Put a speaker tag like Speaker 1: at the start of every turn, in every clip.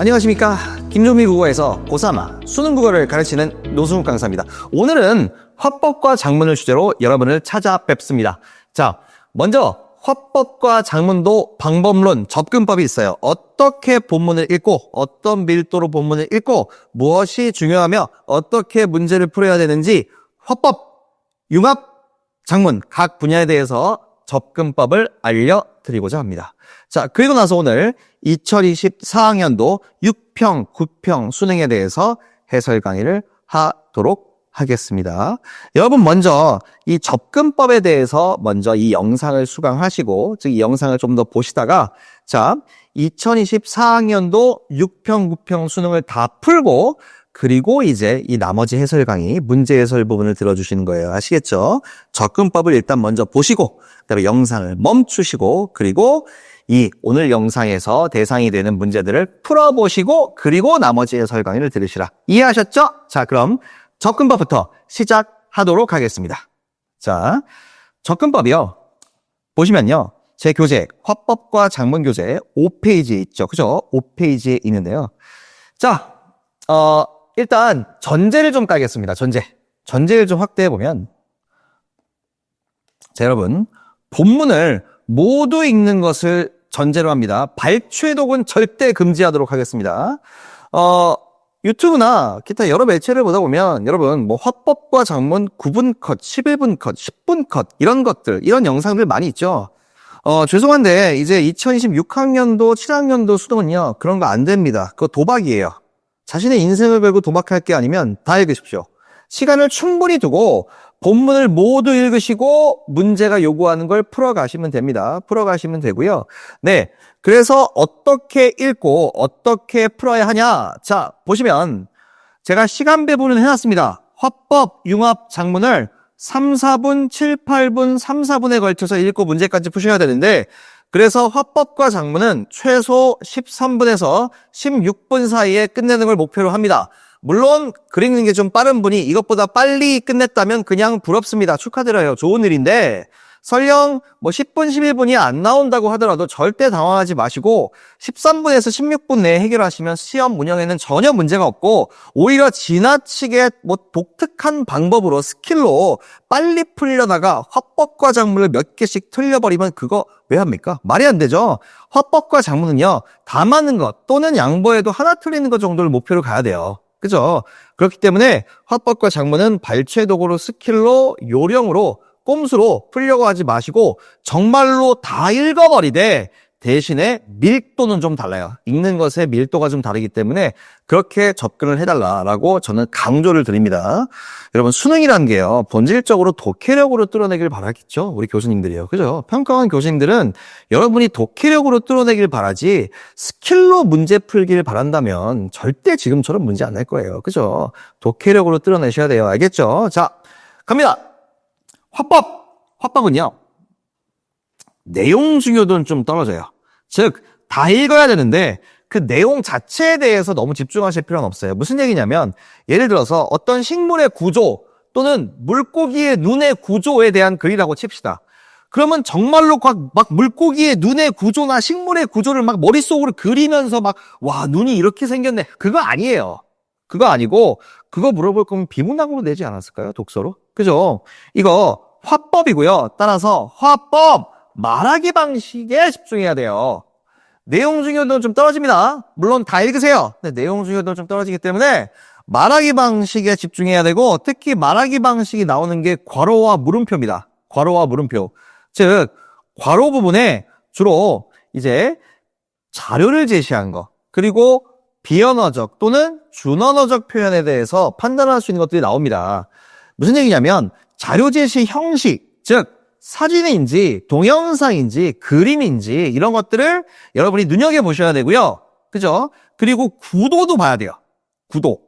Speaker 1: 안녕하십니까. 김종미 국어에서 고3 수능 국어를 가르치는 노승욱 강사입니다. 오늘은 화법과 작문을 주제로 여러분을 찾아뵙습니다. 자, 먼저 화법과 작문도 방법론, 접근법이 있어요. 어떻게 본문을 읽고 어떤 밀도로 본문을 읽고 무엇이 중요하며 어떻게 문제를 풀어야 되는지 화법, 융합, 작문 각 분야에 대해서 접근법을 알려드리고자 합니다. 자, 그리고 나서 오늘 2024학년도 6평, 9평 수능에 대해서 해설 강의를 하도록 하겠습니다. 여러분 먼저 이 접근법에 대해서 먼저 이 영상을 수강하시고, 즉 이 영상을 좀 더 보시다가, 자, 2024학년도 6평, 9평 수능을 다 풀고 그리고 이제 이 나머지 해설 강의, 문제 해설 부분을 들어주시는 거예요. 아시겠죠? 접근법을 일단 먼저 보시고 그다음에 영상을 멈추시고 그리고 이 오늘 영상에서 대상이 되는 문제들을 풀어보시고 그리고 나머지 해설 강의를 들으시라. 이해하셨죠? 자, 그럼 접근법부터 시작하도록 하겠습니다. 자, 접근법이요. 보시면요. 제 교재, 화법과 작문 교재 5페이지에 있죠. 그죠? 5페이지에 있는데요. 자, 일단 전제를 좀 깔겠습니다. 전제를 좀 확대해보면, 자, 여러분, 본문을 모두 읽는 것을 전제로 합니다. 발췌독은 절대 금지하도록 하겠습니다. 유튜브나 기타 여러 매체를 보다 보면 여러분 뭐 화법과 작문 9분 컷, 11분 컷, 10분 컷 이런 것들, 이런 영상들 많이 있죠. 죄송한데 이제 2026학년도 7학년도 수능은요 그런 거 안 됩니다. 그거 도박이에요. 자신의 인생을 걸고 도박할 게 아니면 다 읽으십시오. 시간을 충분히 두고 본문을 모두 읽으시고 문제가 요구하는 걸 풀어가시면 됩니다. 풀어가시면 되고요. 네, 그래서 어떻게 읽고 어떻게 풀어야 하냐. 자, 보시면 제가 시간 배분을 해놨습니다. 화법, 융합, 작문을 3, 4분, 7, 8분, 3, 4분에 걸쳐서 읽고 문제까지 푸셔야 되는데, 그래서 화법과 작문은 최소 13분에서 16분 사이에 끝내는 걸 목표로 합니다. 물론 글 읽는 게 좀 빠른 분이 이것보다 빨리 끝냈다면 그냥 부럽습니다. 축하드려요. 좋은 일인데 설령 뭐 10분, 11분이 안 나온다고 하더라도 절대 당황하지 마시고 13분에서 16분 내에 해결하시면 시험 운영에는 전혀 문제가 없고, 오히려 지나치게 뭐 독특한 방법으로 스킬로 빨리 풀려다가 화법과 작문을 몇 개씩 틀려버리면 그거 왜 합니까? 말이 안 되죠. 화법과 작문은요 다 맞는 것 또는 양보해도 하나 틀리는 것 정도를 목표로 가야 돼요. 그죠? 그렇기 때문에 화법과 작문은 발췌독으로 스킬로 요령으로 꼼수로 풀려고 하지 마시고 정말로 다 읽어버리되 대신에 밀도는 좀 달라요. 읽는 것의 밀도가 좀 다르기 때문에 그렇게 접근을 해달라라고 저는 강조를 드립니다. 여러분 수능이라는 게요 본질적으로 독해력으로 뚫어내길 바라겠죠. 우리 교수님들이요. 그죠? 평가원 교수님들은 여러분이 독해력으로 뚫어내길 바라지 스킬로 문제 풀길 바란다면 절대 지금처럼 문제 안 낼 거예요. 그죠? 독해력으로 뚫어내셔야 돼요. 알겠죠? 자, 갑니다. 화법은요 내용 중요도는 좀 떨어져요. 즉 다 읽어야 되는데 그 내용 자체에 대해서 너무 집중하실 필요는 없어요. 무슨 얘기냐면 예를 들어서 어떤 식물의 구조 또는 물고기의 눈의 구조에 대한 글이라고 칩시다. 그러면 정말로 막 물고기의 눈의 구조나 식물의 구조를 막 머릿속으로 그리면서 막 와 눈이 이렇게 생겼네. 그거 아니에요. 그거 아니고 그거 물어볼 거면 비문학으로 내지 않았을까요? 독서로? 그죠? 이거 화법이고요. 따라서 화법 말하기 방식에 집중해야 돼요. 내용 중요도는 좀 떨어집니다. 물론 다 읽으세요. 근데 내용 중요도는 좀 떨어지기 때문에 말하기 방식에 집중해야 되고, 특히 말하기 방식이 나오는 게 괄호와 물음표입니다. 괄호와 물음표. 즉 괄호 부분에 주로 이제 자료를 제시한 거, 그리고 비언어적 또는 준언어적 표현에 대해서 판단할 수 있는 것들이 나옵니다. 무슨 얘기냐면 자료 제시 형식, 즉 사진인지 동영상인지 그림인지 이런 것들을 여러분이 눈여겨보셔야 되고요. 그죠? 그리고 구도도 봐야 돼요. 구도.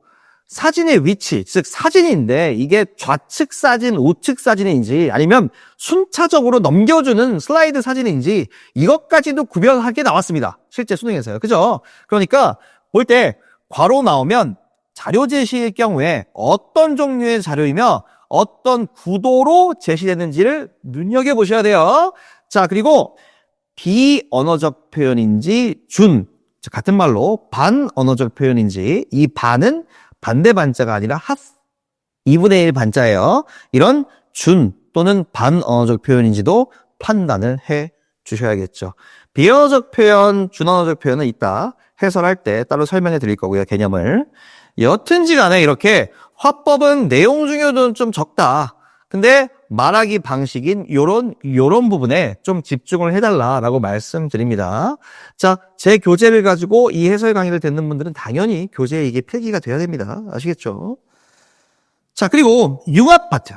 Speaker 1: 사진의 위치, 즉 사진인데 이게 좌측 사진, 우측 사진인지 아니면 순차적으로 넘겨주는 슬라이드 사진인지 이것까지도 구별하게 나왔습니다. 실제 수능에서요. 그죠? 그러니까 볼 때 괄호 나오면 자료 제시일 경우에 어떤 종류의 자료이며 어떤 구도로 제시되는지를 눈여겨보셔야 돼요. 자, 그리고 비언어적 표현인지 같은 말로 반언어적 표현인지, 이 반은 반대 반자가 아니라 합 2분의 1 반자예요. 이런 준 또는 반언어적 표현인지도 판단을 해 주셔야겠죠. 비언어적 표현, 준언어적 표현은 이따 해설할 때 따로 설명해 드릴 거고요, 개념을. 여튼지 간에 이렇게 화법은 내용 중요도는 좀 적다. 근데 말하기 방식인 요런 부분에 좀 집중을 해달라라고 말씀드립니다. 자, 제 교재를 가지고 이 해설 강의를 듣는 분들은 당연히 교재에 이게 필기가 돼야 됩니다. 아시겠죠? 자, 그리고 융합 파트.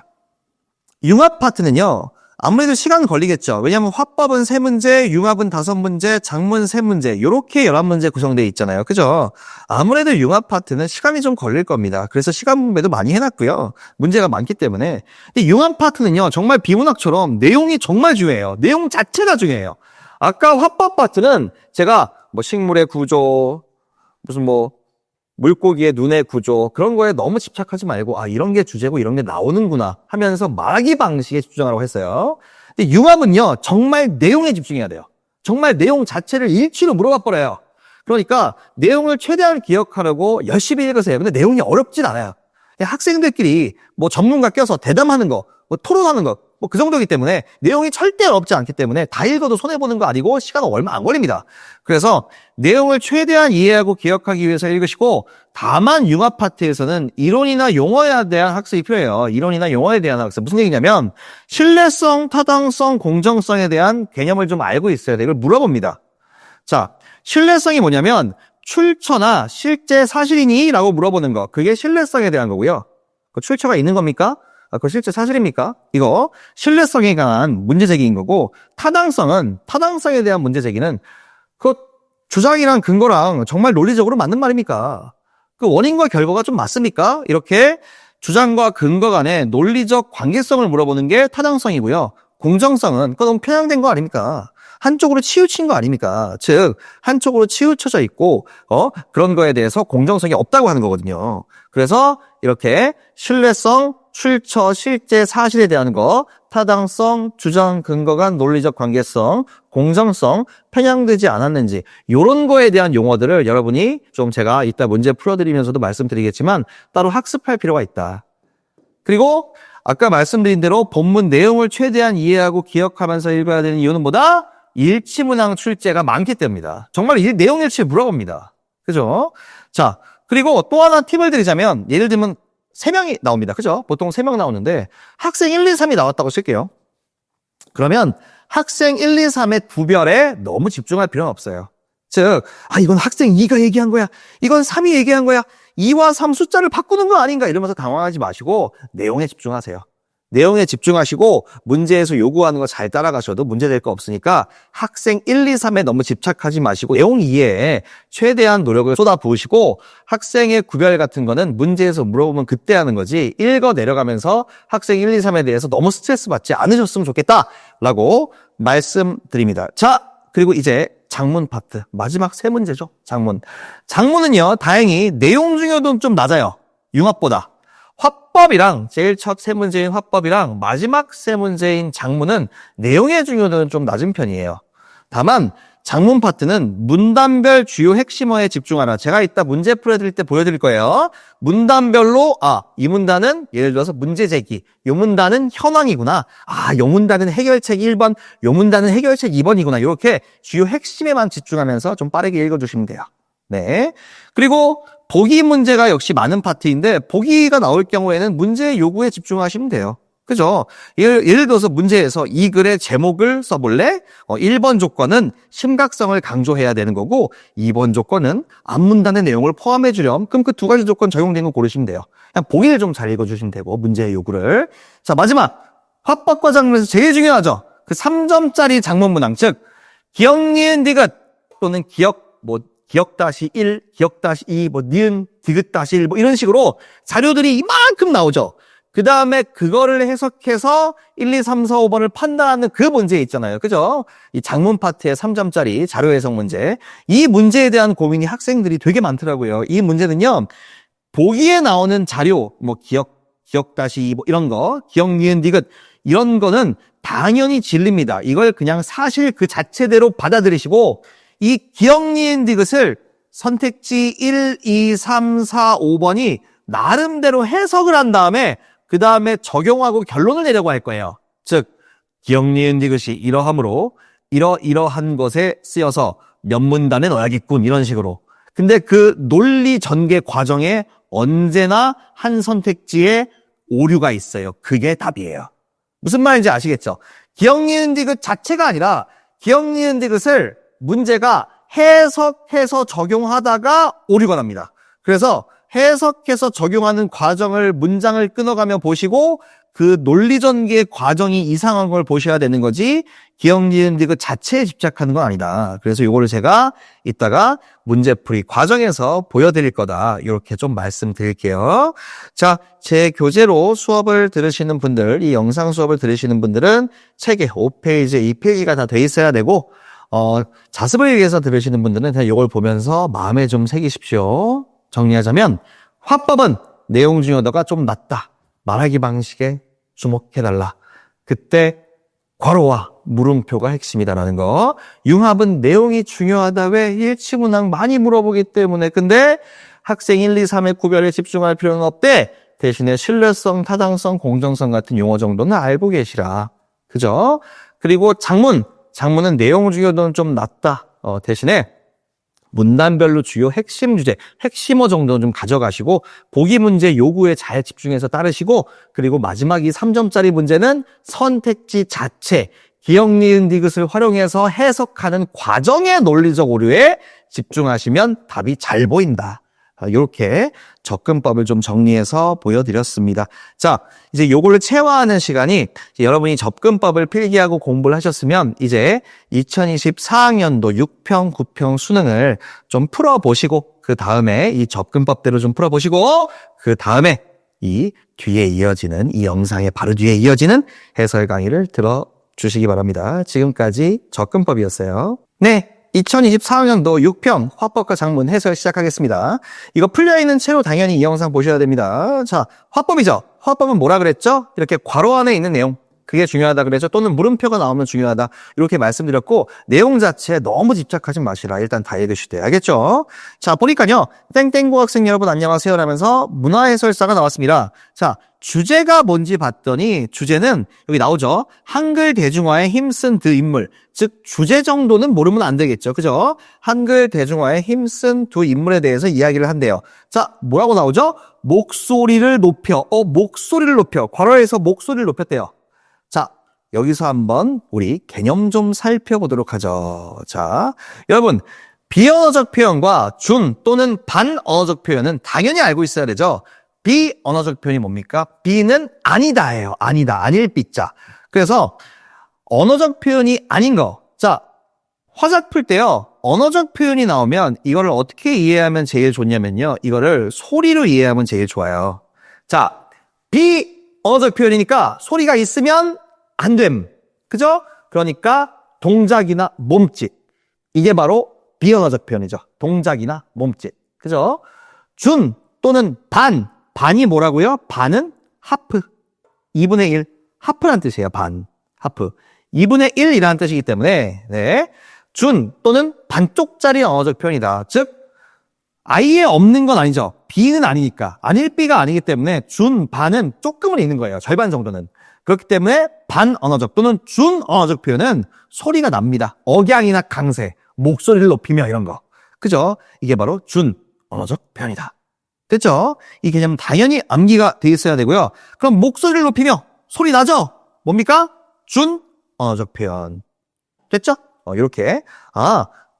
Speaker 1: 융합 파트는요, 아무래도 시간 걸리겠죠. 왜냐하면 화법은 3문제, 융합은 5문제, 장문 3문제, 요렇게 11문제 구성되어 있잖아요. 그죠? 아무래도 융합 파트는 시간이 좀 걸릴 겁니다. 그래서 시간 분배도 많이 해놨고요. 문제가 많기 때문에. 근데 융합 파트는요, 정말 비문학처럼 내용이 정말 중요해요. 내용 자체가 중요해요. 아까 화법 파트는 제가 뭐 식물의 구조, 무슨 뭐 물고기의 눈의 구조, 그런 거에 너무 집착하지 말고, 아, 이런 게 주제고 이런 게 나오는구나 하면서 말하기 방식에 집중하라고 했어요. 근데 융합은요, 정말 내용에 집중해야 돼요. 정말 내용 자체를 일치로 물어봐 버려요. 그러니까 내용을 최대한 기억하려고 열심히 읽으세요. 근데 내용이 어렵진 않아요. 그냥 학생들끼리 뭐 전문가 껴서 대담하는 거, 뭐 토론하는 거, 뭐 그 정도이기 때문에 내용이 절대 어렵지 않기 때문에 다 읽어도 손해보는 거 아니고 시간 얼마 안 걸립니다. 그래서 내용을 최대한 이해하고 기억하기 위해서 읽으시고, 다만 융합 파트에서는 이론이나 용어에 대한 학습이 필요해요. 이론이나 용어에 대한 학습. 무슨 얘기냐면 신뢰성, 타당성, 공정성에 대한 개념을 좀 알고 있어야 돼요. 이걸 물어봅니다. 자, 신뢰성이 뭐냐면 출처나 실제 사실이니? 라고 물어보는 거. 그게 신뢰성에 대한 거고요. 그 출처가 있는 겁니까? 그거 실제 사실입니까? 이거 신뢰성에 관한 문제제기인 거고, 타당성에 대한 문제제기는 그 주장이랑 근거랑 정말 논리적으로 맞는 말입니까? 그 원인과 결과가 좀 맞습니까? 이렇게 주장과 근거 간의 논리적 관계성을 물어보는 게 타당성이고요. 공정성은 그거 너무 편향된 거 아닙니까? 한쪽으로 치우친 거 아닙니까? 즉 한쪽으로 치우쳐져 있고 그런 거에 대해서 공정성이 없다고 하는 거거든요. 그래서 이렇게 신뢰성, 출처, 실제 사실에 대한 거, 타당성, 주장, 근거 간 논리적 관계성, 공정성, 편향되지 않았는지 이런 거에 대한 용어들을 여러분이 좀 제가 이따 문제 풀어드리면서도 말씀드리겠지만 따로 학습할 필요가 있다. 그리고 아까 말씀드린 대로 본문 내용을 최대한 이해하고 기억하면서 읽어야 되는 이유는 뭐다? 일치문항 출제가 많기 때문이다. 정말 이 내용 일치 물어봅니다. 그죠? 자, 그리고 또 하나 팁을 드리자면, 예를 들면 3명이 나옵니다. 그죠? 보통 3명 나오는데 학생 1, 2, 3이 나왔다고 쓸게요. 그러면 학생 1, 2, 3의 구별에 너무 집중할 필요는 없어요. 즉, 이건 학생 2가 얘기한 거야. 이건 3이 얘기한 거야. 2와 3 숫자를 바꾸는 거 아닌가 이러면서 당황하지 마시고 내용에 집중하세요. 내용에 집중하시고 문제에서 요구하는 거 잘 따라가셔도 문제될 거 없으니까 학생 1, 2, 3에 너무 집착하지 마시고 내용 이해에 최대한 노력을 쏟아부으시고, 학생의 구별 같은 거는 문제에서 물어보면 그때 하는 거지 읽어 내려가면서 학생 1, 2, 3에 대해서 너무 스트레스 받지 않으셨으면 좋겠다라고 말씀드립니다. 자, 그리고 이제 장문 파트, 마지막 3문제죠. 장문은요 다행히 내용 중요도는 좀 낮아요. 융합보다. 화법이랑 제일 첫 3문제인 화법이랑 마지막 3문제인 장문은 내용의 중요도는 좀 낮은 편이에요. 다만 장문 파트는 문단별 주요 핵심어에 집중하라. 제가 이따 문제 풀어드릴 때 보여드릴 거예요. 문단별로 이 문단은 예를 들어서 문제 제기, 요 문단은 현황이구나, 요 문단은 해결책 1번, 요 문단은 해결책 2번이구나, 이렇게 주요 핵심에만 집중하면서 좀 빠르게 읽어주시면 돼요. 네. 그리고 보기 문제가 역시 많은 파트인데, 보기가 나올 경우에는 문제 요구에 집중하시면 돼요. 그죠? 예를 들어서 문제에서 이 글의 제목을 써볼래? 1번 조건은 심각성을 강조해야 되는 거고, 2번 조건은 앞문단의 내용을 포함해 주렴. 그럼 그 2가지 조건 적용되는 거 고르시면 돼요. 그냥 보기를 좀 잘 읽어주시면 되고, 문제의 요구를. 자, 마지막 화법과 장문에서 제일 중요하죠. 그 3점짜리 장문 문항, 즉 기억, 니은, 디귿 또는 기억-1, 기억-2, 니은, 디귿-1 이런 식으로 자료들이 이만큼 나오죠. 그 다음에 그거를 해석해서 1, 2, 3, 4, 5번을 판단하는 그 문제 있잖아요. 그죠? 이 장문 파트의 3점짜리 자료 해석 문제. 이 문제에 대한 고민이 학생들이 되게 많더라고요. 이 문제는요, 보기에 나오는 자료, 기억-2 이런 거, 기억, 니은, 디귿 이런 거는 당연히 진리입니다. 이걸 그냥 사실 그 자체대로 받아들이시고, 이 기억, 니은, 디귿을 선택지 1, 2, 3, 4, 5번이 나름대로 해석을 한 다음에 그 다음에 적용하고 결론을 내려고 할 거예요. 즉 기억, 니은, 디귿이 이러함으로 이러한 것에 쓰여서 몇 문단에 넣어야겠군 이런 식으로. 근데 그 논리 전개 과정에 언제나 한 선택지에 오류가 있어요. 그게 답이에요. 무슨 말인지 아시겠죠? 기억, 니은, 디귿 자체가 아니라 기억, 니은, 디귿을 문제가 해석해서 적용하다가 오류가 납니다. 그래서 해석해서 적용하는 과정을 문장을 끊어가며 보시고 그 논리 전개 과정이 이상한 걸 보셔야 되는 거지 기억, 니은, 디귿 자체에 집착하는 건 아니다. 그래서 이거를 제가 이따가 문제풀이 과정에서 보여드릴 거다. 이렇게 좀 말씀드릴게요. 자, 제 교재로 수업을 들으시는 분들, 이 영상 수업을 들으시는 분들은 책에 5페이지, 2페이지가 다 돼 있어야 되고 자습을 위해서 들으시는 분들은 그냥 이걸 보면서 마음에 좀 새기십시오. 정리하자면 화법은 내용 중요도가 좀 낮다. 말하기 방식에 주목해달라. 그때 괄호와 물음표가 핵심이다라는 거. 융합은 내용이 중요하다. 왜? 일치문항 많이 물어보기 때문에. 근데 학생 1, 2, 3의 구별에 집중할 필요는 없대. 대신에 신뢰성, 타당성, 공정성 같은 용어 정도는 알고 계시라. 그죠? 그리고 장문은 내용 중요도는 좀 낮다. 대신에 문단별로 주요 핵심 주제, 핵심어 정도는 좀 가져가시고 보기 문제 요구에 잘 집중해서 따르시고 그리고 마지막 이 3점짜리 문제는 선택지 자체, 기억, 니은, 디귿을 활용해서 해석하는 과정의 논리적 오류에 집중하시면 답이 잘 보인다. 이렇게 접근법을 좀 정리해서 보여드렸습니다. 자, 이제 요거를 체화하는 시간이 여러분이 접근법을 필기하고 공부를 하셨으면 이제 2024학년도 6평, 9평 수능을 좀 풀어보시고 그 다음에 이 접근법대로 좀 풀어보시고 그 다음에 이 뒤에 이어지는 이 영상의 바로 뒤에 이어지는 해설 강의를 들어주시기 바랍니다. 지금까지 접근법이었어요. 네. 2024학년도 6평 화법과 작문 해설 시작하겠습니다. 이거 풀려있는 채로 당연히 이 영상 보셔야 됩니다. 자, 화법이죠. 화법은 뭐라 그랬죠? 이렇게 괄호 안에 있는 내용. 그게 중요하다 그랬죠. 또는 물음표가 나오면 중요하다. 이렇게 말씀드렸고 내용 자체에 너무 집착하지 마시라. 일단 다 읽으시되 알겠죠? 자, 보니까요. 땡땡고 학생 여러분 안녕하세요 라면서 문화해설사가 나왔습니다. 자, 주제가 뭔지 봤더니 주제는 여기 나오죠. 한글 대중화에 힘쓴 두 인물. 즉 주제 정도는 모르면 안 되겠죠. 그죠? 한글 대중화에 힘쓴 두 인물에 대해서 이야기를 한대요. 자, 뭐라고 나오죠? 목소리를 높여. 목소리를 높여. 괄호에서 목소리를 높였대요. 자, 여기서 한번 우리 개념 좀 살펴보도록 하죠. 자, 여러분 비언어적 표현과 준 또는 반언어적 표현은 당연히 알고 있어야 되죠. 비언어적 표현이 뭡니까? 비는 아니다예요. 아니다. 아닐 비자. 그래서 언어적 표현이 아닌 거. 자, 화작 풀 때요. 언어적 표현이 나오면 이거를 어떻게 이해하면 제일 좋냐면요. 이거를 소리로 이해하면 제일 좋아요. 자, 비언어적 표현이니까 소리가 있으면 안 됨. 그죠? 그러니까 동작이나 몸짓. 이게 바로 비언어적 표현이죠. 동작이나 몸짓. 그죠? 준 또는 반이 뭐라고요? 반은 하프. 2분의 1. 하프란 뜻이에요. 반. 하프. 2분의 1이라는 뜻이기 때문에 네. 준 또는 반쪽짜리 언어적 표현이다. 즉 아예 없는 건 아니죠. 비는 아니니까. 아닐 비가 아니기 때문에 준, 반은 조금은 있는 거예요. 절반 정도는. 그렇기 때문에 반언어적 또는 준언어적 표현은 소리가 납니다. 억양이나 강세, 목소리를 높이며 이런 거. 그죠? 이게 바로 준언어적 표현이다. 됐죠? 이 개념은 당연히 암기가 돼 있어야 되고요. 그럼 목소리를 높이며 소리 나죠? 뭡니까? 준언어적 표현. 됐죠? 이렇게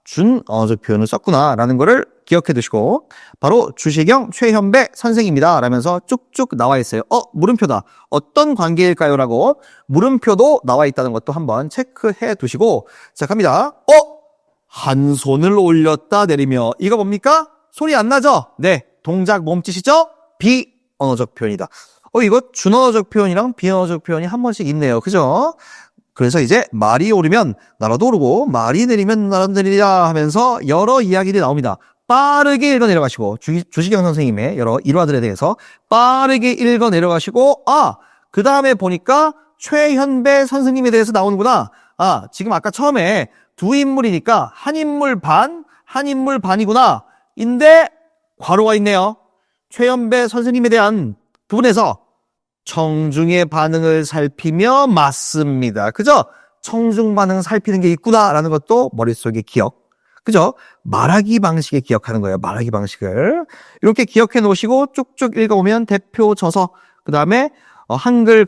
Speaker 1: 준언어적 표현을 썼구나라는 거를 기억해 두시고 바로 주시경 최현배 선생입니다 라면서 쭉쭉 나와 있어요. 물음표다. 어떤 관계일까요? 라고 물음표도 나와 있다는 것도 한번 체크해 두시고 자 갑니다. 한 손을 올렸다 내리며 이거 뭡니까? 소리 안 나죠? 네. 동작 몸짓이죠? 비언어적 표현이다. 이거 준언어적 표현이랑 비언어적 표현이 한 번씩 있네요. 그죠? 그래서 이제 말이 오르면 나라도 오르고 말이 내리면 나라도 내리라 하면서 여러 이야기들이 나옵니다. 빠르게 읽어 내려가시고 주시경 선생님의 여러 일화들에 대해서 빠르게 읽어 내려가시고 그 다음에 보니까 최현배 선생님에 대해서 나오는구나. 지금 아까 처음에 두 인물이니까 한 인물 반, 한 인물 반이구나. 인데 괄호가 있네요. 최연배 선생님에 대한 부분에서 청중의 반응을 살피며 맞습니다. 그죠? 청중 반응 살피는 게 있구나라는 것도 머릿속에 기억. 그죠? 말하기 방식에 기억하는 거예요. 말하기 방식을. 이렇게 기억해 놓으시고 쭉쭉 읽어오면 대표 저서, 그 다음에 한글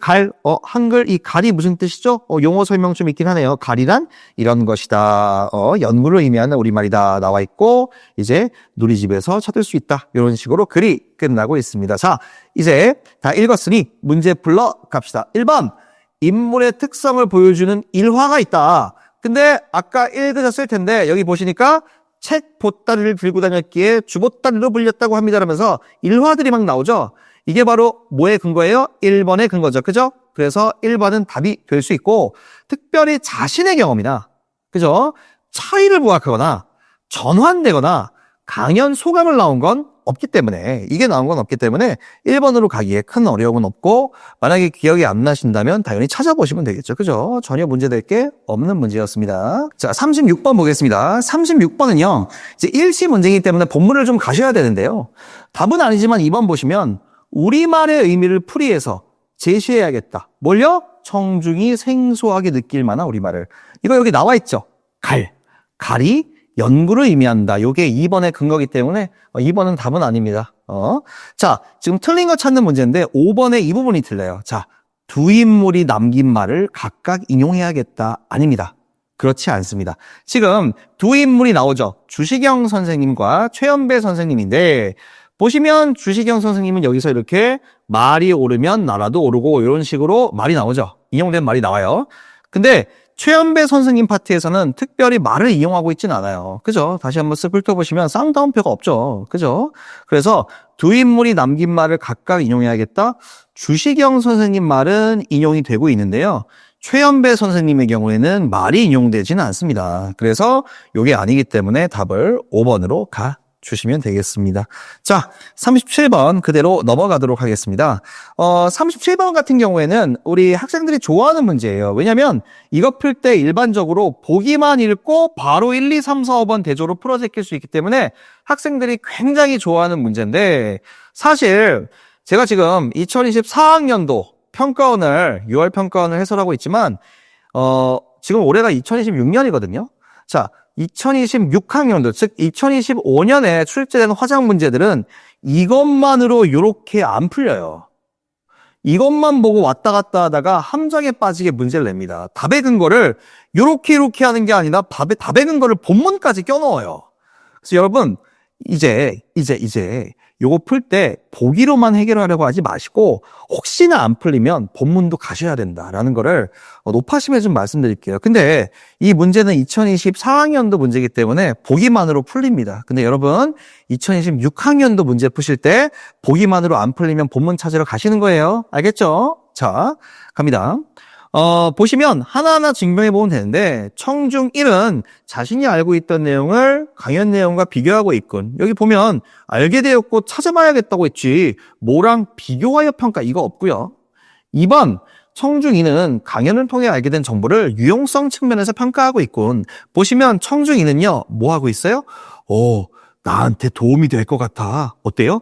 Speaker 1: 한글 이 갈이 무슨 뜻이죠? 용어 설명 좀 있긴 하네요. 갈이란 이런 것이다. 연구를 의미하는 우리말이다. 나와 있고, 이제 누리집에서 찾을 수 있다. 이런 식으로 글이 끝나고 있습니다. 자, 이제 다 읽었으니 문제 풀러 갑시다. 1번. 인물의 특성을 보여주는 일화가 있다. 근데 아까 읽으셨을 텐데 여기 보시니까 책 보따리를 들고 다녔기에 주보따리로 불렸다고 합니다. 라면서 일화들이 막 나오죠. 이게 바로 뭐의 근거예요? 1번의 근거죠. 그죠? 그래서 1번은 답이 될 수 있고, 특별히 자신의 경험이나, 그죠? 차이를 부각하거나, 전환되거나, 강연 소감을 나온 건 없기 때문에, 이게 나온 건 없기 때문에 1번으로 가기에 큰 어려움은 없고, 만약에 기억이 안 나신다면 당연히 찾아보시면 되겠죠. 그죠? 전혀 문제될 게 없는 문제였습니다. 자, 36번 보겠습니다. 36번은요, 이제 일시 문제이기 때문에 본문을 좀 가셔야 되는데요. 답은 아니지만 2번 보시면, 우리말의 의미를 풀이해서 제시해야겠다. 뭘요? 청중이 생소하게 느낄 만한 우리말을. 이거 여기 나와 있죠? 갈이 연구를 의미한다. 요게 2번의 근거기 때문에 2번은 답은 아닙니다. 자, 지금 틀린 거 찾는 문제인데 5번의 이 부분이 틀려요. 자, 두 인물이 남긴 말을 각각 인용해야겠다. 아닙니다. 그렇지 않습니다. 지금 두 인물이 나오죠? 주시경 선생님과 최연배 선생님인데, 보시면 주시경 선생님은 여기서 이렇게 말이 오르면 나라도 오르고 이런 식으로 말이 나오죠. 인용된 말이 나와요. 근데 최연배 선생님 파트에서는 특별히 말을 이용하고 있진 않아요. 그죠? 다시 한번 쓱 훑어보시면 쌍따옴표가 없죠. 그죠? 그래서 두 인물이 남긴 말을 각각 인용해야겠다. 주시경 선생님 말은 인용이 되고 있는데요. 최연배 선생님의 경우에는 말이 인용되지는 않습니다. 그래서 이게 아니기 때문에 답을 5번으로 주시면 되겠습니다. 자, 37번 그대로 넘어가도록 하겠습니다. 37번 같은 경우에는 우리 학생들이 좋아하는 문제예요. 왜냐면 이거 풀 때 일반적으로 보기만 읽고 바로 1, 2, 3, 4, 5번 대조로 풀어 제낄 수 있기 때문에 학생들이 굉장히 좋아하는 문제인데, 사실 제가 지금 2024학년도 평가원을 6월 평가원을 해설하고 있지만 지금 올해가 2026년이거든요. 자, 2026학년도, 즉 2025년에 출제된 화작 문제들은 이것만으로 이렇게 안 풀려요. 이것만 보고 왔다 갔다 하다가 함정에 빠지게 문제를 냅니다. 답의 근거를 이렇게 하는 게 아니라 답의 근거를 본문까지 껴넣어요. 그래서 여러분, 이제 요거 풀 때 보기로만 해결하려고 하지 마시고, 혹시나 안 풀리면 본문도 가셔야 된다라는 거를 높아심에 좀 말씀드릴게요. 근데 이 문제는 2024학년도 문제이기 때문에 보기만으로 풀립니다. 근데 여러분, 2026학년도 문제 푸실 때 보기만으로 안 풀리면 본문 찾으러 가시는 거예요. 알겠죠? 자, 갑니다. 보시면 하나하나 증명해 보면 되는데, 청중 1은 자신이 알고 있던 내용을 강연 내용과 비교하고 있군. 여기 보면 알게 되었고 찾아봐야겠다고 했지 뭐랑 비교하여 평가, 이거 없고요. 2번, 청중 2는 강연을 통해 알게 된 정보를 유용성 측면에서 평가하고 있군. 보시면 청중 2는요 뭐 하고 있어요? 나한테 도움이 될 것 같아. 어때요?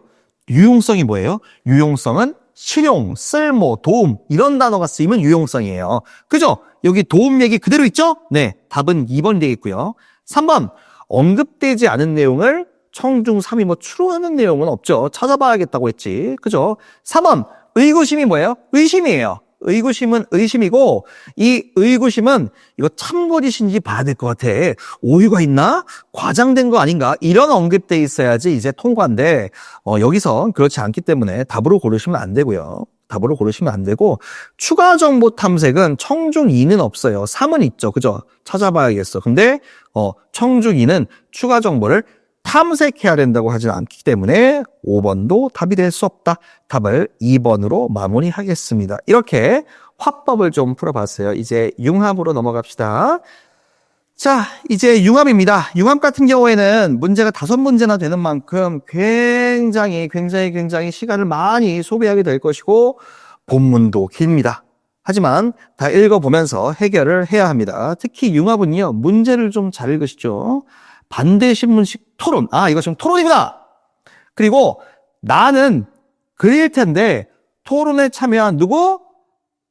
Speaker 1: 유용성이 뭐예요? 유용성은 실용, 쓸모, 도움, 이런 단어가 쓰이면 유용성이에요. 그죠? 여기 도움 얘기 그대로 있죠? 네, 답은 2번이 되겠고요. 3번, 언급되지 않은 내용을 청중 3이 뭐 추론하는 내용은 없죠. 찾아봐야겠다고 했지. 그죠? 4번, 의구심이 뭐예요? 의심이에요. 의구심은 의심이고, 이 의구심은 이거 참고짓인지 봐야 될 것 같아. 오류가 있나? 과장된 거 아닌가? 이런 언급돼 있어야지 이제 통과인데, 여기서 그렇지 않기 때문에 답으로 고르시면 안 되고요. 답으로 고르시면 안 되고, 추가 정보 탐색은 청중 2는 없어요. 3은 있죠. 그죠? 찾아봐야겠어. 근데 청중 2는 추가 정보를 탐색해야 된다고 하지 않기 때문에 5번도 답이 될 수 없다. 답을 2번으로 마무리하겠습니다. 이렇게 화법을 좀 풀어봤어요. 이제 융합으로 넘어갑시다. 자, 이제 융합입니다. 융합 같은 경우에는 문제가 5문제나 되는 만큼 굉장히 시간을 많이 소비하게 될 것이고, 본문도 깁니다. 하지만 다 읽어보면서 해결을 해야 합니다. 특히 융합은요, 문제를 좀 잘 읽으시죠. 반대 신문식 토론. 이거 지금 토론입니다. 그리고 나는 그릴 텐데 토론에 참여한 누구?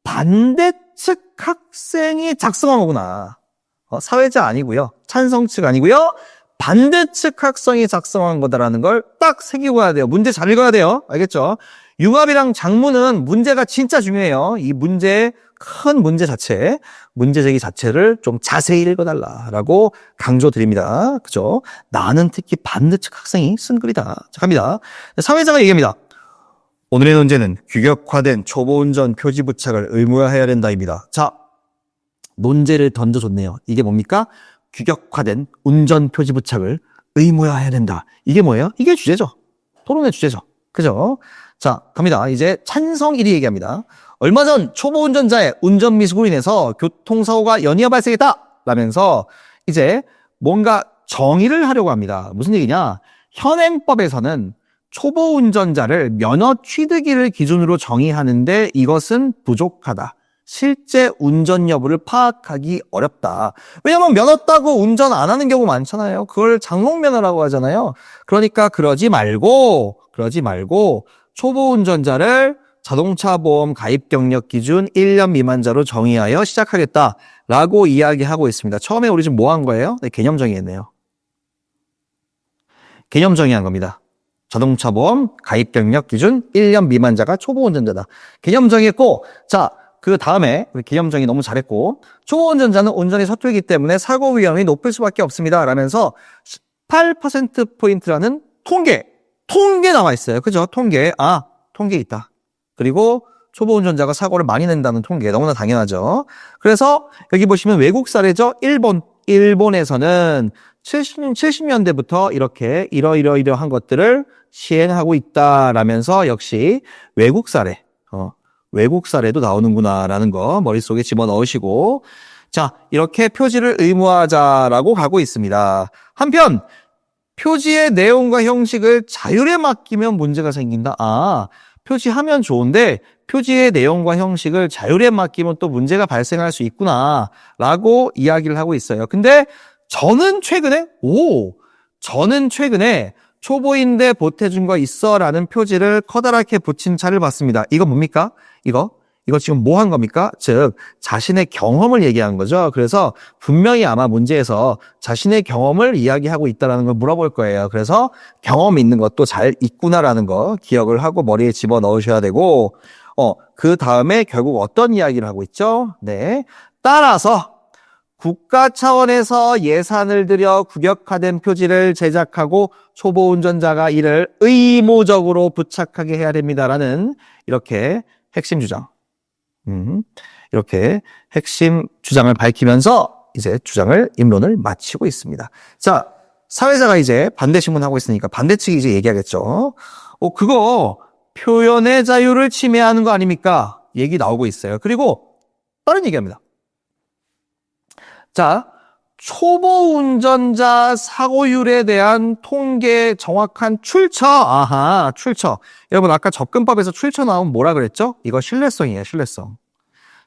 Speaker 1: 반대측 학생이 작성한 거구나. 사회자 아니고요. 찬성측 아니고요. 반대측 학생이 작성한 거다라는 걸 딱 새기고 가야 돼요. 문제 잘 읽어야 돼요. 알겠죠? 융합이랑 작문은 문제가 진짜 중요해요. 이 큰 문제 자체, 문제 제기 자체를 좀 자세히 읽어달라라고 강조드립니다. 그죠? 나는 특히 반대측 학생이 쓴 글이다. 자, 갑니다. 사회자가 얘기합니다. 오늘의 논제는 규격화된 초보운전 표지 부착을 의무화해야 된다입니다. 자, 논제를 던져줬네요. 이게 뭡니까? 규격화된 운전 표지 부착을 의무화해야 된다. 이게 뭐예요? 이게 주제죠. 토론의 주제죠. 그죠? 자, 갑니다. 이제 찬성 1위 얘기합니다. 얼마 전 초보 운전자의 운전 미숙으로 인해서 교통사고가 연이어 발생했다. 라면서 이제 뭔가 정의를 하려고 합니다. 무슨 얘기냐? 현행법에서는 초보 운전자를 면허 취득일을 기준으로 정의하는데 이것은 부족하다. 실제 운전 여부를 파악하기 어렵다. 왜냐면 면허 따고 운전 안 하는 경우 많잖아요. 그걸 장롱면허라고 하잖아요. 그러니까 그러지 말고 초보 운전자를 자동차 보험 가입 경력 기준 1년 미만자로 정의하여 시작하겠다라고 이야기하고 있습니다. 처음에 우리 지금 뭐 한 거예요? 네, 개념 정의했네요. 개념 정의한 겁니다. 자동차 보험 가입 경력 기준 1년 미만자가 초보 운전자다. 개념 정의했고, 자, 그 다음에 개념 정의 너무 잘했고, 초보 운전자는 운전이 서툴기 때문에 사고 위험이 높을 수밖에 없습니다. 라면서 18%포인트라는 통계 나와 있어요. 그죠? 통계 있다. 그리고 초보 운전자가 사고를 많이 낸다는 통계, 너무나 당연하죠. 그래서 여기 보시면 외국 사례죠. 일본에서는 70년대부터 이렇게 이러한 것들을 시행하고 있다라면서 역시 외국 사례도 나오는구나라는 거 머릿속에 집어넣으시고, 자, 이렇게 표지를 의무화하자라고 가고 있습니다. 한편 표지의 내용과 형식을 자율에 맡기면 문제가 생긴다. 표지하면 좋은데 표지의 내용과 형식을 자율에 맡기면 또 문제가 발생할 수 있구나라고 이야기를 하고 있어요. 근데 저는 최근에 초보인데 보태준 거 있어라는 표지를 커다랗게 붙인 차를 봤습니다. 이거 뭡니까? 이거 지금 뭐 한 겁니까? 즉 자신의 경험을 얘기한 거죠. 그래서 분명히 아마 문제에서 자신의 경험을 이야기하고 있다는 걸 물어볼 거예요. 그래서 경험 있는 것도 잘 있구나라는 거 기억을 하고 머리에 집어넣으셔야 되고, 그 다음에 결국 어떤 이야기를 하고 있죠? 네, 따라서 국가 차원에서 예산을 들여 규격화된 표지를 제작하고 초보 운전자가 이를 의무적으로 부착하게 해야 됩니다라는 이렇게 핵심 주장. 이렇게 핵심 주장을 밝히면서 이제 입론을 마치고 있습니다. 자, 사회자가 이제 반대 신문하고 있으니까 반대 측이 이제 얘기하겠죠. 그거 표현의 자유를 침해하는 거 아닙니까? 얘기 나오고 있어요. 그리고 다른 얘기합니다. 자, 초보 운전자 사고율에 대한 통계 정확한 출처. 출처. 여러분 아까 접근법에서 출처 나오면 뭐라 그랬죠? 이거 신뢰성이에요.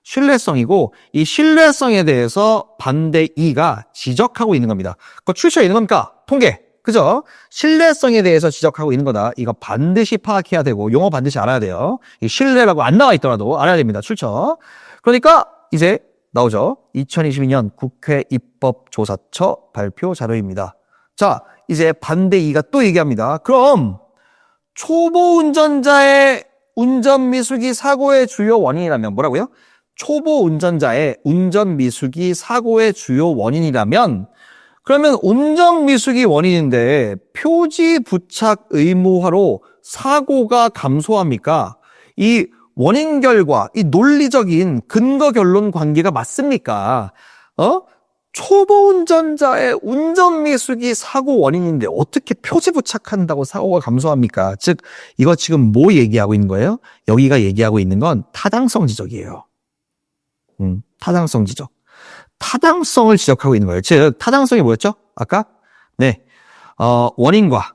Speaker 1: 신뢰성이고 이 신뢰성에 대해서 반대 2가 지적하고 있는 겁니다. 그 출처가 있는 겁니까? 통계. 그죠? 신뢰성에 대해서 지적하고 있는 거다. 이거 반드시 파악해야 되고 용어 반드시 알아야 돼요. 이 신뢰라고 안 나와 있더라도 알아야 됩니다. 출처. 그러니까 이제 나오죠. 2022년 국회 입법조사처 발표 자료입니다. 자, 이제 반대 2가 또 얘기합니다. 그럼 초보 운전자의 운전 미숙이 사고의 주요 원인이라면 뭐라고요? 초보 운전자의 운전 미숙이 사고의 주요 원인이라면 그러면 운전 미숙이 원인인데 표지 부착 의무화로 사고가 감소합니까? 이 원인 결과, 이 논리적인 근거 결론 관계가 맞습니까? 초보 운전자의 운전 미숙이 사고 원인인데 어떻게 표지 부착한다고 사고가 감소합니까? 즉, 이거 지금 뭐 얘기하고 있는 거예요? 여기가 얘기하고 있는 건 타당성 지적이에요. 타당성 지적. 타당성을 지적하고 있는 거예요. 즉, 타당성이 뭐였죠? 아까? 네. 원인과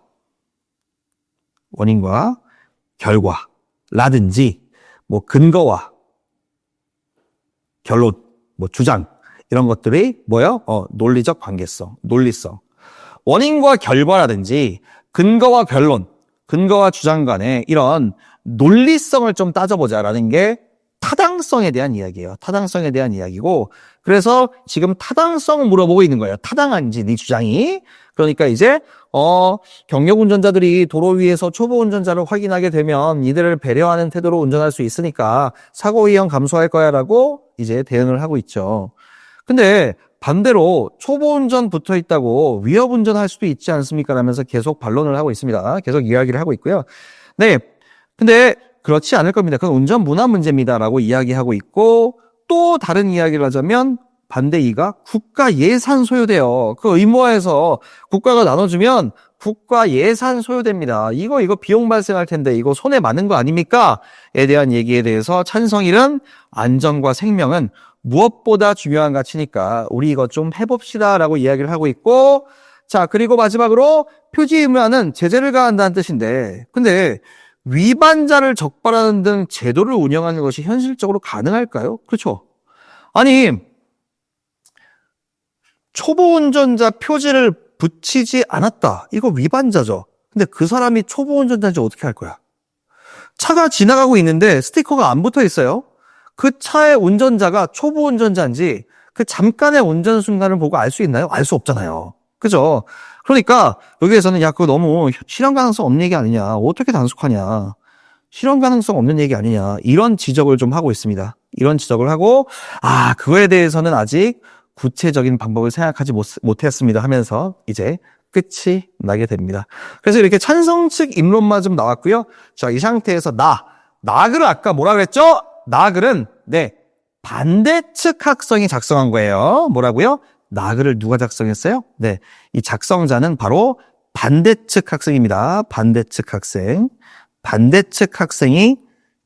Speaker 1: 결과라든지, 뭐, 근거와 결론, 뭐 주장 이런 것들이 뭐예요? 논리적 관계성, 논리성. 원인과 결과라든지 근거와 변론, 근거와 주장 간의 이런 논리성을 좀 따져보자라는 게 타당성에 대한 이야기예요. 타당성에 대한 이야기고, 그래서 지금 타당성을 물어보고 있는 거예요. 타당한지 네 주장이. 그러니까 이제 경력 운전자들이 도로 위에서 초보 운전자를 확인하게 되면 이들을 배려하는 태도로 운전할 수 있으니까 사고 위험 감소할 거야라고 이제 대응을 하고 있죠. 근데 반대로 초보 운전 붙어 있다고 위협 운전할 수도 있지 않습니까? 라면서 계속 반론을 하고 있습니다. 계속 이야기를 하고 있고요. 네. 근데 그렇지 않을 겁니다. 그건 운전 문화 문제입니다라고 이야기하고 있고, 또 다른 이야기를 하자면 반대 2가 국가 예산 소요돼요. 그 의무화해서 국가가 나눠주면 국가 예산 소요됩니다. 이거 비용 발생할 텐데 이거 손해 많은 거 아닙니까? 에 대한 얘기에 대해서 찬성 1은 안전과 생명은 무엇보다 중요한 가치니까 우리 이거 좀 해봅시다라고 이야기를 하고 있고, 자, 그리고 마지막으로 표지 의무화는 제재를 가한다는 뜻인데, 근데 위반자를 적발하는 등 제도를 운영하는 것이 현실적으로 가능할까요? 그렇죠. 아니, 초보 운전자 표지를 붙이지 않았다. 이거 위반자죠. 근데 그 사람이 초보 운전자인지 어떻게 할 거야? 차가 지나가고 있는데 스티커가 안 붙어 있어요. 그 차의 운전자가 초보 운전자인지 그 잠깐의 운전 순간을 보고 알 수 있나요? 알 수 없잖아요. 그죠? 그러니까 여기에서는 야, 그거 너무 실현 가능성 없는 얘기 아니냐. 어떻게 단속하냐. 실현 가능성 없는 얘기 아니냐. 이런 지적을 좀 하고 있습니다. 이런 지적을 하고, 그거에 대해서는 아직 구체적인 방법을 생각하지 못했습니다 하면서 이제 끝이 나게 됩니다. 그래서 이렇게 찬성 측 입론만 좀 나왔고요. 자, 이 상태에서 나글을 아까 뭐라 그랬죠? 나글은 반대 측 학생이 작성한 거예요. 뭐라고요? 나글을 누가 작성했어요? 이 작성자는 바로 반대 측 학생입니다. 반대 측 학생. 반대 측 학생이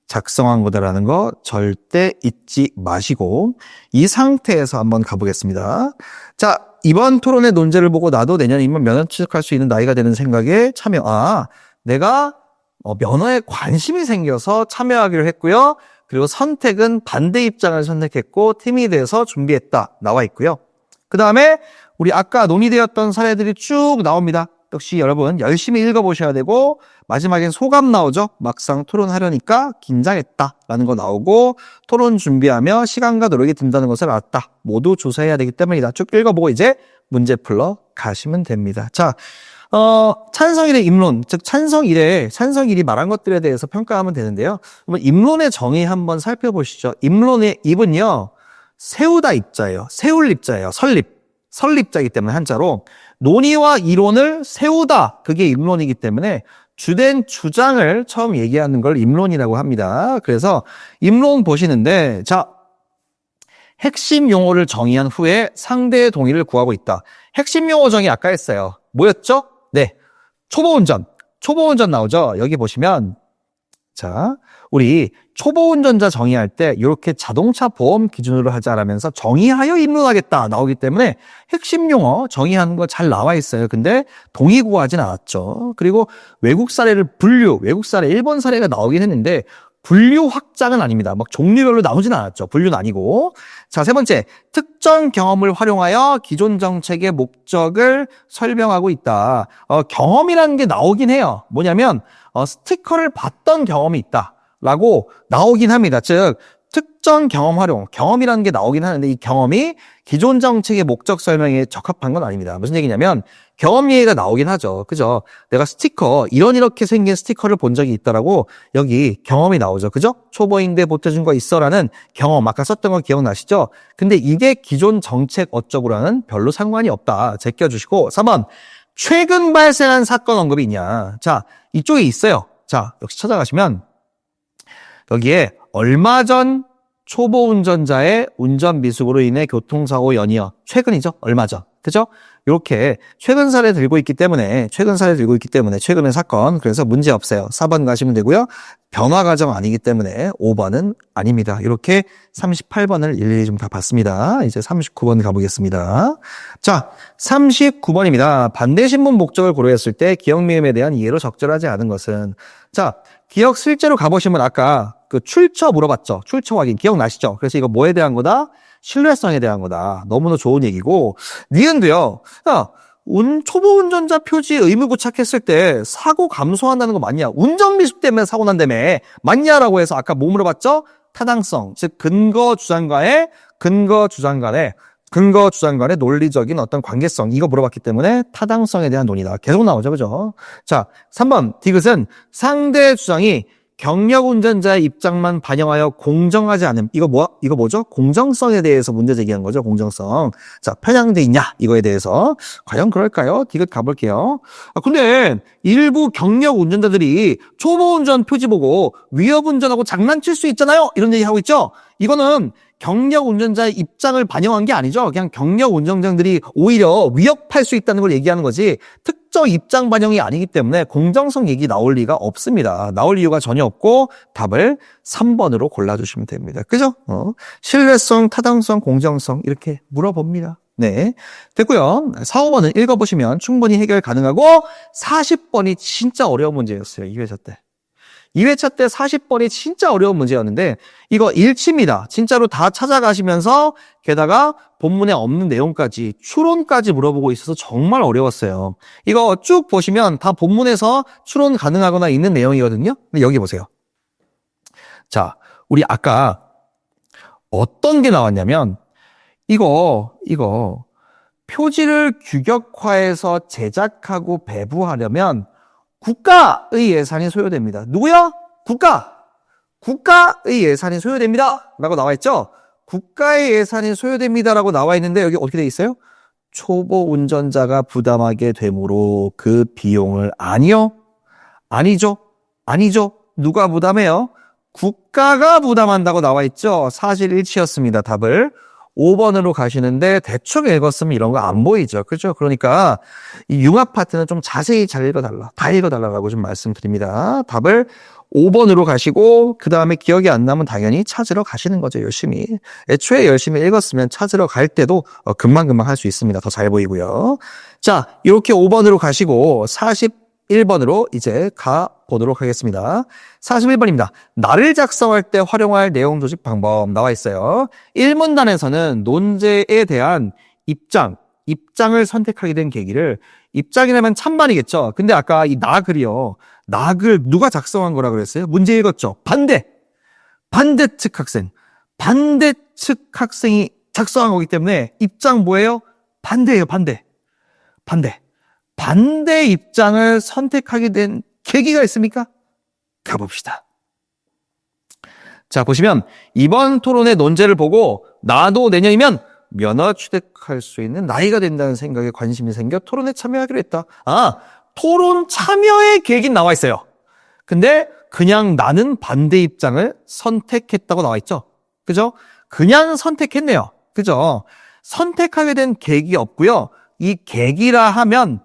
Speaker 1: 작성한 거다라는 거 절대 잊지 마시고, 이 상태에서 한번 가보겠습니다. 자, 이번 토론의 논제를 보고 나도 내년이면 면허 취득할 수 있는 나이가 되는 생각에 내가 면허에 관심이 생겨서 참여하기로 했고요. 그리고 선택은 반대 입장을 선택했고 팀이 돼서 준비했다 나와 있고요. 그 다음에 우리 아까 논의되었던 사례들이 쭉 나옵니다. 역시 여러분 열심히 읽어보셔야 되고, 마지막엔 소감 나오죠. 막상 토론하려니까 긴장했다라는 거 나오고, 토론 준비하며 시간과 노력이 든다는 것을 알았다. 모두 조사해야 되기 때문이다. 쭉 읽어보고 이제 문제 풀러 가시면 됩니다. 자, 찬성 1의 입론, 즉 찬성 1이 말한 것들에 대해서 평가하면 되는데요. 그럼 입론의 정의 한번 살펴보시죠. 입론의 입은요, 세우다 입자예요. 세울 입자예요. 설립자이기 때문에 한자로 논의와 이론을 세우다, 그게 입론이기 때문에 주된 주장을 처음 얘기하는 걸 입론이라고 합니다. 그래서 입론 보시는데, 자, 핵심 용어를 정의한 후에 상대의 동의를 구하고 있다. 핵심 용어 정의 아까 했어요. 뭐였죠? 초보 운전 나오죠? 여기 보시면, 자, 우리 초보 운전자 정의할 때 이렇게 자동차 보험 기준으로 하자라면서 정의하여 입론하겠다 나오기 때문에 핵심 용어 정의하는 거 잘 나와 있어요. 근데 동의 구하진 않았죠. 그리고 외국 사례, 일본 사례가 나오긴 했는데 분류 확장은 아닙니다. 막 종류별로 나오진 않았죠. 분류는 아니고. 자, 세 번째, 특정 경험을 활용하여 기존 정책의 목적을 설명하고 있다. 경험이라는 게 나오긴 해요. 뭐냐면 스티커를 봤던 경험이 있다라고 나오긴 합니다. 즉 특정 경험 활용, 경험이라는 게 나오긴 하는데 이 경험이 기존 정책의 목적 설명에 적합한 건 아닙니다. 무슨 얘기냐면 경험 얘기가 나오긴 하죠. 그죠? 내가 스티커, 이렇게 생긴 스티커를 본 적이 있다라고 여기 경험이 나오죠. 그죠? 초보인데 보태준 거 있어라는 경험, 아까 썼던 거 기억나시죠? 근데 이게 기존 정책 어쩌고라는 별로 상관이 없다. 제껴주시고 3번, 최근 발생한 사건 언급이 있냐. 자, 이쪽에 있어요. 자, 역시 찾아가시면 여기에 얼마 전 초보 운전자의 운전 미숙으로 인해 교통사고 연이어, 최근이죠? 얼마 전. 그죠? 이렇게 최근 사례 들고 있기 때문에 최근의 사건, 그래서 문제 없어요. 4번 가시면 되고요. 변화 과정 아니기 때문에 5번은 아닙니다. 이렇게 38번을 일일이 좀 다 봤습니다. 이제 39번 가보겠습니다. 자, 39번입니다. 반대 신문 목적을 고려했을 때 기억 미음에 대한 이해로 적절하지 않은 것은, 자, 기억 실제로 가보시면 아까 그 출처 물어봤죠. 출처 확인 기억나시죠? 그래서 이거 뭐에 대한 거다? 신뢰성에 대한 거다. 너무나 좋은 얘기고. 니은도요. 야, 초보 운전자 표지 의무 부착했을 때 사고 감소한다는 거 맞냐? 운전 미숙 때문에 사고 난다며. 맞냐라고 해서 아까 뭐 물어봤죠? 타당성, 즉 근거 주장 간의 논리적인 어떤 관계성, 이거 물어봤기 때문에 타당성에 대한 논의다. 계속 나오죠, 그죠? 자, 3번 디귿은 상대 주장이 경력 운전자의 입장만 반영하여 공정하지 않음. 이거 뭐죠? 공정성에 대해서 문제 제기한 거죠, 공정성. 자, 편향돼 있냐? 이거에 대해서. 과연 그럴까요? 디귿 가볼게요. 근데 일부 경력 운전자들이 초보 운전 표지 보고 위협 운전하고 장난칠 수 있잖아요? 이런 얘기 하고 있죠? 이거는 경력 운전자의 입장을 반영한 게 아니죠. 그냥 경력 운전자들이 오히려 위협할 수 있다는 걸 얘기하는 거지 특정 입장 반영이 아니기 때문에 공정성 얘기 나올 리가 없습니다. 나올 이유가 전혀 없고 답을 3번으로 골라주시면 됩니다. 그죠? 신뢰성, 타당성, 공정성 이렇게 물어봅니다. 네, 됐고요. 4, 5번은 읽어보시면 충분히 해결 가능하고 40번이 진짜 어려운 문제였어요. 2회차 때. 2회차 때 40번이 진짜 어려운 문제였는데 이거 일치입니다. 진짜로 다 찾아가시면서 게다가 본문에 없는 내용까지 추론까지 물어보고 있어서 정말 어려웠어요. 이거 쭉 보시면 다 본문에서 추론 가능하거나 있는 내용이거든요. 근데 여기 보세요. 자, 우리 아까 어떤 게 나왔냐면 이거 표지를 규격화해서 제작하고 배부하려면 국가의 예산이 소요됩니다. 누구야? 국가의 예산이 소요됩니다. 라고 나와 있죠? 국가의 예산이 소요됩니다라고 나와 있는데 여기 어떻게 돼 있어요? 초보 운전자가 부담하게 되므로 그 비용을 아니죠. 누가 부담해요? 국가가 부담한다고 나와 있죠? 사실일치였습니다. 답을 5번으로 가시는데 대충 읽었으면 이런 거 안 보이죠. 그렇죠? 그러니까 이 융합 파트는 좀 자세히 잘 읽어달라. 다 읽어달라고 좀 말씀드립니다. 답을 5번으로 가시고 그 다음에 기억이 안 나면 당연히 찾으러 가시는 거죠. 열심히. 애초에 열심히 읽었으면 찾으러 갈 때도 금방금방 할 수 있습니다. 더 잘 보이고요. 자, 이렇게 5번으로 가시고 41번으로 이제 가보도록 하겠습니다. 41번입니다. 나를 작성할 때 활용할 내용 조직 방법 나와 있어요. 1문단에서는 논제에 대한 입장을 선택하게 된 계기를 입장이라면 찬반이겠죠. 근데 아까 이 나글이요. 나글 누가 작성한 거라 그랬어요? 문제 읽었죠. 반대 측 학생이 작성한 거기 때문에 입장 뭐예요? 반대예요. 반대 입장을 선택하게 된 계기가 있습니까? 가봅시다. 자, 보시면 이번 토론의 논제를 보고 나도 내년이면 면허 취득할 수 있는 나이가 된다는 생각에 관심이 생겨 토론에 참여하기로 했다. 토론 참여의 계획이 나와 있어요. 근데 그냥 나는 반대 입장을 선택했다고 나와 있죠. 그죠? 그냥 선택했네요. 그죠? 선택하게 된 계획이 없고요. 이 계기라 하면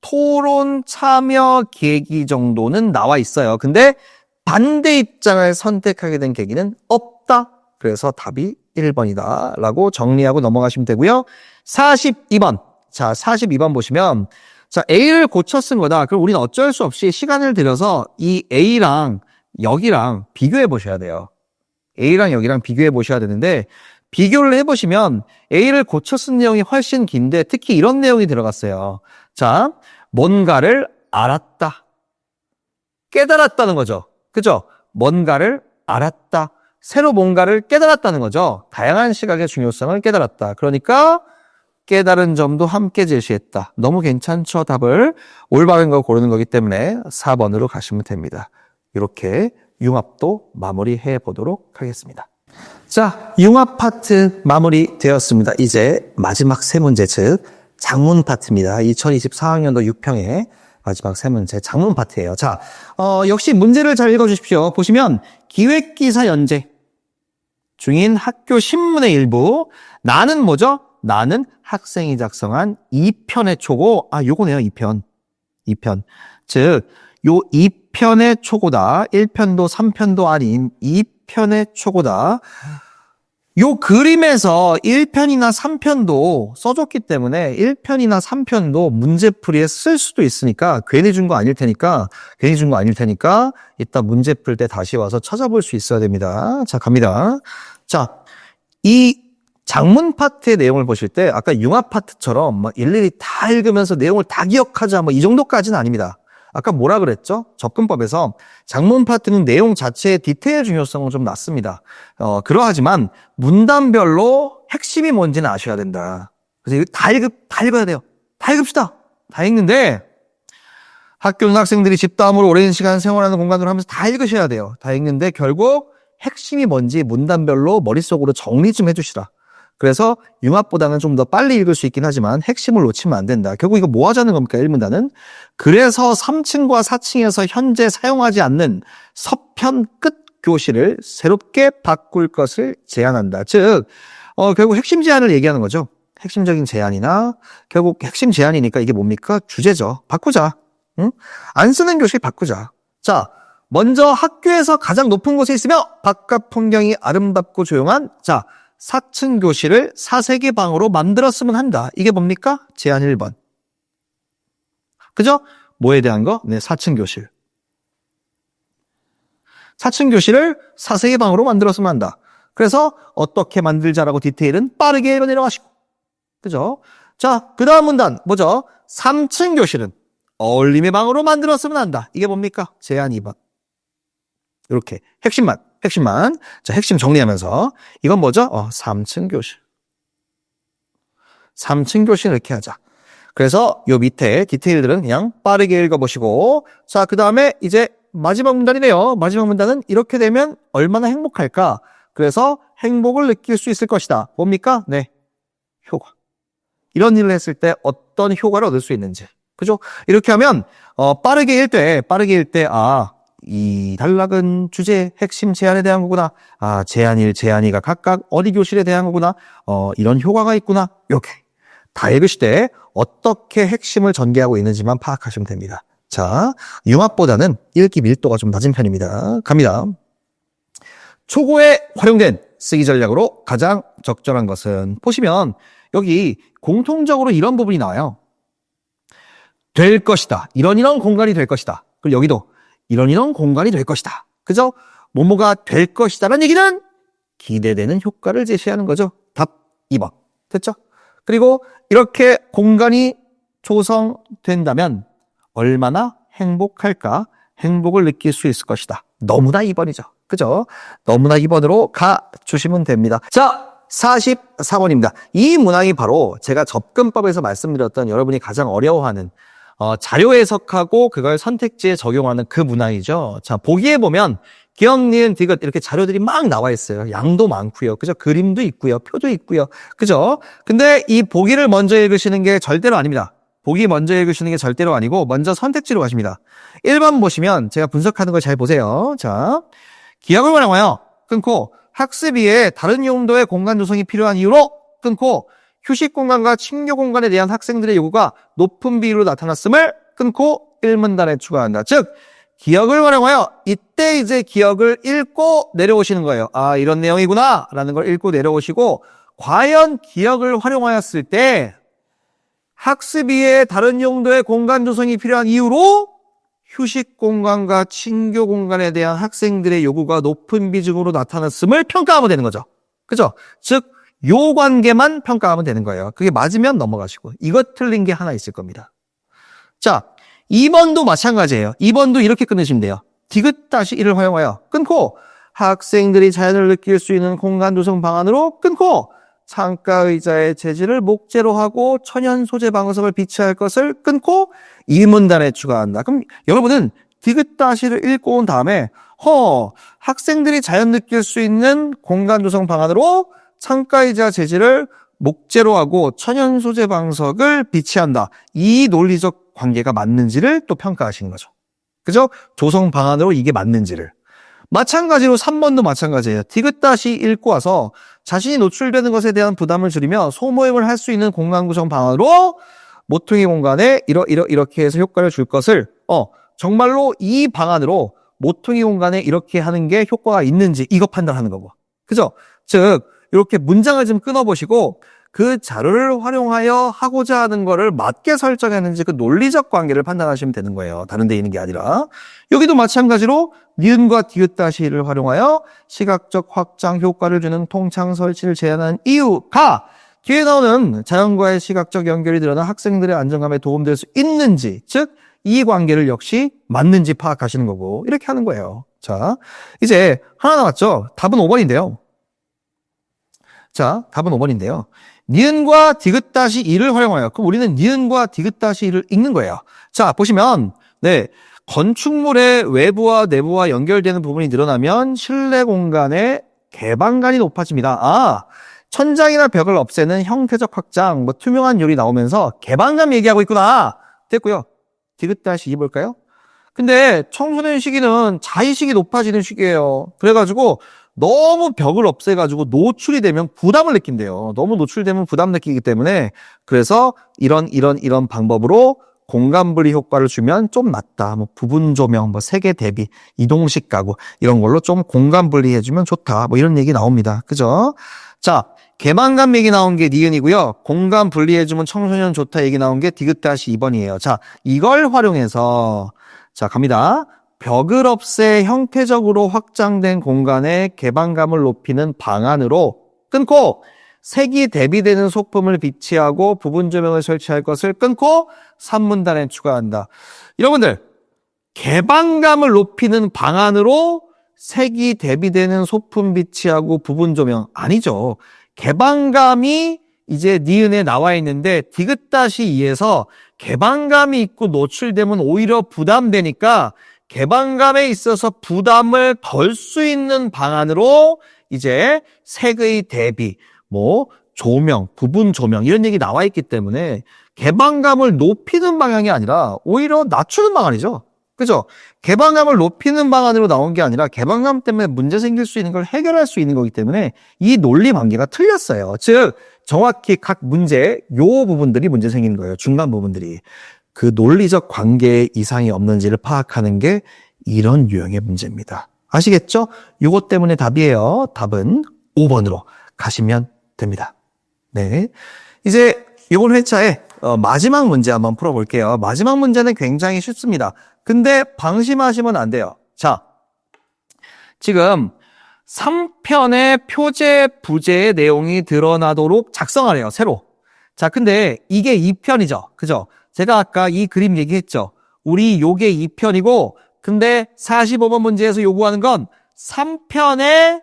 Speaker 1: 토론 참여 계기 정도는 나와 있어요. 근데 반대 입장을 선택하게 된 계기는 없다. 그래서 답이 1번이다 라고 정리하고 넘어가시면 되고요. 42번. 자, 42번 보시면 자, A를 고쳐 쓴 거다. 그럼 우리는 어쩔 수 없이 시간을 들여서 이 A랑 여기랑 비교해 보셔야 돼요. A랑 여기랑 비교해 보셔야 되는데 비교를 해보시면 A를 고쳐 쓴 내용이 훨씬 긴데 특히 이런 내용이 들어갔어요. 자, 뭔가를 알았다. 깨달았다는 거죠. 그죠? 뭔가를 알았다. 새로 뭔가를 깨달았다는 거죠. 다양한 시각의 중요성을 깨달았다. 그러니까 깨달은 점도 함께 제시했다. 너무 괜찮죠? 답을 올바른 거 고르는 거기 때문에 4번으로 가시면 됩니다. 이렇게 융합도 마무리해 보도록 하겠습니다. 자, 융합 파트 마무리 되었습니다. 이제 마지막 세 문제, 즉 작문 파트입니다. 2024학년도 6평의 마지막 세 문제 작문 파트예요. 자, 역시 문제를 잘 읽어주십시오. 보시면 기획기사 연재 중인 학교 신문의 일부. 나는 뭐죠? 나는 학생이 작성한 2편의 초고. 요거네요. 2편. 즉, 요 2편의 초고다. 1편도 3편도 아닌 2편의 초고다. 요 그림에서 1편이나 3편도 써줬기 때문에 1편이나 3편도 문제풀이에 쓸 수도 있으니까 괜히 준 거 아닐 테니까 이따 문제 풀 때 다시 와서 찾아볼 수 있어야 됩니다. 자, 갑니다. 자, 이 장문 파트의 내용을 보실 때 아까 융합 파트처럼 막 일일이 다 읽으면서 내용을 다 기억하자 뭐 이 정도까지는 아닙니다. 아까 뭐라 그랬죠? 접근법에서 장문 파트는 내용 자체의 디테일 중요성은 좀 낮습니다. 그러하지만 문단별로 핵심이 뭔지는 아셔야 된다. 그래서 이거 다 읽어야 돼요. 다 읽읍시다. 다 읽는데 학교는 학생들이 집단으로 오랜 시간 생활하는 공간으로 하면서 다 읽으셔야 돼요. 다 읽는데 결국 핵심이 뭔지 문단별로 머릿속으로 정리 좀 해주시라. 그래서 융합보다는 좀 더 빨리 읽을 수 있긴 하지만 핵심을 놓치면 안 된다. 결국 이거 뭐 하자는 겁니까? 1문단은. 그래서 3층과 4층에서 현재 사용하지 않는 서편 끝 교실을 새롭게 바꿀 것을 제안한다. 즉 결국 핵심 제안을 얘기하는 거죠. 핵심적인 제안이나 결국 핵심 제안이니까 이게 뭡니까? 주제죠. 바꾸자. 응? 안 쓰는 교실 바꾸자. 자, 먼저 학교에서 가장 높은 곳에 있으며 바깥 풍경이 아름답고 조용한 4층 교실을 사색의 방으로 만들었으면 한다. 이게 뭡니까? 제안 1번. 그죠? 뭐에 대한 거? 네, 4층 교실. 4층 교실을 사색의 방으로 만들었으면 한다. 그래서 어떻게 만들자라고 디테일은 빠르게 읽어 내려가시고. 그죠? 자, 그 다음 문단 뭐죠? 3층 교실은 어울림의 방으로 만들었으면 한다. 이게 뭡니까? 제안 2번. 이렇게 핵심만. 자, 핵심 정리하면서 이건 뭐죠? 3층 교실. 3층 교실 이렇게 하자. 그래서 요 밑에 디테일들은 그냥 빠르게 읽어보시고 자, 그 다음에 이제 마지막 문단이네요. 마지막 문단은 이렇게 되면 얼마나 행복할까? 그래서 행복을 느낄 수 있을 것이다. 뭡니까? 네, 효과. 이런 일을 했을 때 어떤 효과를 얻을 수 있는지. 그죠? 이렇게 하면 빠르게 읽 때 이 단락은 주제 핵심 제안에 대한 거구나. 제안 1, 제안 2가 각각 어디 교실에 대한 거구나. 이런 효과가 있구나. 이렇게 다 읽으실 때 어떻게 핵심을 전개하고 있는지만 파악하시면 됩니다. 자, 융합보다는 읽기 밀도가 좀 낮은 편입니다. 갑니다. 초고에 활용된 쓰기 전략으로 가장 적절한 것은 보시면 여기 공통적으로 이런 부분이 나와요. 될 것이다. 이런 공간이 될 것이다. 그리고 여기도 이런 공간이 될 것이다. 그죠? 뭐뭐가 될 것이다라는 얘기는 기대되는 효과를 제시하는 거죠. 답 2번. 됐죠? 그리고 이렇게 공간이 조성된다면 얼마나 행복할까? 행복을 느낄 수 있을 것이다. 너무나 2번이죠. 그죠? 너무나 2번으로 가주시면 됩니다. 자, 44번입니다. 이 문항이 바로 제가 접근법에서 말씀드렸던 여러분이 가장 어려워하는 자료 해석하고 그걸 선택지에 적용하는 그 문항이죠. 자, 보기에 보면 기억, 니은, 디귿 이렇게 자료들이 막 나와 있어요. 양도 많고요. 그죠? 그림도 있고요. 표도 있고요. 그죠? 근데 이 보기를 먼저 읽으시는 게 절대로 아닙니다. 보기 먼저 읽으시는 게 절대로 아니고 먼저 선택지로 가십니다. 1번 보시면 제가 분석하는 걸 잘 보세요. 자, 기억을 원하여 끊고 학습 이외에 다른 용도의 공간 조성이 필요한 이유로 끊고 휴식 공간과 친교 공간에 대한 학생들의 요구가 높은 비율로 나타났음을 끊고 1문단에 추가한다. 즉, 기억을 활용하여 이때 이제 기억을 읽고 내려오시는 거예요. 이런 내용이구나 라는 걸 읽고 내려오시고 과연 기억을 활용하였을 때 학습 이외에 다른 용도의 공간 조성이 필요한 이유로 휴식 공간과 친교 공간에 대한 학생들의 요구가 높은 비중으로 나타났음을 평가하면 되는 거죠. 그죠? 즉, 요 관계만 평가하면 되는 거예요. 그게 맞으면 넘어가시고 이것 틀린 게 하나 있을 겁니다. 자, 2번도 마찬가지예요. 2번도 이렇게 끊으시면 돼요. 디귿-1을 활용하여 끊고 학생들이 자연을 느낄 수 있는 공간 조성 방안으로 끊고 창가 의자의 재질을 목재로 하고 천연 소재 방석을 비치할 것을 끊고 2문단에 추가한다. 그럼 여러분은 디귿-를 읽고 온 다음에 학생들이 자연 느낄 수 있는 공간 조성 방안으로 창가의자 재질을 목재로 하고 천연 소재 방석을 비치한다. 이 논리적 관계가 맞는지를 또 평가하시는 거죠. 그죠? 조성 방안으로 이게 맞는지를. 마찬가지로 3번도 마찬가지예요. 디귿 읽고 와서 자신이 노출되는 것에 대한 부담을 줄이며 소모임을 할 수 있는 공간 구성 방안으로 모퉁이 공간에 이렇게 해서 효과를 줄 것을 정말로 이 방안으로 모퉁이 공간에 이렇게 하는 게 효과가 있는지 이거 판단하는 거고. 그죠? 즉 이렇게 문장을 좀 끊어보시고 그 자료를 활용하여 하고자 하는 거를 맞게 설정했는지 그 논리적 관계를 판단하시면 되는 거예요. 다른 데 있는 게 아니라. 여기도 마찬가지로 니은과 디귿다시를 활용하여 시각적 확장 효과를 주는 통창 설치를 제안한 이유가 뒤에 나오는 자연과의 시각적 연결이 드러나 학생들의 안정감에 도움될 수 있는지, 즉 이 관계를 역시 맞는지 파악하시는 거고 이렇게 하는 거예요. 자, 이제 하나 남았죠. 답은 5번인데요. 자, 답은 5번인데요. 니은과 디귿-2를 활용하여, 그럼 우리는 니은과 디귿-2를 읽는 거예요. 자, 보시면 네, 건축물의 외부와 내부와 연결되는 부분이 늘어나면 실내 공간의 개방감이 높아집니다. 아, 천장이나 벽을 없애는 형태적 확장, 뭐 투명한 요리 나오면서 개방감 얘기하고 있구나. 됐고요. 디귿-2 볼까요? 근데 청소년 시기는 자의식이 높아지는 시기예요. 그래가지고 너무 벽을 없애가지고 노출이 되면 부담을 느낀대요. 너무 노출되면 부담 느끼기 때문에 그래서 이런 방법으로 공간 분리 효과를 주면 좀 낫다. 뭐 부분 조명, 뭐 세계 대비, 이동식 가구 이런 걸로 좀 공간 분리해주면 좋다. 뭐 이런 얘기 나옵니다. 그죠? 자, 개방감 얘기 나온 게 니은이고요. 공간 분리해주면 청소년 좋다 얘기 나온 게 디귿-2번이에요. 자, 이걸 활용해서 자, 갑니다. 벽을 없애 형태적으로 확장된 공간의 개방감을 높이는 방안으로 끊고 색이 대비되는 소품을 비치하고 부분 조명을 설치할 것을 끊고 산문단에 추가한다. 여러분들, 개방감을 높이는 방안으로 색이 대비되는 소품 비치하고 부분 조명 아니죠. 개방감이 이제 니은에 나와 있는데 디귿-2에서 개방감이 있고 노출되면 오히려 부담되니까 개방감에 있어서 부담을 덜 수 있는 방안으로 이제 색의 대비, 뭐 조명, 부분 조명 이런 얘기 나와 있기 때문에 개방감을 높이는 방향이 아니라 오히려 낮추는 방안이죠. 그죠? 개방감을 높이는 방안으로 나온 게 아니라 개방감 때문에 문제 생길 수 있는 걸 해결할 수 있는 거기 때문에 이 논리 관계가 틀렸어요. 즉 정확히 각 문제 요 부분들이 문제 생기는 거예요. 중간 부분들이. 그 논리적 관계에 이상이 없는지를 파악하는 게 이런 유형의 문제입니다. 아시겠죠? 요것 때문에 답이에요. 답은 5번으로 가시면 됩니다. 네. 이제 이번 회차에 마지막 문제 한번 풀어볼게요. 마지막 문제는 굉장히 쉽습니다. 근데 방심하시면 안 돼요. 자, 지금 3편의 표제, 부제의 내용이 드러나도록 작성하래요. 새로. 자, 근데 이게 2편이죠. 그죠? 제가 아까 이 그림 얘기했죠. 우리 요게 2편이고 근데 45번 문제에서 요구하는 건 3편의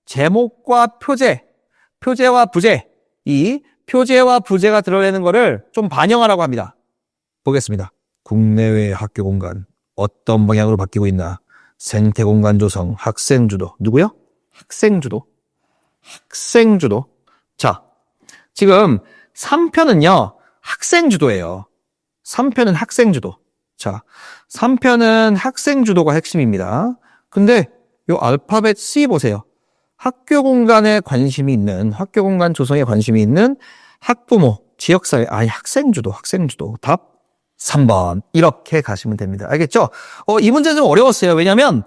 Speaker 1: 제목과 표제, 표제와 부제, 이 표제와 부제가 드러내는 거를 좀 반영하라고 합니다. 보겠습니다. 국내외 학교 공간 어떤 방향으로 바뀌고 있나? 생태 공간 조성, 학생 주도. 누구요? 학생 주도. 학생 주도. 자, 지금 3편은요. 학생 주도예요. 3편은 학생 주도. 자, 3편은 학생 주도가 핵심입니다. 근데 요 알파벳 C 보세요. 학교 공간에 관심이 있는, 학교 공간 조성에 관심이 있는 학부모, 지역사회, 아니 학생 주도, 학생 주도. 답 3번. 이렇게 가시면 됩니다. 알겠죠? 이 문제 좀 어려웠어요. 왜냐면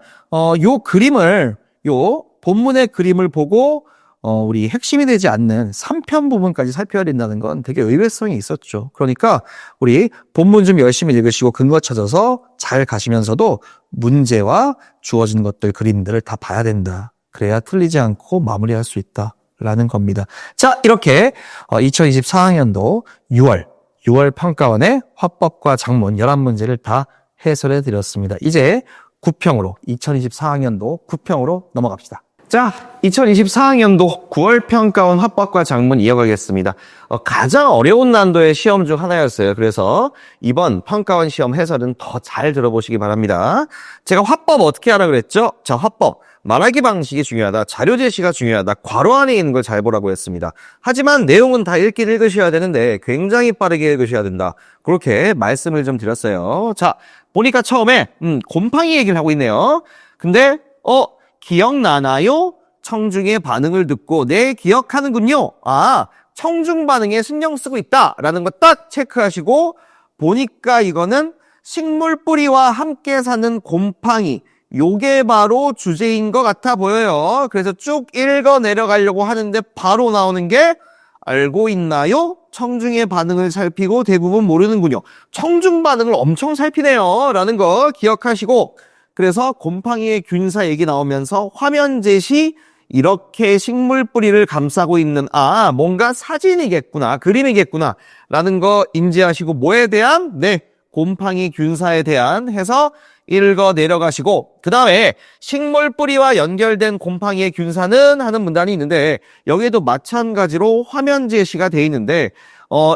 Speaker 1: 요 그림을, 요 본문의 그림을 보고 우리 핵심이 되지 않는 3편 부분까지 살펴야 된다는 건 되게 의외성이 있었죠. 그러니까 우리 본문 좀 열심히 읽으시고 근거 찾아서 잘 가시면서도 문제와 주어진 것들, 그림들을 다 봐야 된다. 그래야 틀리지 않고 마무리할 수 있다라는 겁니다. 자, 이렇게 2024학년도 6월 평가원의 화법과 작문 11문제를 다 해설해 드렸습니다. 이제 9평으로 2024학년도 9평으로 넘어갑시다. 자, 2024학년도 9월 평가원 화법과 작문 이어가겠습니다. 가장 어려운 난도의 시험 중 하나였어요. 그래서 이번 평가원 시험 해설은 더 잘 들어보시기 바랍니다. 제가 화법 어떻게 하라 그랬죠? 자, 화법. 말하기 방식이 중요하다. 자료 제시가 중요하다. 괄호 안에 있는 걸 잘 보라고 했습니다. 하지만 내용은 다 읽긴 읽으셔야 되는데 굉장히 빠르게 읽으셔야 된다. 그렇게 말씀을 좀 드렸어요. 자, 보니까 처음에 곰팡이 얘기를 하고 있네요. 근데 기억나나요? 청중의 반응을 듣고 네, 기억하는군요. 아, 청중 반응에 신경 쓰고 있다라는 거 딱 체크하시고 보니까 이거는 식물 뿌리와 함께 사는 곰팡이, 요게 바로 주제인 것 같아 보여요. 그래서 쭉 읽어 내려가려고 하는데 바로 나오는 게 알고 있나요? 청중의 반응을 살피고 대부분 모르는군요. 청중 반응을 엄청 살피네요. 라는 거 기억하시고, 그래서 곰팡이의 균사 얘기 나오면서 화면 제시, 이렇게 식물 뿌리를 감싸고 있는, 뭔가 사진이겠구나, 그림이겠구나 라는 거 인지하시고, 뭐에 대한? 네, 곰팡이 균사에 대한 해서 읽어 내려가시고, 그 다음에 식물 뿌리와 연결된 곰팡이의 균사는 하는 문단이 있는데, 여기에도 마찬가지로 화면 제시가 돼 있는데,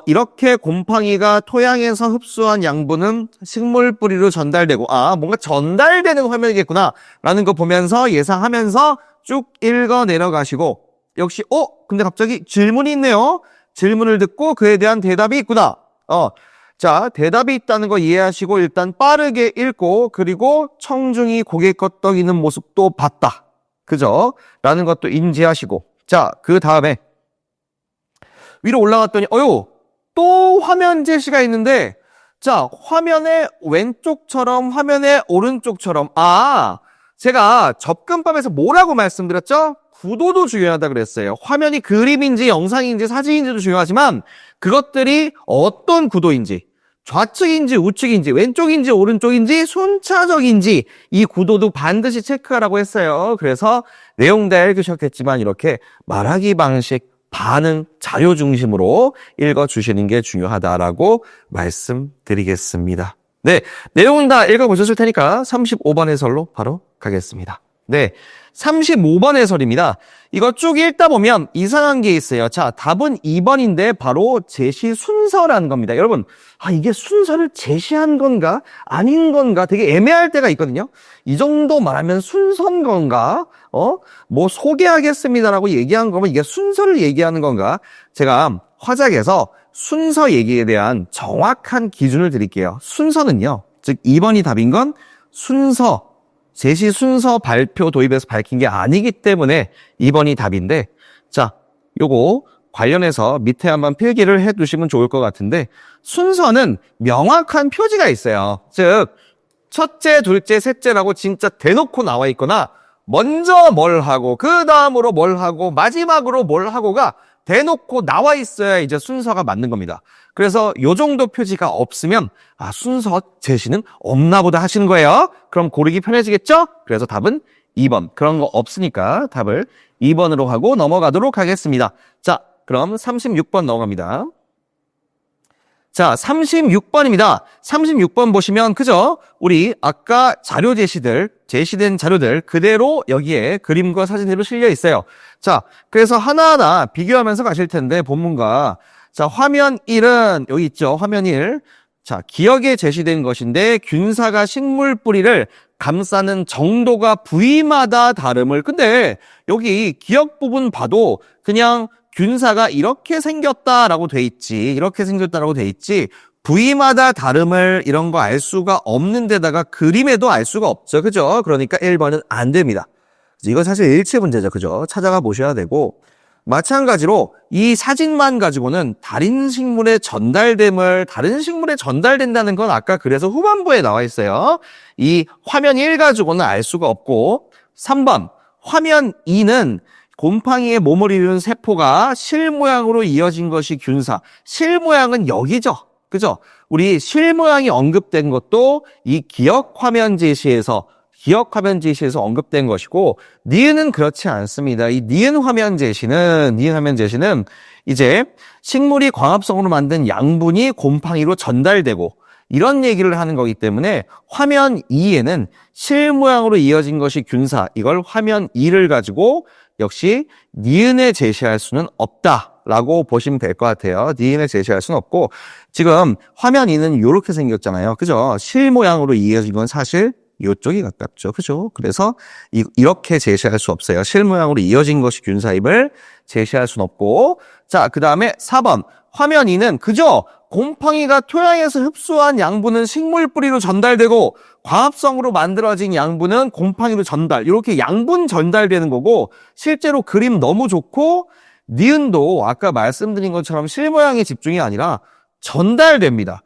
Speaker 1: 이렇게 곰팡이가 토양에서 흡수한 양분은 식물 뿌리로 전달되고, 뭔가 전달되는 화면이겠구나 라는 거 보면서 예상하면서 쭉 읽어 내려가시고, 역시 근데 갑자기 질문이 있네요. 질문을 듣고 그에 대한 대답이 있구나. 자, 대답이 있다는 거 이해하시고 일단 빠르게 읽고, 그리고 청중이 고개 끄덕이는 모습도 봤다. 그죠? 라는 것도 인지하시고. 자, 그 다음에 위로 올라갔더니 또 화면 제시가 있는데, 자, 화면의 왼쪽처럼 화면의 오른쪽처럼, 제가 접근법에서 뭐라고 말씀드렸죠? 구도도 중요하다 그랬어요. 화면이 그림인지 영상인지 사진인지도 중요하지만 그것들이 어떤 구도인지, 좌측인지 우측인지 왼쪽인지 오른쪽인지 순차적인지 이 구도도 반드시 체크하라고 했어요. 그래서 내용 다 읽으셨겠지만 이렇게 말하기 방식, 반응, 자료 중심으로 읽어주시는 게 중요하다라고 말씀드리겠습니다. 네, 내용 다 읽어보셨을 테니까 35번 해설로 바로 가겠습니다. 네, 35번 해설입니다. 이거 쭉 읽다 보면 이상한 게 있어요. 자, 답은 2번인데 바로 제시 순서라는 겁니다. 여러분, 이게 순서를 제시한 건가? 아닌 건가? 되게 애매할 때가 있거든요. 이 정도 말하면 순서인 건가? 뭐 소개하겠습니다라고 얘기한 거면 이게 순서를 얘기하는 건가? 제가 화작에서 순서 얘기에 대한 정확한 기준을 드릴게요. 순서는요, 즉 2번이 답인 건 순서, 제시 순서 발표 도입에서 밝힌 게 아니기 때문에 2번이 답인데, 자, 요거 관련해서 밑에 한번 필기를 해 두시면 좋을 것 같은데, 순서는 명확한 표지가 있어요. 즉 첫째, 둘째, 셋째라고 진짜 대놓고 나와 있거나, 먼저 뭘 하고 그 다음으로 뭘 하고 마지막으로 뭘 하고가 대놓고 나와 있어야 이제 순서가 맞는 겁니다. 그래서 요 정도 표지가 없으면 순서 제시는 없나 보다 하시는 거예요. 그럼 고르기 편해지겠죠? 그래서 답은 2번. 그런 거 없으니까 답을 2번으로 하고 넘어가도록 하겠습니다. 자, 그럼 36번 넘어갑니다. 자, 36번입니다. 36번 보시면, 그죠? 우리 아까 자료 제시된 자료들 그대로 여기에 그림과 사진으로 실려 있어요. 자, 그래서 하나하나 비교하면서 가실 텐데, 본문과. 자, 화면 1은, 여기 있죠? 화면 1. 자, 기역에 제시된 것인데, 균사가 식물 뿌리를 감싸는 정도가 부위마다 다름을. 근데, 여기 기역 부분 봐도 그냥 균사가 이렇게 생겼다라고 돼 있지, 이렇게 생겼다라고 돼 있지, 부위마다 다름을 이런 거 알 수가 없는 데다가 그림에도 알 수가 없죠. 그죠? 그러니까 1번은 안 됩니다. 이거 사실 일체 문제죠. 그죠? 찾아가 보셔야 되고, 마찬가지로 이 사진만 가지고는 다른 식물에 전달됨을, 다른 식물에 전달된다는 건 아까 그래서 후반부에 나와 있어요. 이 화면 1 가지고는 알 수가 없고, 3번, 화면 2는 곰팡이의 몸을 이루는 세포가 실 모양으로 이어진 것이 균사. 실 모양은 여기죠. 그죠? 우리 실 모양이 언급된 것도 이 기역 화면 제시에서 언급된 것이고, 니은은 그렇지 않습니다. 이 니은 화면 제시는 이제 식물이 광합성으로 만든 양분이 곰팡이로 전달되고, 이런 얘기를 하는 거기 때문에 화면 2에는 실 모양으로 이어진 것이 균사, 이걸 화면 2를 가지고 역시 니은에 제시할 수는 없다라고 보시면 될 것 같아요. 니은에 제시할 수는 없고, 지금 화면 2는 이렇게 생겼잖아요. 그죠? 실 모양으로 이어진 건 사실 이쪽이 가깝죠. 그죠? 그래서 이렇게 제시할 수 없어요. 실 모양으로 이어진 것이 균사임을 제시할 수는 없고, 자, 그 다음에 4번. 화면 2는 그죠? 곰팡이가 토양에서 흡수한 양분은 식물 뿌리로 전달되고, 광합성으로 만들어진 양분은 곰팡이로 전달. 이렇게 양분 전달되는 거고, 실제로 그림 너무 좋고, 니은도 아까 말씀드린 것처럼 실 모양의 집중이 아니라 전달됩니다.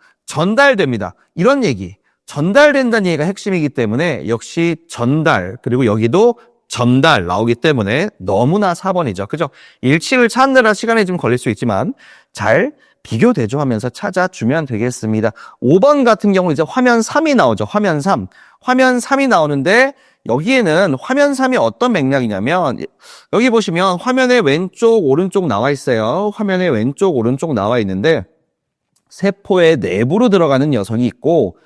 Speaker 1: 이런 얘기. 전달된다는 얘기가 핵심이기 때문에 역시 전달, 그리고 여기도 전달 나오기 때문에 너무나 4번이죠. 그죠? 일치를 찾느라 시간이 좀 걸릴 수 있지만 잘 비교 대조하면서 찾아주면 되겠습니다. 5번 같은 경우 이제 화면 3이 나오죠. 화면 3. 화면 3이 나오는데 여기에는 화면 3이 어떤 맥락이냐면 여기 보시면 화면의 왼쪽, 오른쪽 나와 있어요. 화면의 왼쪽, 오른쪽 나와 있는데 세포의 내부로 들어가는 녀석이 있고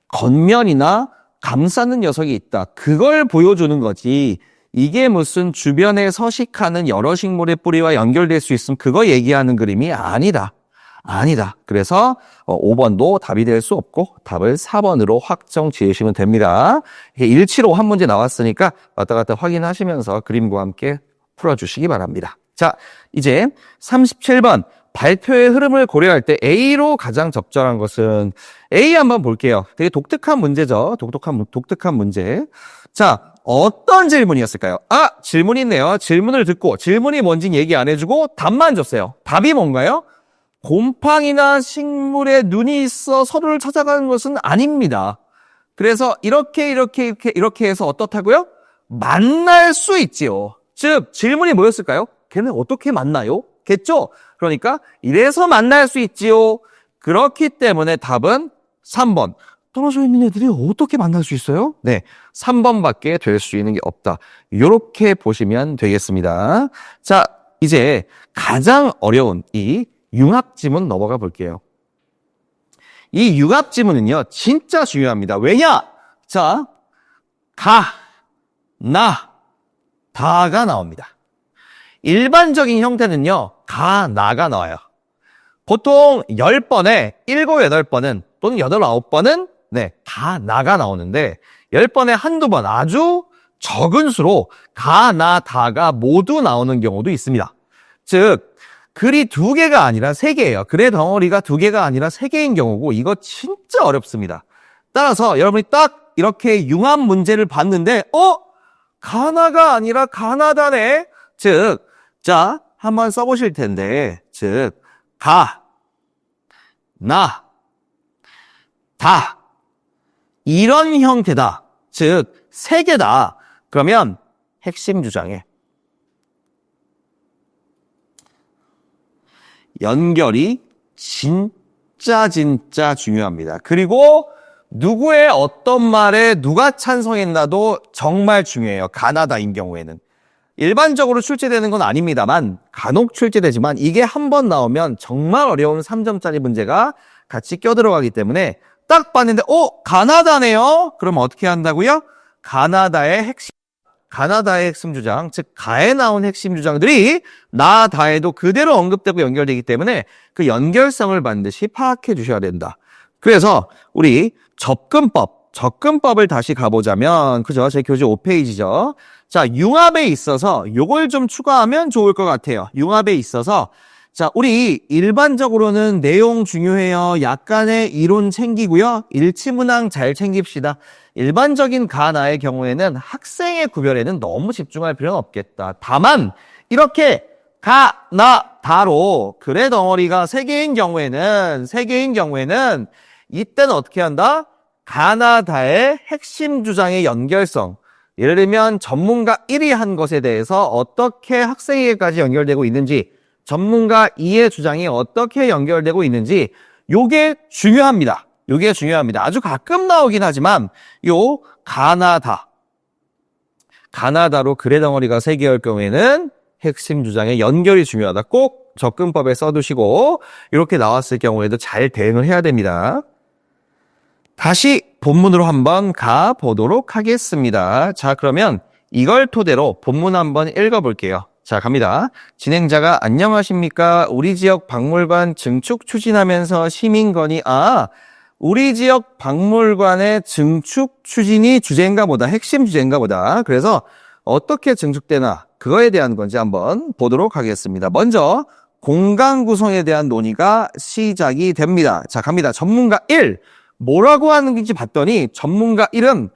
Speaker 1: 겉면이나 감싸는 녀석이 있다. 그걸 보여주는 거지. 이게 무슨 주변에 서식하는 여러 식물의 뿌리와 연결될 수 있으면 그거 얘기하는 그림이 아니다. 그래서 5번도 답이 될 수 없고 답을 4번으로 확정 지으시면 됩니다. 일치로 한 문제 나왔으니까 왔다 갔다 확인하시면서 그림과 함께 풀어주시기 바랍니다. 자, 이제 37번. 발표의 흐름을 고려할 때 A로 가장 적절한 것은 A 한번 볼게요. 되게 독특한 문제죠. 독특한 문제. 자, 어떤 질문이었을까요? 질문이 있네요. 질문을 듣고 질문이 뭔지 얘기 안 해주고 답만 줬어요. 답이 뭔가요? 곰팡이나 식물에 눈이 있어 서로를 찾아가는 것은 아닙니다. 그래서 이렇게 해서 어떻다고요? 만날 수 있지요. 즉 질문이 뭐였을까요? 걔네 어떻게 만나요? 겠죠? 그러니까 이래서 만날 수 있지요. 그렇기 때문에 답은 3번. 떨어져 있는 애들이 어떻게 만날 수 있어요? 네, 3번밖에 될 수 있는 게 없다. 이렇게 보시면 되겠습니다. 자, 이제 가장 어려운 이 융합지문 넘어가 볼게요. 이 융합지문은요, 진짜 중요합니다. 왜냐? 자, 다가 나옵니다. 일반적인 형태는요, 나가 나와요. 보통 10번에 7, 8번은 또는 8, 9번은 나가 나오는데 10번에 한두 번 아주 적은 수로 다가 모두 나오는 경우도 있습니다. 즉, 글이 2개가 아니라 3개예요. 글의 덩어리가 2개가 아니라 3개인 경우고 이거 진짜 어렵습니다. 따라서 여러분이 딱 이렇게 융합 문제를 봤는데 가나가 아니라 가나다네. 즉, 자, 한번 써보실 텐데, 즉, 다 이런 형태다. 즉, 3개다. 그러면 핵심 주장에 연결이 진짜 중요합니다. 그리고 누구의 어떤 말에 누가 찬성했나도 정말 중요해요. 가나다인 경우에는. 일반적으로 출제되는 건 아닙니다만 간혹 출제되지만 이게 한 번 나오면 정말 어려운 3점짜리 문제가 같이 껴들어가기 때문에 딱 봤는데 가나다네요? 그럼 어떻게 한다고요? 가나다의 핵심 주장, 즉 가에 나온 핵심 주장들이 다에도 그대로 언급되고 연결되기 때문에 그 연결성을 반드시 파악해 주셔야 된다. 그래서 우리 접근법을 다시 가보자면, 그죠? 제 교재 5페이지죠. 자, 융합에 있어서 요걸 좀 추가하면 좋을 것 같아요. 융합에 있어서 자, 우리 일반적으로는 내용 중요해요. 약간의 이론 챙기고요. 일치문항 잘 챙깁시다. 일반적인 가나의 경우에는 학생의 구별에는 너무 집중할 필요는 없겠다. 다만 이렇게 다로 글의 덩어리가 3개인 경우에는 이때는 어떻게 한다? 가나다의 핵심 주장의 연결성. 예를 들면 전문가 1이 한 것에 대해서 어떻게 학생에게까지 연결되고 있는지, 전문가 2의 주장이 어떻게 연결되고 있는지, 요게 중요합니다. 아주 가끔 나오긴 하지만 요 가나다로 글의 덩어리가 3개일 경우에는 핵심 주장의 연결이 중요하다. 꼭 접근법에 써두시고 이렇게 나왔을 경우에도 잘 대응을 해야 됩니다. 다시 본문으로 한번 가보도록 하겠습니다. 자, 그러면 이걸 토대로 본문 한번 읽어볼게요. 자, 갑니다. 진행자가 안녕하십니까? 우리 지역 박물관 증축 추진하면서 시민건이 우리 지역 박물관의 증축 추진이 주제인가 보다, 핵심 주제인가 보다. 그래서 어떻게 증축되나 그거에 대한 건지 한번 보도록 하겠습니다. 먼저 공간 구성에 대한 논의가 시작이 됩니다. 자, 갑니다. 전문가 1. 뭐라고 하는 건지 봤더니 전문가 1은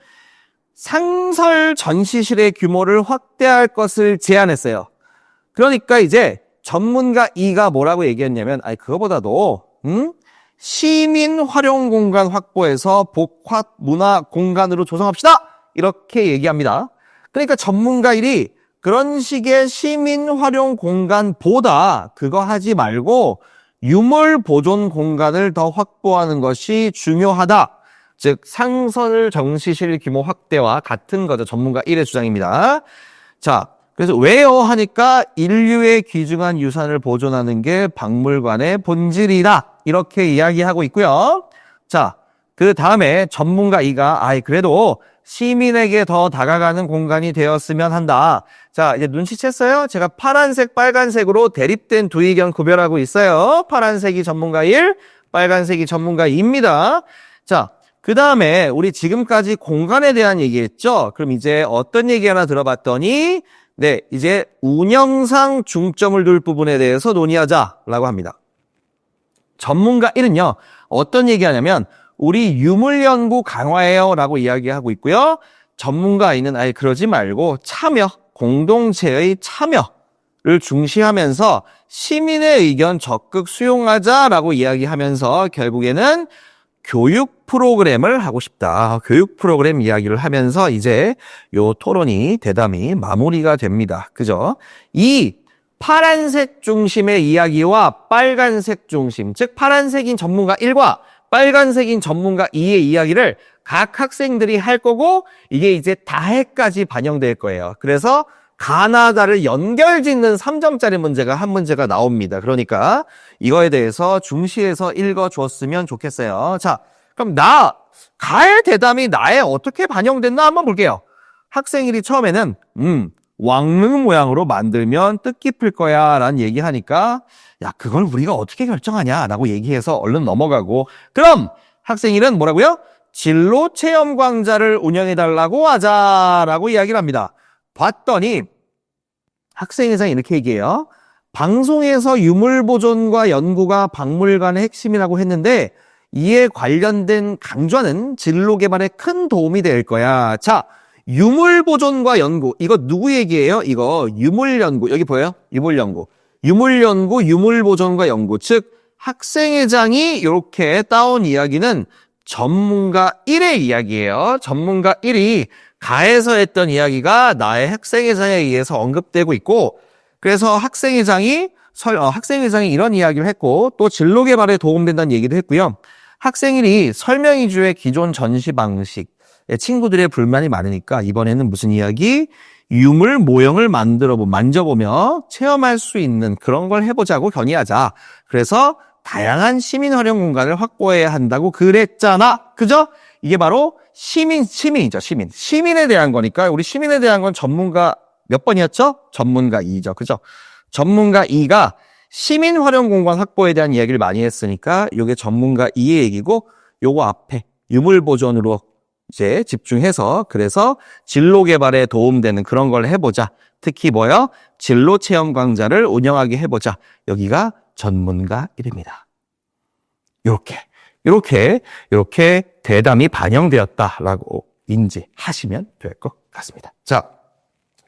Speaker 1: 상설 전시실의 규모를 확대할 것을 제안했어요. 그러니까 이제 전문가 2가 뭐라고 얘기했냐면 그거보다도 시민 활용 공간 확보해서 복합 문화 공간으로 조성합시다. 이렇게 얘기합니다. 그러니까 전문가 1이 그런 식의 시민 활용 공간보다 그거 하지 말고 유물 보존 공간을 더 확보하는 것이 중요하다. 즉 상설 정시실 규모 확대와 같은 거죠. 전문가 1의 주장입니다. 자, 그래서 왜요? 하니까 인류의 귀중한 유산을 보존하는 게 박물관의 본질이다. 이렇게 이야기하고 있고요. 자, 그 다음에 전문가 2가 그래도 시민에게 더 다가가는 공간이 되었으면 한다. 자, 이제 눈치챘어요? 제가 파란색, 빨간색으로 대립된 두 의견 구별하고 있어요. 파란색이 전문가 1, 빨간색이 전문가 2입니다. 자, 그 다음에 우리 지금까지 공간에 대한 얘기했죠? 그럼 이제 어떤 얘기 하나 들어봤더니 네, 이제 운영상 중점을 둘 부분에 대해서 논의하자라고 합니다. 전문가 1은요. 어떤 얘기하냐면 우리 유물 연구 강화해요 라고 이야기하고 있고요. 전문가 2는 그러지 말고 참여, 공동체의 참여를 중시하면서 시민의 의견 적극 수용하자라고 이야기하면서 결국에는 교육 프로그램을 하고 싶다. 교육 프로그램 이야기를 하면서 이제 요 토론이 대담이 마무리가 됩니다. 그죠? 이 파란색 중심의 이야기와 빨간색 중심, 즉 파란색인 전문가 1과 빨간색인 전문가 2의 이야기를 각 학생들이 할 거고 이게 이제 다해까지 반영될 거예요. 그래서 가나다를 연결짓는 3점짜리 문제가 한 문제가 나옵니다. 그러니까 이거에 대해서 중시해서 읽어주었으면 좋겠어요. 자, 그럼 가의 대담이 나에 어떻게 반영됐나 한번 볼게요. 학생들이 처음에는 왕릉 모양으로 만들면 뜻깊을 거야 라는 얘기하니까 야 그걸 우리가 어떻게 결정하냐 라고 얘기해서 얼른 넘어가고 그럼 학생 1은 뭐라고요? 진로 체험 광자를 운영해달라고 하자라고 이야기를 합니다. 봤더니 학생회장이 이렇게 얘기해요. 방송에서 유물보존과 연구가 박물관의 핵심이라고 했는데 이에 관련된 강좌는 진로 개발에 큰 도움이 될 거야. 자, 유물보존과 연구 이거 누구 얘기예요? 이거 유물연구 여기 보여요? 유물연구 유물연구 유물보존과 연구 즉 학생회장이 이렇게 따온 이야기는 전문가 1의 이야기예요. 전문가 1이 가에서 했던 이야기가 나의 학생회장에 의해서 언급되고 있고 그래서 학생회장이 이런 이야기를 했고 또 진로 개발에 도움된다는 얘기도 했고요. 학생 1이 설명 위주의 기존 전시 방식 친구들의 불만이 많으니까 이번에는 무슨 이야기? 유물 모형을 만져보며 체험할 수 있는 그런 걸 해보자고 건의하자. 그래서 다양한 시민 활용 공간을 확보해야 한다고 그랬잖아. 그죠? 이게 바로 시민이죠, 시민. 시민에 대한 거니까 우리 시민에 대한 건 전문가 몇 번이었죠? 전문가 2죠. 그죠? 전문가 2가 시민 활용 공간 확보에 대한 이야기를 많이 했으니까 이게 전문가 2의 얘기고 요거 앞에 유물 보존으로 이제 집중해서 그래서 진로 개발에 도움되는 그런 걸 해보자. 특히 뭐요? 진로 체험 강좌를 운영하게 해보자. 여기가 전문가 1입니다. 이렇게 대담이 반영되었다라고 인지하시면 될 것 같습니다. 자,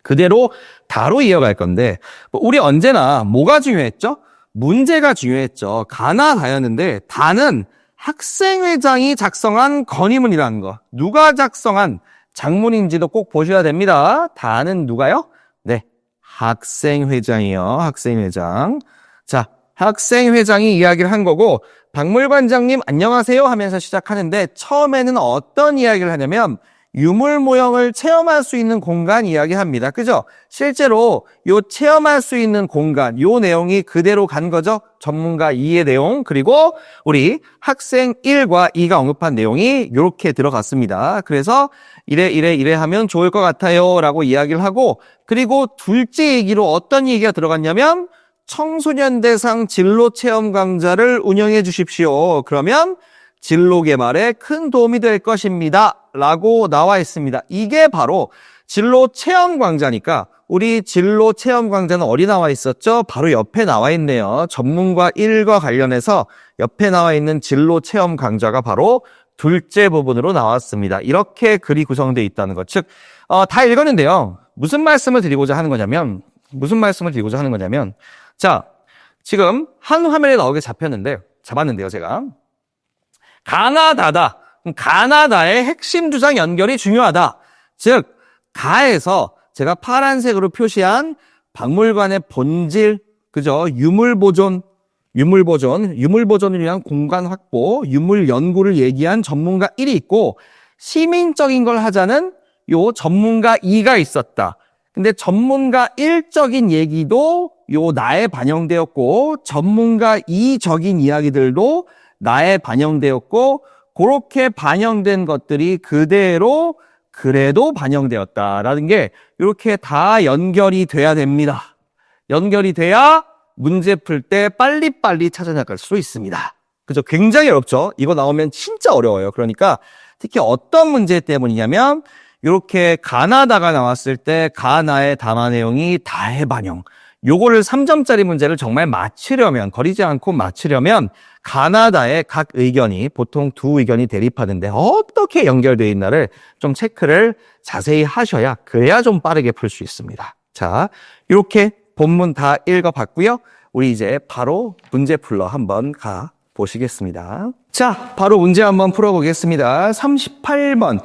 Speaker 1: 그대로 다로 이어갈 건데 우리 언제나 뭐가 중요했죠? 문제가 중요했죠. 가나 다였는데 다는 학생회장이 작성한 건의문이라는 거. 누가 작성한 장문인지도 꼭 보셔야 됩니다. 다는 누가요? 네, 학생회장이요. 학생회장. 자, 학생회장이 이야기를 한 거고 박물관장님 안녕하세요 하면서 시작하는데 처음에는 어떤 이야기를 하냐면 유물 모형을 체험할 수 있는 공간 이야기합니다. 그죠? 실제로 요 체험할 수 있는 공간, 요 내용이 그대로 간 거죠. 전문가 2의 내용, 그리고 우리 학생 1과 2가 언급한 내용이 이렇게 들어갔습니다. 그래서 이래 하면 좋을 것 같아요 라고 이야기를 하고 그리고 둘째 얘기로 어떤 얘기가 들어갔냐면 청소년 대상 진로 체험 강좌를 운영해 주십시오. 그러면 진로 개발에 큰 도움이 될 것입니다. 라고 나와 있습니다. 이게 바로 진로 체험 강좌니까 우리 진로 체험 강좌는 어디 나와 있었죠? 바로 옆에 나와 있네요. 전문가 1과 관련해서 옆에 나와 있는 진로 체험 강좌가 바로 둘째 부분으로 나왔습니다. 이렇게 글이 구성되어 있다는 것. 즉, 다 읽었는데요. 무슨 말씀을 드리고자 하는 거냐면 자, 지금 한 화면에 잡았는데요, 제가. 가나다다. 그럼 가나다의 핵심 주장 연결이 중요하다. 즉, 가에서 제가 파란색으로 표시한 박물관의 본질, 그죠? 유물보존을 위한 공간 확보, 유물 연구를 얘기한 전문가 1이 있고, 시민적인 걸 하자는 요 전문가 2가 있었다. 근데 전문가 1적인 얘기도 요 나에 반영되었고, 전문가 2적인 이야기들도 나에 반영되었고, 그렇게 반영된 것들이 그대로 그래도 반영되었다라는 게 이렇게 다 연결이 돼야 됩니다. 연결이 돼야 문제 풀 때 빨리빨리 찾아나갈 수 있습니다. 그죠? 굉장히 어렵죠? 이거 나오면 진짜 어려워요. 그러니까 특히 어떤 문제 때문이냐면 이렇게 가나다가 나왔을 때 가나의 담화 내용이 다의 반영. 요거를 3점짜리 문제를 정말 맞추려면, 거리지 않고 맞추려면 가나다의 각 의견이 보통 두 의견이 대립하는데 어떻게 연결되어 있나를 좀 체크를 자세히 하셔야 그래야 좀 빠르게 풀 수 있습니다. 자, 이렇게 본문 다 읽어봤고요. 우리 이제 바로 문제 풀러 한번 가 보시겠습니다. 자, 바로 문제 한번 풀어보겠습니다. 38번.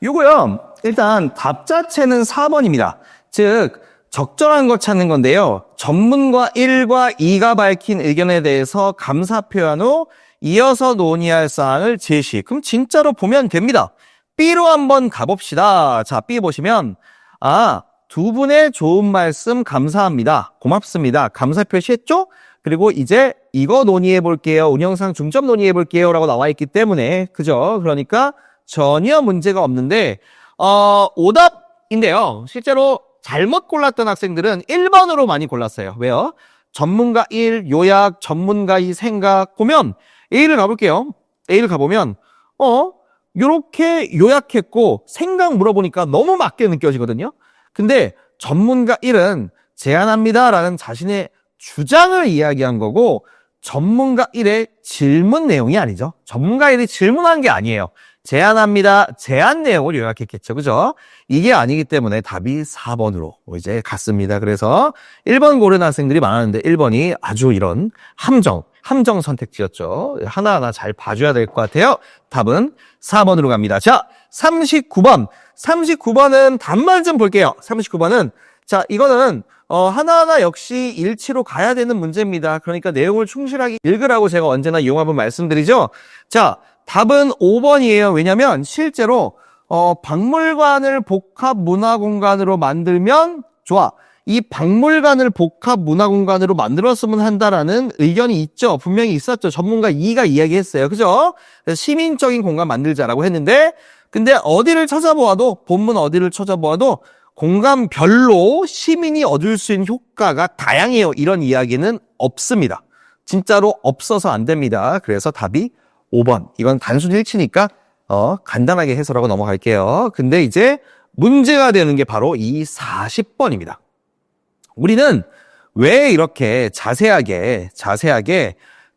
Speaker 1: 요거요. 일단 답 자체는 4번입니다. 즉 적절한 거 찾는 건데요. 전문가 1과 2가 밝힌 의견에 대해서 감사 표현 후 이어서 논의할 사항을 제시. 그럼 진짜로 보면 됩니다. B로 한번 가봅시다. 자, B 보시면 두 분의 좋은 말씀 감사합니다. 고맙습니다. 감사 표시했죠? 그리고 이제 이거 논의해 볼게요. 운영상 중점 논의해 볼게요. 라고 나와 있기 때문에 그죠? 그러니까 전혀 문제가 없는데 오답인데요. 실제로 잘못 골랐던 학생들은 1번으로 많이 골랐어요. 왜요? 전문가 1, 요약, 전문가 2, 생각 보면 A를 가볼게요. A를 가보면 요렇게 요약했고 생각 물어보니까 너무 맞게 느껴지거든요. 근데 전문가 1은 제안합니다라는 자신의 주장을 이야기한 거고 전문가 1의 질문 내용이 아니죠. 전문가 1이 질문한 게 아니에요. 제안합니다. 제안 내용을 요약했겠죠. 그죠? 이게 아니기 때문에 답이 4번으로 이제 갔습니다. 그래서 1번 고른 학생들이 많았는데 1번이 아주 이런 함정 선택지였죠. 하나하나 잘 봐줘야 될 것 같아요. 답은 4번으로 갑니다. 자, 39번. 39번은 답만 좀 볼게요. 39번은 자, 이거는 하나하나 역시 일치로 가야 되는 문제입니다. 그러니까 내용을 충실하게 읽으라고 제가 언제나 용합을 말씀드리죠. 자, 답은 5번이에요. 왜냐면 실제로 박물관을 복합 문화공간으로 만들면 좋아. 이 박물관을 복합 문화공간으로 만들었으면 한다라는 의견이 있죠. 분명히 있었죠. 전문가 2가 이야기했어요. 그죠? 그래서 시민적인 공간 만들자라고 했는데 근데 어디를 찾아보아도 본문 어디를 찾아보아도 공간별로 시민이 얻을 수 있는 효과가 다양해요. 이런 이야기는 없습니다. 진짜로 없어서 안 됩니다. 그래서 답이 5번. 이건 단순 일치니까 간단하게 해설하고 넘어갈게요. 근데 이제 문제가 되는 게 바로 이 40번입니다. 우리는 왜 이렇게 자세하게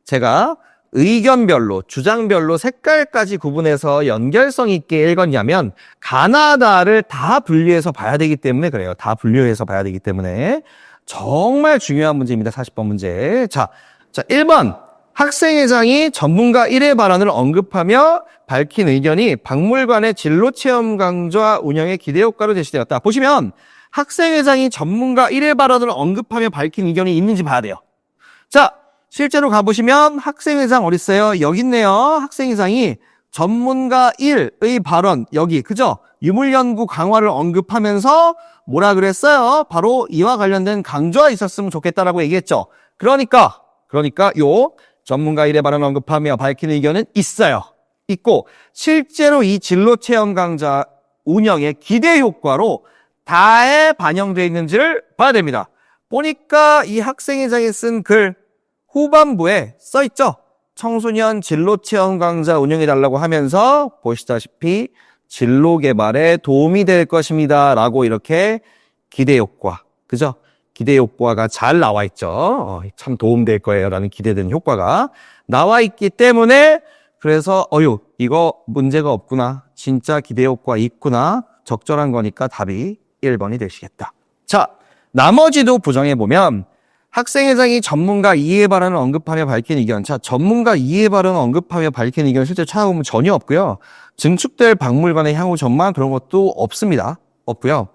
Speaker 1: 제가 의견별로, 주장별로 색깔까지 구분해서 연결성 있게 읽었냐면 가나다를 다 분류해서 봐야 되기 때문에 그래요. 다 분류해서 봐야 되기 때문에 정말 중요한 문제입니다. 40번 문제. 자, 1번. 학생회장이 전문가 1의 발언을 언급하며 밝힌 의견이 박물관의 진로체험 강좌 운영에 기대 효과로 제시되었다. 보시면 학생회장이 전문가 1의 발언을 언급하며 밝힌 의견이 있는지 봐야 돼요. 자, 실제로 가보시면 학생회장 어디 있어요? 여기 있네요. 학생회장이 전문가 1의 발언 여기 그죠? 유물연구 강화를 언급하면서 뭐라 그랬어요? 바로 이와 관련된 강좌가 있었으면 좋겠다라고 얘기했죠. 그러니까 요 전문가 1의 발언을 언급하며 밝힌 의견은 있어요. 있고 실제로 이 진로체험 강좌 운영의 기대 효과로 다에 반영되어 있는지를 봐야 됩니다. 보니까 이 학생회장이 쓴 글 후반부에 써있죠. 청소년 진로체험 강좌 운영해달라고 하면서 보시다시피 진로 개발에 도움이 될 것입니다. 라고 이렇게 기대 효과, 그죠? 기대 효과가 잘 나와 있죠. 참 도움될 거예요. 라는 기대되는 효과가 나와 있기 때문에 그래서 이거 문제가 없구나. 진짜 기대 효과 있구나. 적절한 거니까 답이 1번이 되시겠다. 자, 나머지도 부정해보면 학생회장이 전문가 이해 발언을 언급하며 밝힌 의견. 자, 전문가 이해 발언을 언급하며 밝힌 의견 실제 찾아보면 전혀 없고요. 증축될 박물관의 향후 전망 그런 것도 없습니다. 없고요.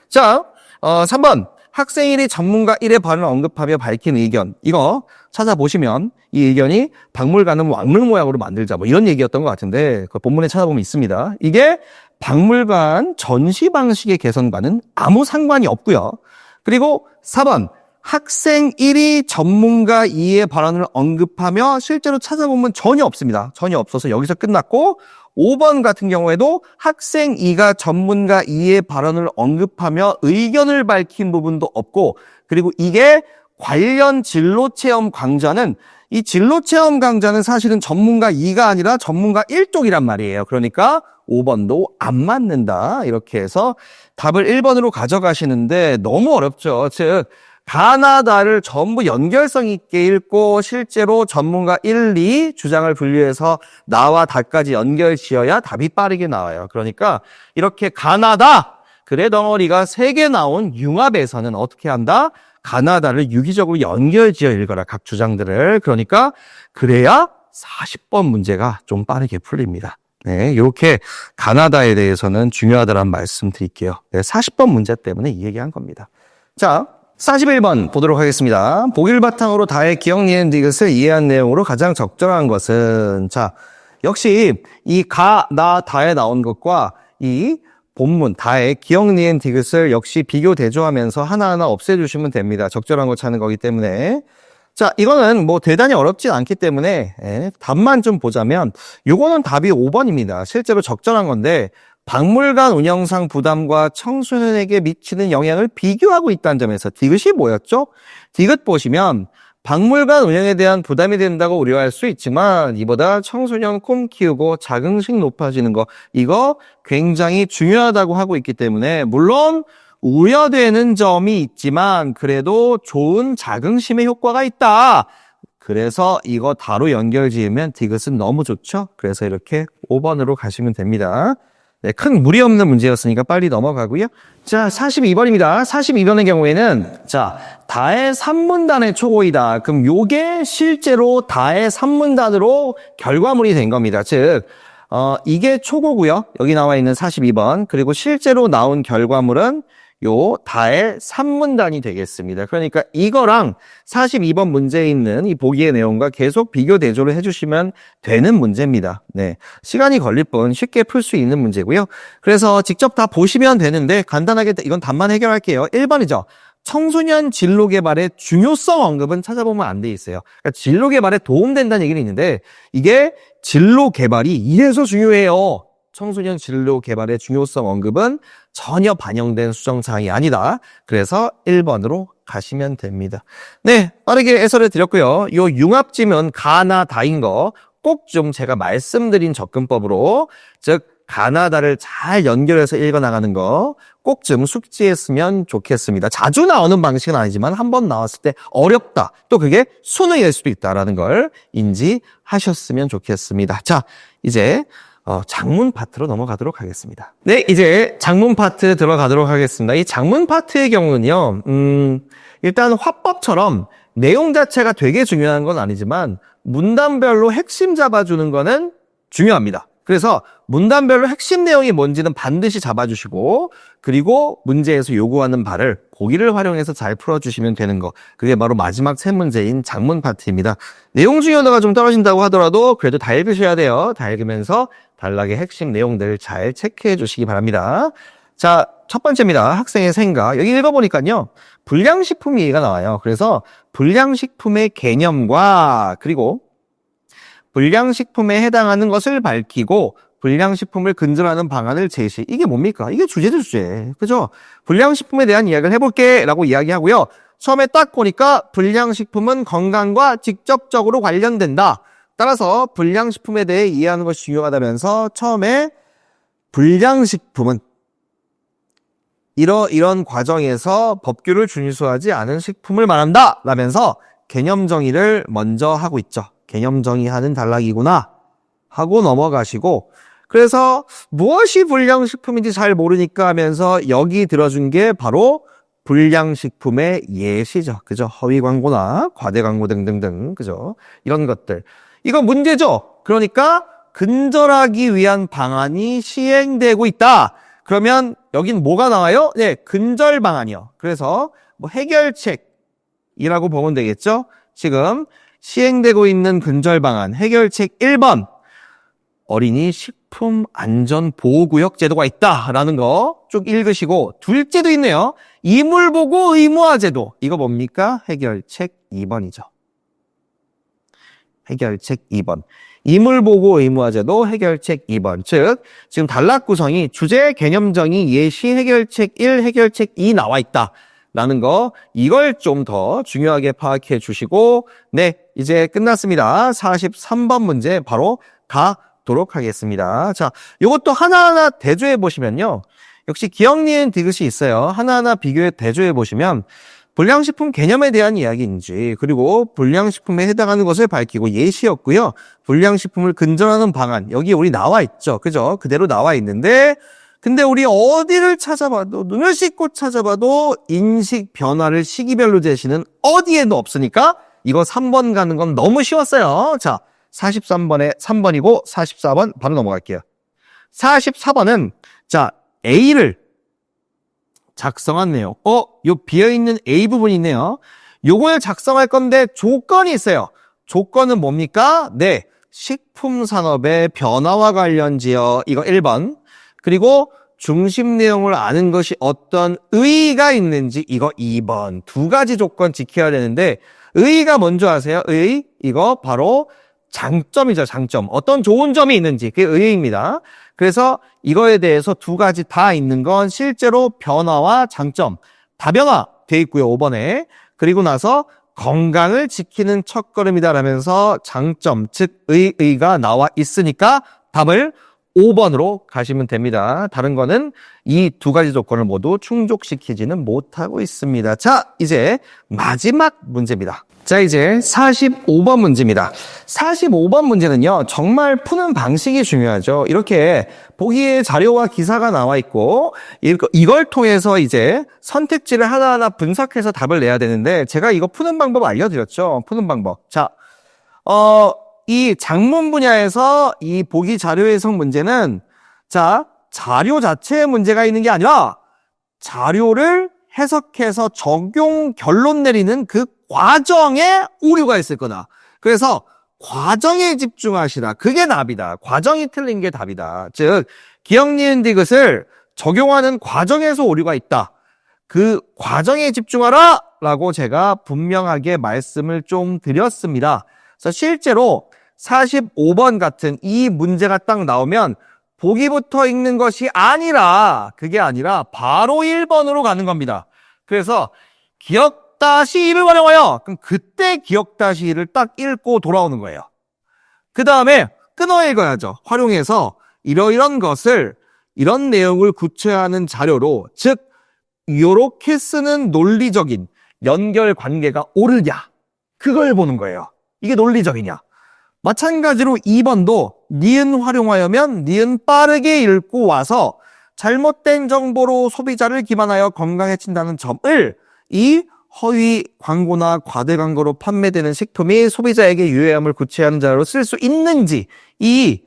Speaker 1: 자, 3번. 학생일이 전문가 1의 발언을 언급하며 밝힌 의견. 이거 찾아보시면 이 의견이 박물관은 왕릉 모양으로 만들자 뭐 이런 얘기였던 것 같은데 그 본문에 찾아보면 있습니다. 이게 박물관 전시 방식의 개선과는 아무 상관이 없고요. 그리고 4번. 학생 1이 전문가 2의 발언을 언급하며 실제로 찾아보면 전혀 없습니다. 전혀 없어서 여기서 끝났고 5번 같은 경우에도 학생 2가 전문가 2의 발언을 언급하며 의견을 밝힌 부분도 없고 그리고 이게 관련 진로체험 강좌는 이 진로체험 강좌는 사실은 전문가 2가 아니라 전문가 1쪽이란 말이에요. 그러니까 5번도 안 맞는다. 이렇게 해서 답을 1번으로 가져가시는데 너무 어렵죠. 즉 가나다를 전부 연결성 있게 읽고 실제로 전문가 1, 2 주장을 분류해서 나와 다까지 연결 지어야 답이 빠르게 나와요. 그러니까 이렇게 가나다 글의 덩어리가 3개 나온 융합에서는 어떻게 한다? 가나다를 유기적으로 연결 지어 읽어라. 각 주장들을. 그러니까 그래야 40번 문제가 좀 빠르게 풀립니다. 네, 이렇게 가나다에 대해서는 중요하다는 말씀 드릴게요. 네, 40번 문제 때문에 이 얘기한 겁니다. 자, 41번 보도록 하겠습니다. 보기를 바탕으로 다의 기억 니은 디귿을 이해한 내용으로 가장 적절한 것은 자 역시 이 가, 나, 다에 나온 것과 이 본문 다의 기억 니은 디귿을 역시 비교 대조하면서 하나하나 없애주시면 됩니다. 적절한 거 찾는 거기 때문에 자 이거는 뭐 대단히 어렵진 않기 때문에 답만 좀 보자면 요거는 답이 5번입니다. 실제로 적절한 건데 박물관 운영상 부담과 청소년에게 미치는 영향을 비교하고 있다는 점에서 디귿이 뭐였죠? 디귿 보시면 박물관 운영에 대한 부담이 된다고 우려할 수 있지만 이보다 청소년 꿈 키우고 자긍심 높아지는 거 이거 굉장히 중요하다고 하고 있기 때문에 물론 우려되는 점이 있지만 그래도 좋은 자긍심의 효과가 있다. 그래서 이거 다로 연결 지으면 디귿은 너무 좋죠? 그래서 이렇게 5번으로 가시면 됩니다. 네, 큰 무리 없는 문제였으니까 빨리 넘어가고요. 자, 42번입니다. 42번의 경우에는 자, 다의 3문단의 초고이다. 그럼 요게 실제로 다의 3문단으로 결과물이 된 겁니다. 즉 이게 초고고요. 여기 나와 있는 42번. 그리고 실제로 나온 결과물은 요 다의 3문단이 되겠습니다. 그러니까 이거랑 42번 문제에 있는 이 보기의 내용과 계속 비교 대조를 해주시면 되는 문제입니다. 네, 시간이 걸릴 뿐 쉽게 풀 수 있는 문제고요. 그래서 직접 다 보시면 되는데 간단하게 이건 답만 해결할게요. 1번이죠. 청소년 진로 개발의 중요성 언급은 찾아보면 안 돼 있어요. 그러니까 진로 개발에 도움된다는 얘기는 있는데 이게 진로 개발이 이래서 중요해요. 청소년 진로 개발의 중요성 언급은 전혀 반영된 수정사항이 아니다. 그래서 1번으로 가시면 됩니다. 네, 빠르게 해설해 드렸고요. 요 융합지문 가나 다인 거 꼭 좀 제가 말씀드린 접근법으로 즉 가나다를 잘 연결해서 읽어나가는 거 꼭 좀 숙지했으면 좋겠습니다. 자주 나오는 방식은 아니지만 한 번 나왔을 때 어렵다. 또 그게 수능일 수도 있다라는 걸 인지하셨으면 좋겠습니다. 자, 이제 장문 파트로 넘어가도록 하겠습니다. 네, 이제 장문 파트 들어가도록 하겠습니다. 이 장문 파트의 경우는요, 일단 화법처럼 내용 자체가 되게 중요한 건 아니지만 문단별로 핵심 잡아주는 거는 중요합니다. 그래서 문단별로 핵심 내용이 뭔지는 반드시 잡아주시고 그리고 문제에서 요구하는 바를 보기를 활용해서 잘 풀어주시면 되는 거. 그게 바로 마지막 세 문제인 장문 파트입니다. 내용 중요도가 좀 떨어진다고 하더라도 그래도 다 읽으셔야 돼요. 다 읽으면서 단락의 핵심 내용들 잘 체크해 주시기 바랍니다. 자, 첫 번째입니다. 학생의 생각. 여기 읽어보니까요. 불량식품 얘기가 나와요. 그래서 불량식품의 개념과 그리고 불량식품에 해당하는 것을 밝히고 불량식품을 근절하는 방안을 제시. 이게 뭡니까? 이게 주제죠, 주제. 그죠? 불량식품에 대한 이야기를 해볼게 라고 이야기하고요. 처음에 딱 보니까 불량식품은 건강과 직접적으로 관련된다. 따라서 불량식품에 대해 이해하는 것이 중요하다면서 처음에 불량식품은 이런 과정에서 법규를 준수하지 않은 식품을 말한다 라면서 개념 정의를 먼저 하고 있죠. 개념 정의하는 단락이구나 하고 넘어가시고 그래서 무엇이 불량식품인지 잘 모르니까 하면서 여기 들어준 게 바로 불량식품의 예시죠. 그죠? 허위 광고나 과대 광고 등등등. 그죠? 이런 것들. 이거 문제죠? 그러니까 근절하기 위한 방안이 시행되고 있다. 그러면 여긴 뭐가 나와요? 네, 근절 방안이요. 그래서 뭐 해결책이라고 보면 되겠죠? 지금 시행되고 있는 근절 방안 해결책 1번. 어린이 식품 안전 보호구역 제도가 있다라는 거 쭉 읽으시고, 둘째도 있네요. 이물 보고 의무화 제도. 이거 뭡니까? 해결책 2번이죠. 해결책 2번. 이물 보고 의무화 제도 해결책 2번. 즉 지금 단락 구성이 주제, 개념 정의, 예시, 해결책 1, 해결책 2 나와 있다라는 거, 이걸 좀 더 중요하게 파악해 주시고, 네, 이제 끝났습니다. 43번 문제 바로 가도록 하겠습니다. 자, 요것도 하나하나 대조해 보시면요. 역시 기억, 니은, 디귿이 있어요. 하나하나 비교해 대조해 보시면 불량식품 개념에 대한 이야기인지, 그리고 불량식품에 해당하는 것을 밝히고 예시였고요. 불량식품을 근절하는 방안, 여기 우리 나와 있죠. 그죠? 그대로 나와 있는데, 근데 우리 어디를 찾아봐도, 눈을 씻고 찾아봐도 인식 변화를 시기별로 제시는 어디에도 없으니까 이거 3번 가는 건 너무 쉬웠어요. 자, 43번에 3번이고 44번 바로 넘어갈게요. 44번은 자, A를 작성한 내용. 요 비어있는 A 부분이 있네요. 요걸 작성할 건데 조건이 있어요. 조건은 뭡니까? 네, 식품 산업의 변화와 관련지어. 이거 1번. 그리고 중심 내용을 아는 것이 어떤 의의가 있는지. 이거 2번. 두 가지 조건 지켜야 되는데, 의의가 뭔지 아세요? 의의? 이거 바로 장점이죠, 장점. 어떤 좋은 점이 있는지, 그게 의의입니다. 그래서 이거에 대해서 두 가지 다 있는 건 실제로 변화와 장점, 다변화 돼 있고요, 5번에. 그리고 나서 건강을 지키는 첫걸음이다라면서 장점, 즉 의의가 나와 있으니까 답을 5번으로 가시면 됩니다. 다른 거는 이 두 가지 조건을 모두 충족시키지는 못하고 있습니다. 자, 이제 마지막 문제입니다. 자, 이제 45번 문제입니다. 45번 문제는요, 정말 푸는 방식이 중요하죠. 이렇게 보기에 자료와 기사가 나와 있고, 이걸 통해서 이제 선택지를 하나하나 분석해서 답을 내야 되는데, 제가 이거 푸는 방법 알려드렸죠. 푸는 방법. 자, 이 작문 분야에서 이 보기 자료 해석 문제는, 자, 자료 자체에 문제가 있는 게 아니라 자료를 해석해서 적용 결론 내리는 그 과정에 오류가 있을 거다. 그래서 과정에 집중하시라. 그게 답이다. 과정이 틀린 게 답이다. 즉 기억, 니은, 디귿을 적용하는 과정에서 오류가 있다. 그 과정에 집중하라 라고 제가 분명하게 말씀을 좀 드렸습니다. 그래서 실제로 45번 같은 이 문제가 딱 나오면 보기부터 읽는 것이 아니라, 그게 아니라 바로 1번으로 가는 겁니다. 그래서 기억 다시 2를 활용하여, 그럼 그때 기억 다시 2를 딱 읽고 돌아오는 거예요. 그 다음에 끊어 읽어야죠. 활용해서 이러이런 것을, 이런 내용을 구체화하는 자료로, 즉 요렇게 쓰는 논리적인 연결 관계가 옳으냐, 그걸 보는 거예요. 이게 논리적이냐. 마찬가지로 2번도 니은 활용하여면 니은 빠르게 읽고 와서 잘못된 정보로 소비자를 기만하여 건강에 친다는 점을, 이 허위 광고나 과대 광고로 판매되는 식품이 소비자에게 유해함을 구체화하는 자료로 쓸 수 있는지, 이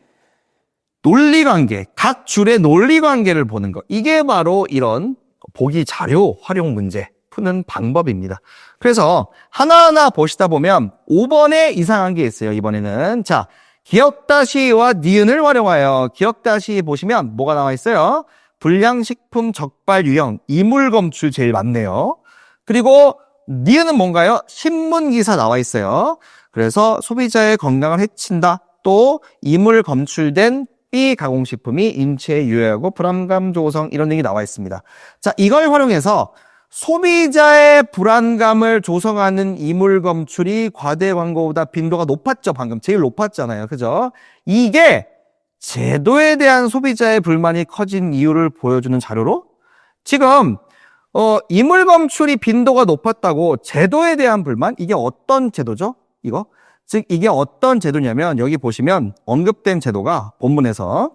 Speaker 1: 논리관계, 각 줄의 논리관계를 보는 것, 이게 바로 이런 보기 자료 활용 문제 푸는 방법입니다. 그래서 하나하나 보시다 보면 5번에 이상한 게 있어요. 이번에는 자, 기억 다시와 니은을 활용하여, 기억 다시 보시면 뭐가 나와 있어요? 불량식품 적발 유형, 이물검출 제일 많네요. 그리고 니은은 뭔가요? 신문기사 나와 있어요. 그래서 소비자의 건강을 해친다. 또 이물 검출된 B 가공식품이 인체에 유해하고 불안감 조성, 이런 얘기 나와 있습니다. 자, 이걸 활용해서 소비자의 불안감을 조성하는 이물 검출이 과대 광고보다 빈도가 높았죠. 방금 제일 높았잖아요. 그죠? 이게 제도에 대한 소비자의 불만이 커진 이유를 보여주는 자료로, 지금 이물 검출이 빈도가 높았다고 제도에 대한 불만, 이게 어떤 제도죠? 이거? 즉 이게 어떤 제도냐면, 여기 보시면 언급된 제도가 본문에서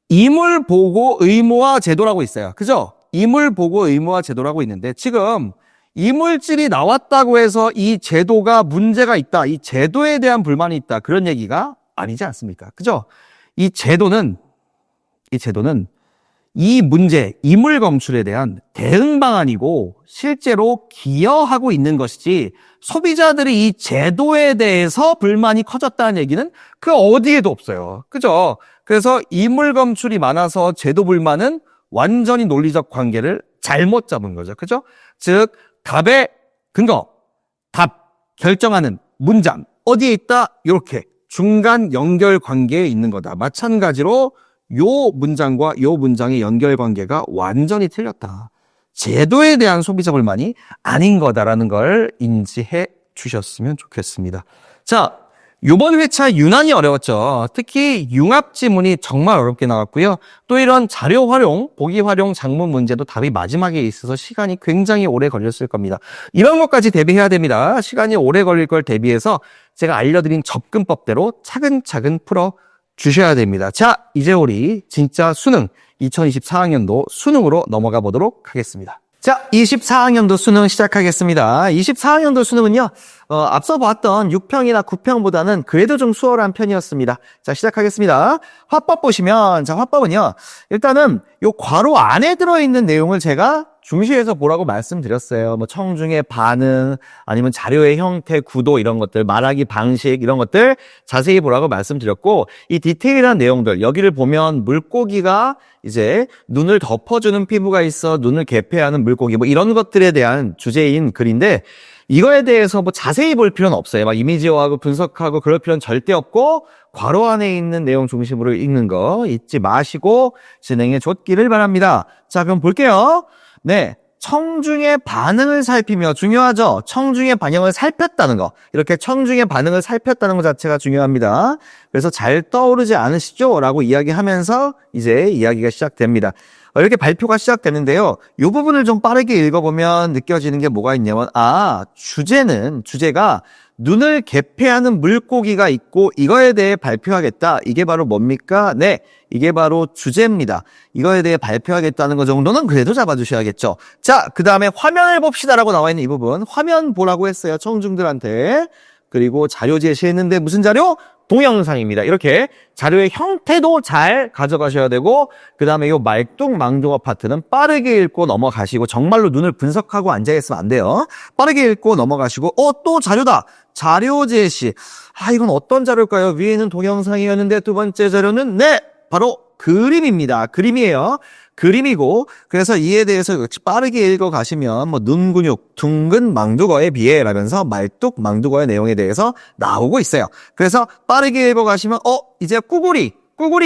Speaker 1: 이물 보고 의무화 제도라고 있어요. 그죠? 이물 보고 의무화 제도라고 있는데 지금 이물질이 나왔다고 해서 이 제도가 문제가 있다, 이 제도에 대한 불만이 있다, 그런 얘기가 아니지 않습니까? 그죠? 이 제도는 이 문제, 이물 검출에 대한 대응 방안이고 실제로 기여하고 있는 것이지, 소비자들이 이 제도에 대해서 불만이 커졌다는 얘기는 그 어디에도 없어요. 그죠? 그래서 이물 검출이 많아서 제도 불만은 완전히 논리적 관계를 잘못 잡은 거죠. 그죠? 즉, 답의 근거, 답 결정하는 문장 어디에 있다? 이렇게 중간 연결 관계에 있는 거다. 마찬가지로 요 문장과 요 문장의 연결 관계가 완전히 틀렸다. 제도에 대한 소비자 불만이 아닌 거다라는 걸 인지해 주셨으면 좋겠습니다. 자, 요번 회차 유난히 어려웠죠. 특히 융합 지문이 정말 어렵게 나왔고요. 또 이런 자료 활용, 보기 활용 장문 문제도 답이 마지막에 있어서 시간이 굉장히 오래 걸렸을 겁니다. 이런 것까지 대비해야 됩니다. 시간이 오래 걸릴 걸 대비해서 제가 알려드린 접근법대로 차근차근 풀어 주셔야 됩니다. 자, 이제 우리 진짜 수능, 2024학년도 수능으로 넘어가 보도록 하겠습니다. 자, 24학년도 수능 시작하겠습니다. 24학년도 수능은요, 앞서 봤던 6평이나 9평보다는 그래도 좀 수월한 편이었습니다. 자, 시작하겠습니다. 화법 보시면, 자, 화법은요, 일단은 요 괄호 안에 들어있는 내용을 제가 중시해서 보라고 말씀드렸어요. 뭐 청중의 반응, 아니면 자료의 형태, 구도 이런 것들, 말하기 방식 이런 것들 자세히 보라고 말씀드렸고, 이 디테일한 내용들, 여기를 보면 물고기가 이제 눈을 덮어주는 피부가 있어, 눈을 개폐하는 물고기, 뭐 이런 것들에 대한 주제인 글인데, 이거에 대해서 뭐 자세히 볼 필요는 없어요. 막 이미지화하고 분석하고 그럴 필요는 절대 없고, 괄호 안에 있는 내용 중심으로 읽는 거 잊지 마시고 진행해 줬기를 바랍니다. 자, 그럼 볼게요. 네, 청중의 반응을 살피며, 중요하죠? 청중의 반응을 살폈다는 거. 이렇게 청중의 반응을 살폈다는 것 자체가 중요합니다. 그래서 잘 떠오르지 않으시죠? 라고 이야기하면서 이제 이야기가 시작됩니다. 이렇게 발표가 시작되는데요. 이 부분을 좀 빠르게 읽어보면 느껴지는 게 뭐가 있냐면, 주제가 눈을 개폐하는 물고기가 있고 이거에 대해 발표하겠다. 이게 바로 뭡니까? 네, 이게 바로 주제입니다. 이거에 대해 발표하겠다는 거 정도는 그래도 잡아주셔야겠죠. 자, 그 다음에 화면을 봅시다라고 나와 있는 이 부분. 화면 보라고 했어요, 청중들한테. 그리고 자료 제시했는데 무슨 자료? 동영상입니다. 이렇게 자료의 형태도 잘 가져가셔야 되고, 그 다음에 이 말뚝망둥어 파트는 빠르게 읽고 넘어가시고, 정말로 눈을 분석하고 앉아있으면 안 돼요. 빠르게 읽고 넘어가시고, 또 자료다. 자료 제시. 이건 어떤 자료일까요? 위에는 동영상이었는데 두 번째 자료는 바로 그림입니다. 그림이에요. 그림이고, 그래서 이에 대해서 역시 빠르게 읽어가시면 뭐 눈 근육, 둥근 망두거에 비해 라면서 말뚝 망두거의 내용에 대해서 나오고 있어요. 그래서 빠르게 읽어가시면 이제 꾸구리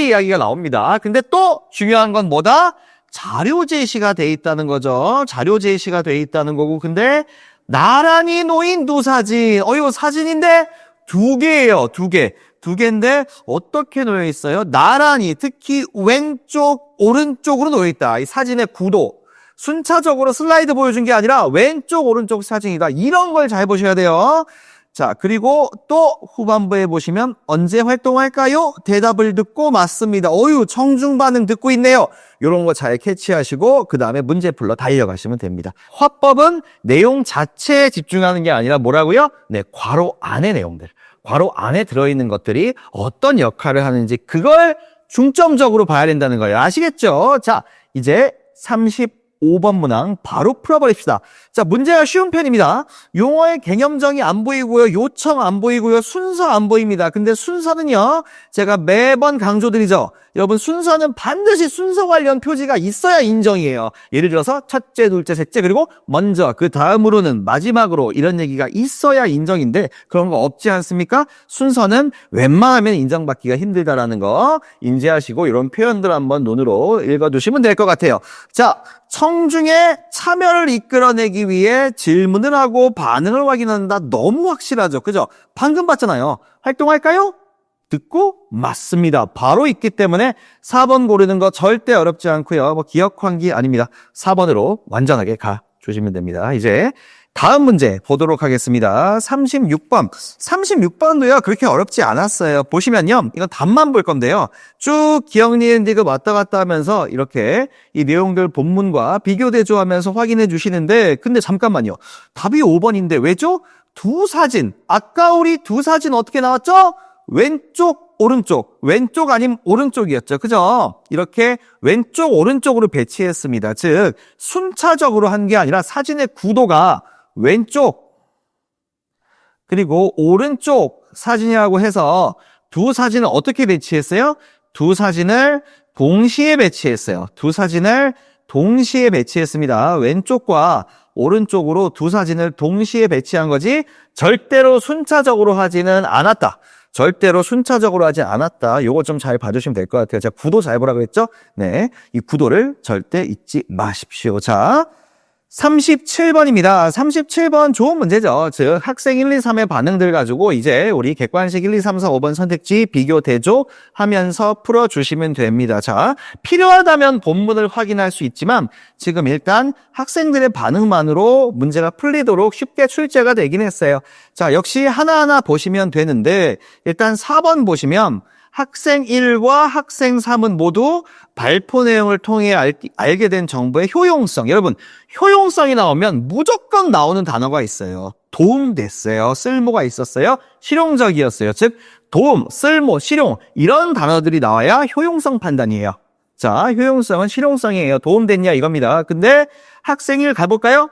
Speaker 1: 이야기가 나옵니다. 근데 또 중요한 건 뭐다? 자료 제시가 돼 있다는 거죠. 자료 제시가 돼 있다는 거고, 근데 나란히 놓인 두 사진. 이거 사진인데 두 개예요. 두 개인데 어떻게 놓여 있어요? 나란히, 특히 왼쪽, 오른쪽으로 놓여 있다. 이 사진의 구도. 순차적으로 슬라이드 보여준 게 아니라 왼쪽, 오른쪽 사진이다. 이런 걸 잘 보셔야 돼요. 자, 그리고 또 후반부에 보시면 언제 활동할까요? 대답을 듣고 맞습니다. 청중 반응 듣고 있네요. 이런 거 잘 캐치하시고 그 다음에 문제 풀러 달려가시면 됩니다. 화법은 내용 자체에 집중하는 게 아니라 뭐라고요? 네, 괄호 안의 내용들. 괄호 안에 들어있는 것들이 어떤 역할을 하는지 그걸 중점적으로 봐야 된다는 거예요. 아시겠죠? 자, 이제 35번 문항 바로 풀어버립시다. 자, 문제가 쉬운 편입니다. 용어의 개념정의 안 보이고요. 요청 안 보이고요. 순서 안 보입니다. 근데 순서는요, 제가 매번 강조드리죠. 여러분, 순서는 반드시 순서 관련 표지가 있어야 인정이에요. 예를 들어서 첫째, 둘째, 셋째, 그리고 먼저, 그 다음으로는, 마지막으로 이런 얘기가 있어야 인정인데 그런 거 없지 않습니까? 순서는 웬만하면 인정받기가 힘들다라는 거 인지하시고 이런 표현들 한번 눈으로 읽어두시면 될 것 같아요. 자, 청중의 참여를 이끌어내기 위해 질문을 하고 반응을 확인한다. 너무 확실하죠. 그죠? 방금 봤잖아요. 활동할까요? 듣고 맞습니다. 바로 있기 때문에 4번 고르는 거 절대 어렵지 않고요. 기억 환기 아닙니다. 4번으로 완전하게 가주시면 됩니다. 이제 다음 문제 보도록 하겠습니다. 36번. 36번도요, 그렇게 어렵지 않았어요. 보시면요, 이건 답만 볼 건데요. 쭉 기억, 니은, 디귿 왔다 갔다 하면서 이렇게 이 내용들 본문과 비교 대조하면서 확인해 주시는데, 근데 잠깐만요. 답이 5번인데 왜죠? 두 사진. 아까 우리 두 사진 어떻게 나왔죠? 왼쪽, 오른쪽. 왼쪽 아님 오른쪽이었죠. 그죠? 이렇게 왼쪽, 오른쪽으로 배치했습니다. 즉, 순차적으로 한 게 아니라 사진의 구도가 왼쪽 그리고 오른쪽 사진이라고 해서 두 사진을 어떻게 배치했어요? 두 사진을 동시에 배치했어요. 두 사진을 동시에 배치했습니다. 왼쪽과 오른쪽으로 두 사진을 동시에 배치한 거지 절대로 순차적으로 하지는 않았다. 절대로 순차적으로 하지 않았다. 요거 좀 잘 봐주시면 될 것 같아요. 제가 구도 잘 보라고 했죠? 네, 이 구도를 절대 잊지 마십시오. 자, 37번입니다. 37번 좋은 문제죠. 즉 학생 1, 2, 3의 반응들 가지고 이제 우리 객관식 1, 2, 3, 4, 5번 선택지 비교 대조하면서 풀어주시면 됩니다. 자, 필요하다면 본문을 확인할 수 있지만 지금 일단 학생들의 반응만으로 문제가 풀리도록 쉽게 출제가 되긴 했어요. 자, 역시 하나하나 보시면 되는데 일단 4번 보시면 학생 1과 학생 3은 모두 발표 내용을 통해 알게 된 정보의 효용성. 여러분, 효용성이 나오면 무조건 나오는 단어가 있어요. 도움됐어요. 쓸모가 있었어요. 실용적이었어요. 즉, 도움, 쓸모, 실용 이런 단어들이 나와야 효용성 판단이에요. 자, 효용성은 실용성이에요. 도움됐냐 이겁니다. 근데 학생 1 가볼까요?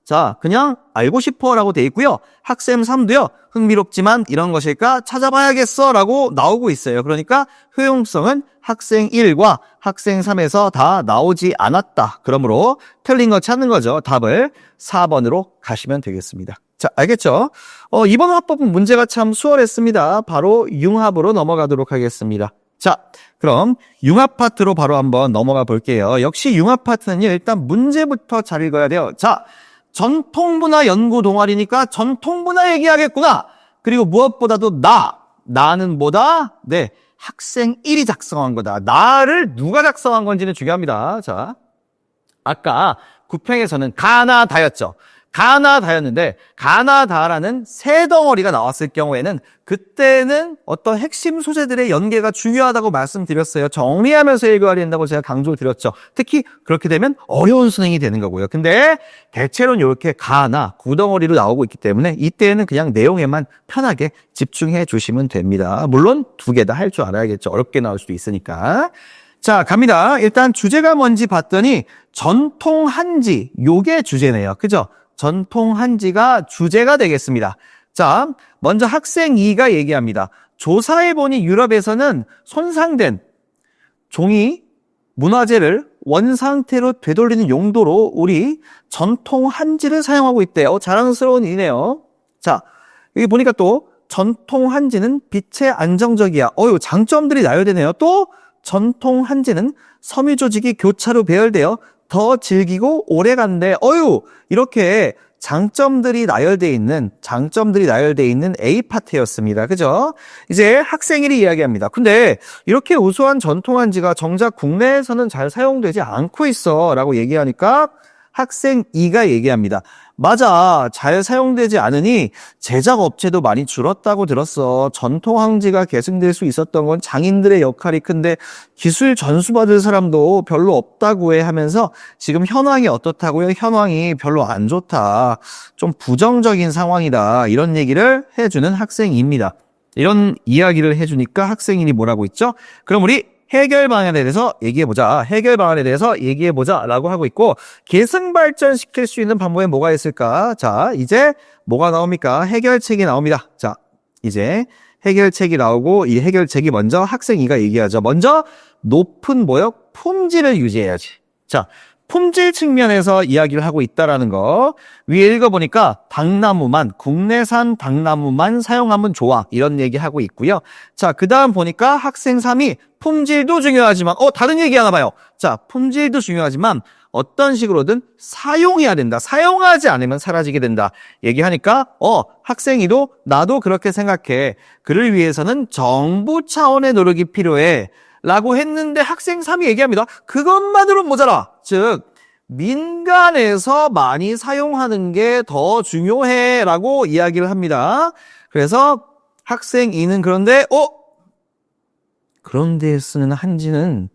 Speaker 1: 자, 그냥 알고 싶어라고 돼 있고요. 학생 3도요. 흥미롭지만 이런 것일까 찾아봐야겠어라고 나오고 있어요. 그러니까 효용성은 학생 1과 학생 3에서 다 나오지 않았다. 그러므로 틀린 거 찾는 거죠. 답을 4번으로 가시면 되겠습니다. 자, 알겠죠? 이번 화법은 문제가 참 수월했습니다. 바로 융합으로 넘어가도록 하겠습니다. 자, 그럼 융합 파트로 바로 한번 넘어가 볼게요. 역시 융합 파트는요. 일단 문제부터 잘 읽어야 돼요. 자, 전통문화 연구 동아리니까 전통문화 얘기하겠구나. 그리고 무엇보다도 나는 뭐다? 네, 학생 1이 작성한 거다. 나를 누가 작성한 건지는 중요합니다. 자, 아까 구평에서는 가나다였죠. 가나다였는데 가나다라는 세 덩어리가 나왔을 경우에는 그때는 어떤 핵심 소재들의 연계가 중요하다고 말씀드렸어요. 정리하면서 읽어야 된다고 제가 강조드렸죠. 특히 그렇게 되면 어려운 수능이 되는 거고요. 근데 대체로는 이렇게 가나 구덩어리로 나오고 있기 때문에 이때는 그냥 내용에만 편하게 집중해 주시면 됩니다. 물론 두 개 다 할 줄 알아야겠죠. 어렵게 나올 수도 있으니까. 자, 갑니다. 일단 주제가 뭔지 봤더니 전통 한지, 요게 주제네요. 그죠? 전통 한지가 주제가 되겠습니다. 자, 먼저 학생 2가 얘기합니다. 조사해보니 유럽에서는 손상된 종이 문화재를 원상태로 되돌리는 용도로 우리 전통 한지를 사용하고 있대요. 자랑스러운 일이네요. 자, 여기 보니까 또 전통 한지는 빛에 안정적이야. 장점들이 나열되네요. 또 전통 한지는 섬유 조직이 교차로 배열되어 더 질기고 오래간대. 이렇게 장점들이 나열되어 있는 A 파트였습니다. 그죠? 이제 학생 1이 이야기합니다. 근데 이렇게 우수한 전통 한지가 정작 국내에서는 잘 사용되지 않고 있어 라고 얘기하니까 학생 2가 얘기합니다. 맞아. 잘 사용되지 않으니 제작 업체도 많이 줄었다고 들었어. 전통 한지가 계승될 수 있었던 건 장인들의 역할이 큰데 기술 전수받을 사람도 별로 없다고 해 하면서 지금 현황이 어떻다고요? 현황이 별로 안 좋다. 좀 부정적인 상황이다. 이런 얘기를 해주는 학생입니다. 이런 이야기를 해주니까 학생인이 뭐라고 있죠? 그럼 우리 해결 방안에 대해서 얘기해보자 라고 하고 있고, 계승 발전시킬 수 있는 방법에 뭐가 있을까? 자, 이제 뭐가 나옵니까? 해결책이 나옵니다. 자, 이제 해결책이 나오고, 이 해결책이 먼저 학생 2가 얘기하죠. 먼저 높은 품질을 유지해야지. 자, 품질 측면에서 이야기를 하고 있다라는 거. 위에 읽어보니까 국내산 당나무만 사용하면 좋아. 이런 얘기하고 있고요. 자, 그 다음 보니까 학생 3이 품질도 중요하지만, 다른 얘기 하나 봐요. 자, 품질도 중요하지만 어떤 식으로든 사용해야 된다. 사용하지 않으면 사라지게 된다. 얘기하니까, 학생 2도 나도 그렇게 생각해. 그를 위해서는 정부 차원의 노력이 필요해. 라고 했는데 학생 3이 얘기합니다. 그것만으로는 모자라. 즉, 민간에서 많이 사용하는 게 더 중요해 라고 이야기를 합니다. 그래서 학생 2는 그런데 쓰는 한지는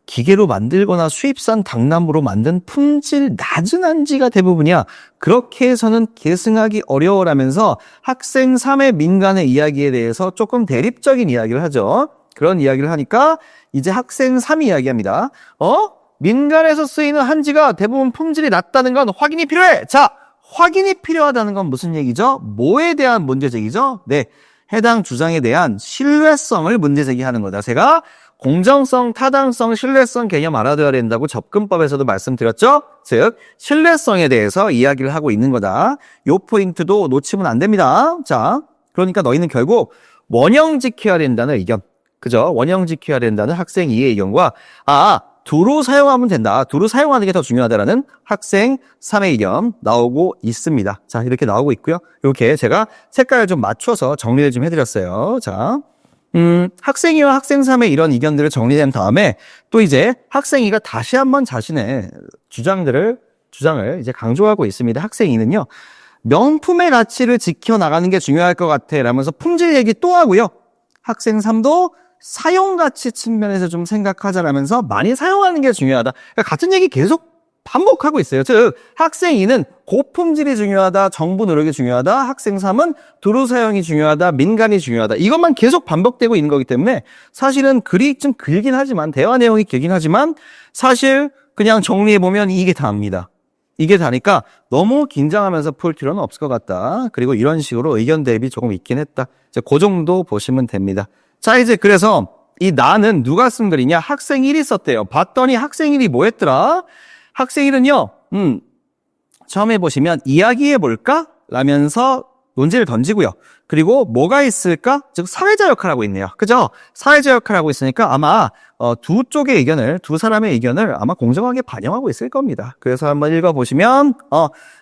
Speaker 1: 기계로 만들거나 수입산 당나무로 만든 품질 낮은 한지가 대부분이야. 그렇게 해서는 계승하기 어려워라면서 학생 3의 민간의 이야기에 대해서 조금 대립적인 이야기를 하죠. 그런 이야기를 하니까 이제 학생 3이 이야기합니다. 민간에서 쓰이는 한지가 대부분 품질이 낮다는 건 확인이 필요해. 자, 확인이 필요하다는 건 무슨 얘기죠? 뭐에 대한 문제 제기죠? 네, 해당 주장에 대한 신뢰성을 문제 제기하는 거다. 제가 공정성, 타당성, 신뢰성 개념 알아둬야 된다고 접근법에서도 말씀드렸죠? 즉, 신뢰성에 대해서 이야기를 하고 있는 거다. 요 포인트도 놓치면 안 됩니다. 자, 그러니까 너희는 결국 원형 지켜야 된다는 의견. 그죠? 원형 지켜야 된다는 학생 2의 의견과 두루 사용하면 된다. 두루 사용하는 게 더 중요하다라는 학생 3의 의견 나오고 있습니다. 자, 이렇게 나오고 있고요. 이렇게 제가 색깔을 좀 맞춰서 정리를 좀 해드렸어요. 자, 학생 2와 학생 3의 이런 의견들을 정리된 다음에 또 이제 학생 2가 다시 한번 자신의 주장을 이제 강조하고 있습니다. 학생 2는요. 명품의 가치를 지켜나가는 게 중요할 것 같아 라면서 품질 얘기 또 하고요. 학생 3도 사용 가치 측면에서 좀 생각하자라면서 많이 사용하는 게 중요하다. 그러니까 같은 얘기 계속 반복하고 있어요. 즉, 학생 2는 고품질이 중요하다, 정부 노력이 중요하다, 학생 3은 두루 사용이 중요하다, 민간이 중요하다. 이것만 계속 반복되고 있는 거기 때문에 사실은 글이 좀 길긴 하지만, 대화 내용이 길긴 하지만 사실 그냥 정리해보면 이게 다입니다. 이게 다니까 너무 긴장하면서 풀 필요는 없을 것 같다. 그리고 이런 식으로 의견 대립이 조금 있긴 했다. 이제 그 정도 보시면 됩니다. 자, 이제 그래서 이 나는 누가 쓴 글이냐? 학생 1이 썼대요. 봤더니 학생 1이 뭐 했더라? 학생 1은요, 처음에 보시면 이야기해볼까? 라면서 논제를 던지고요. 그리고 뭐가 있을까? 즉, 사회자 역할하고 있네요. 그죠? 사회자 역할하고 있으니까 아마 두 사람의 의견을 아마 공정하게 반영하고 있을 겁니다. 그래서 한번 읽어보시면,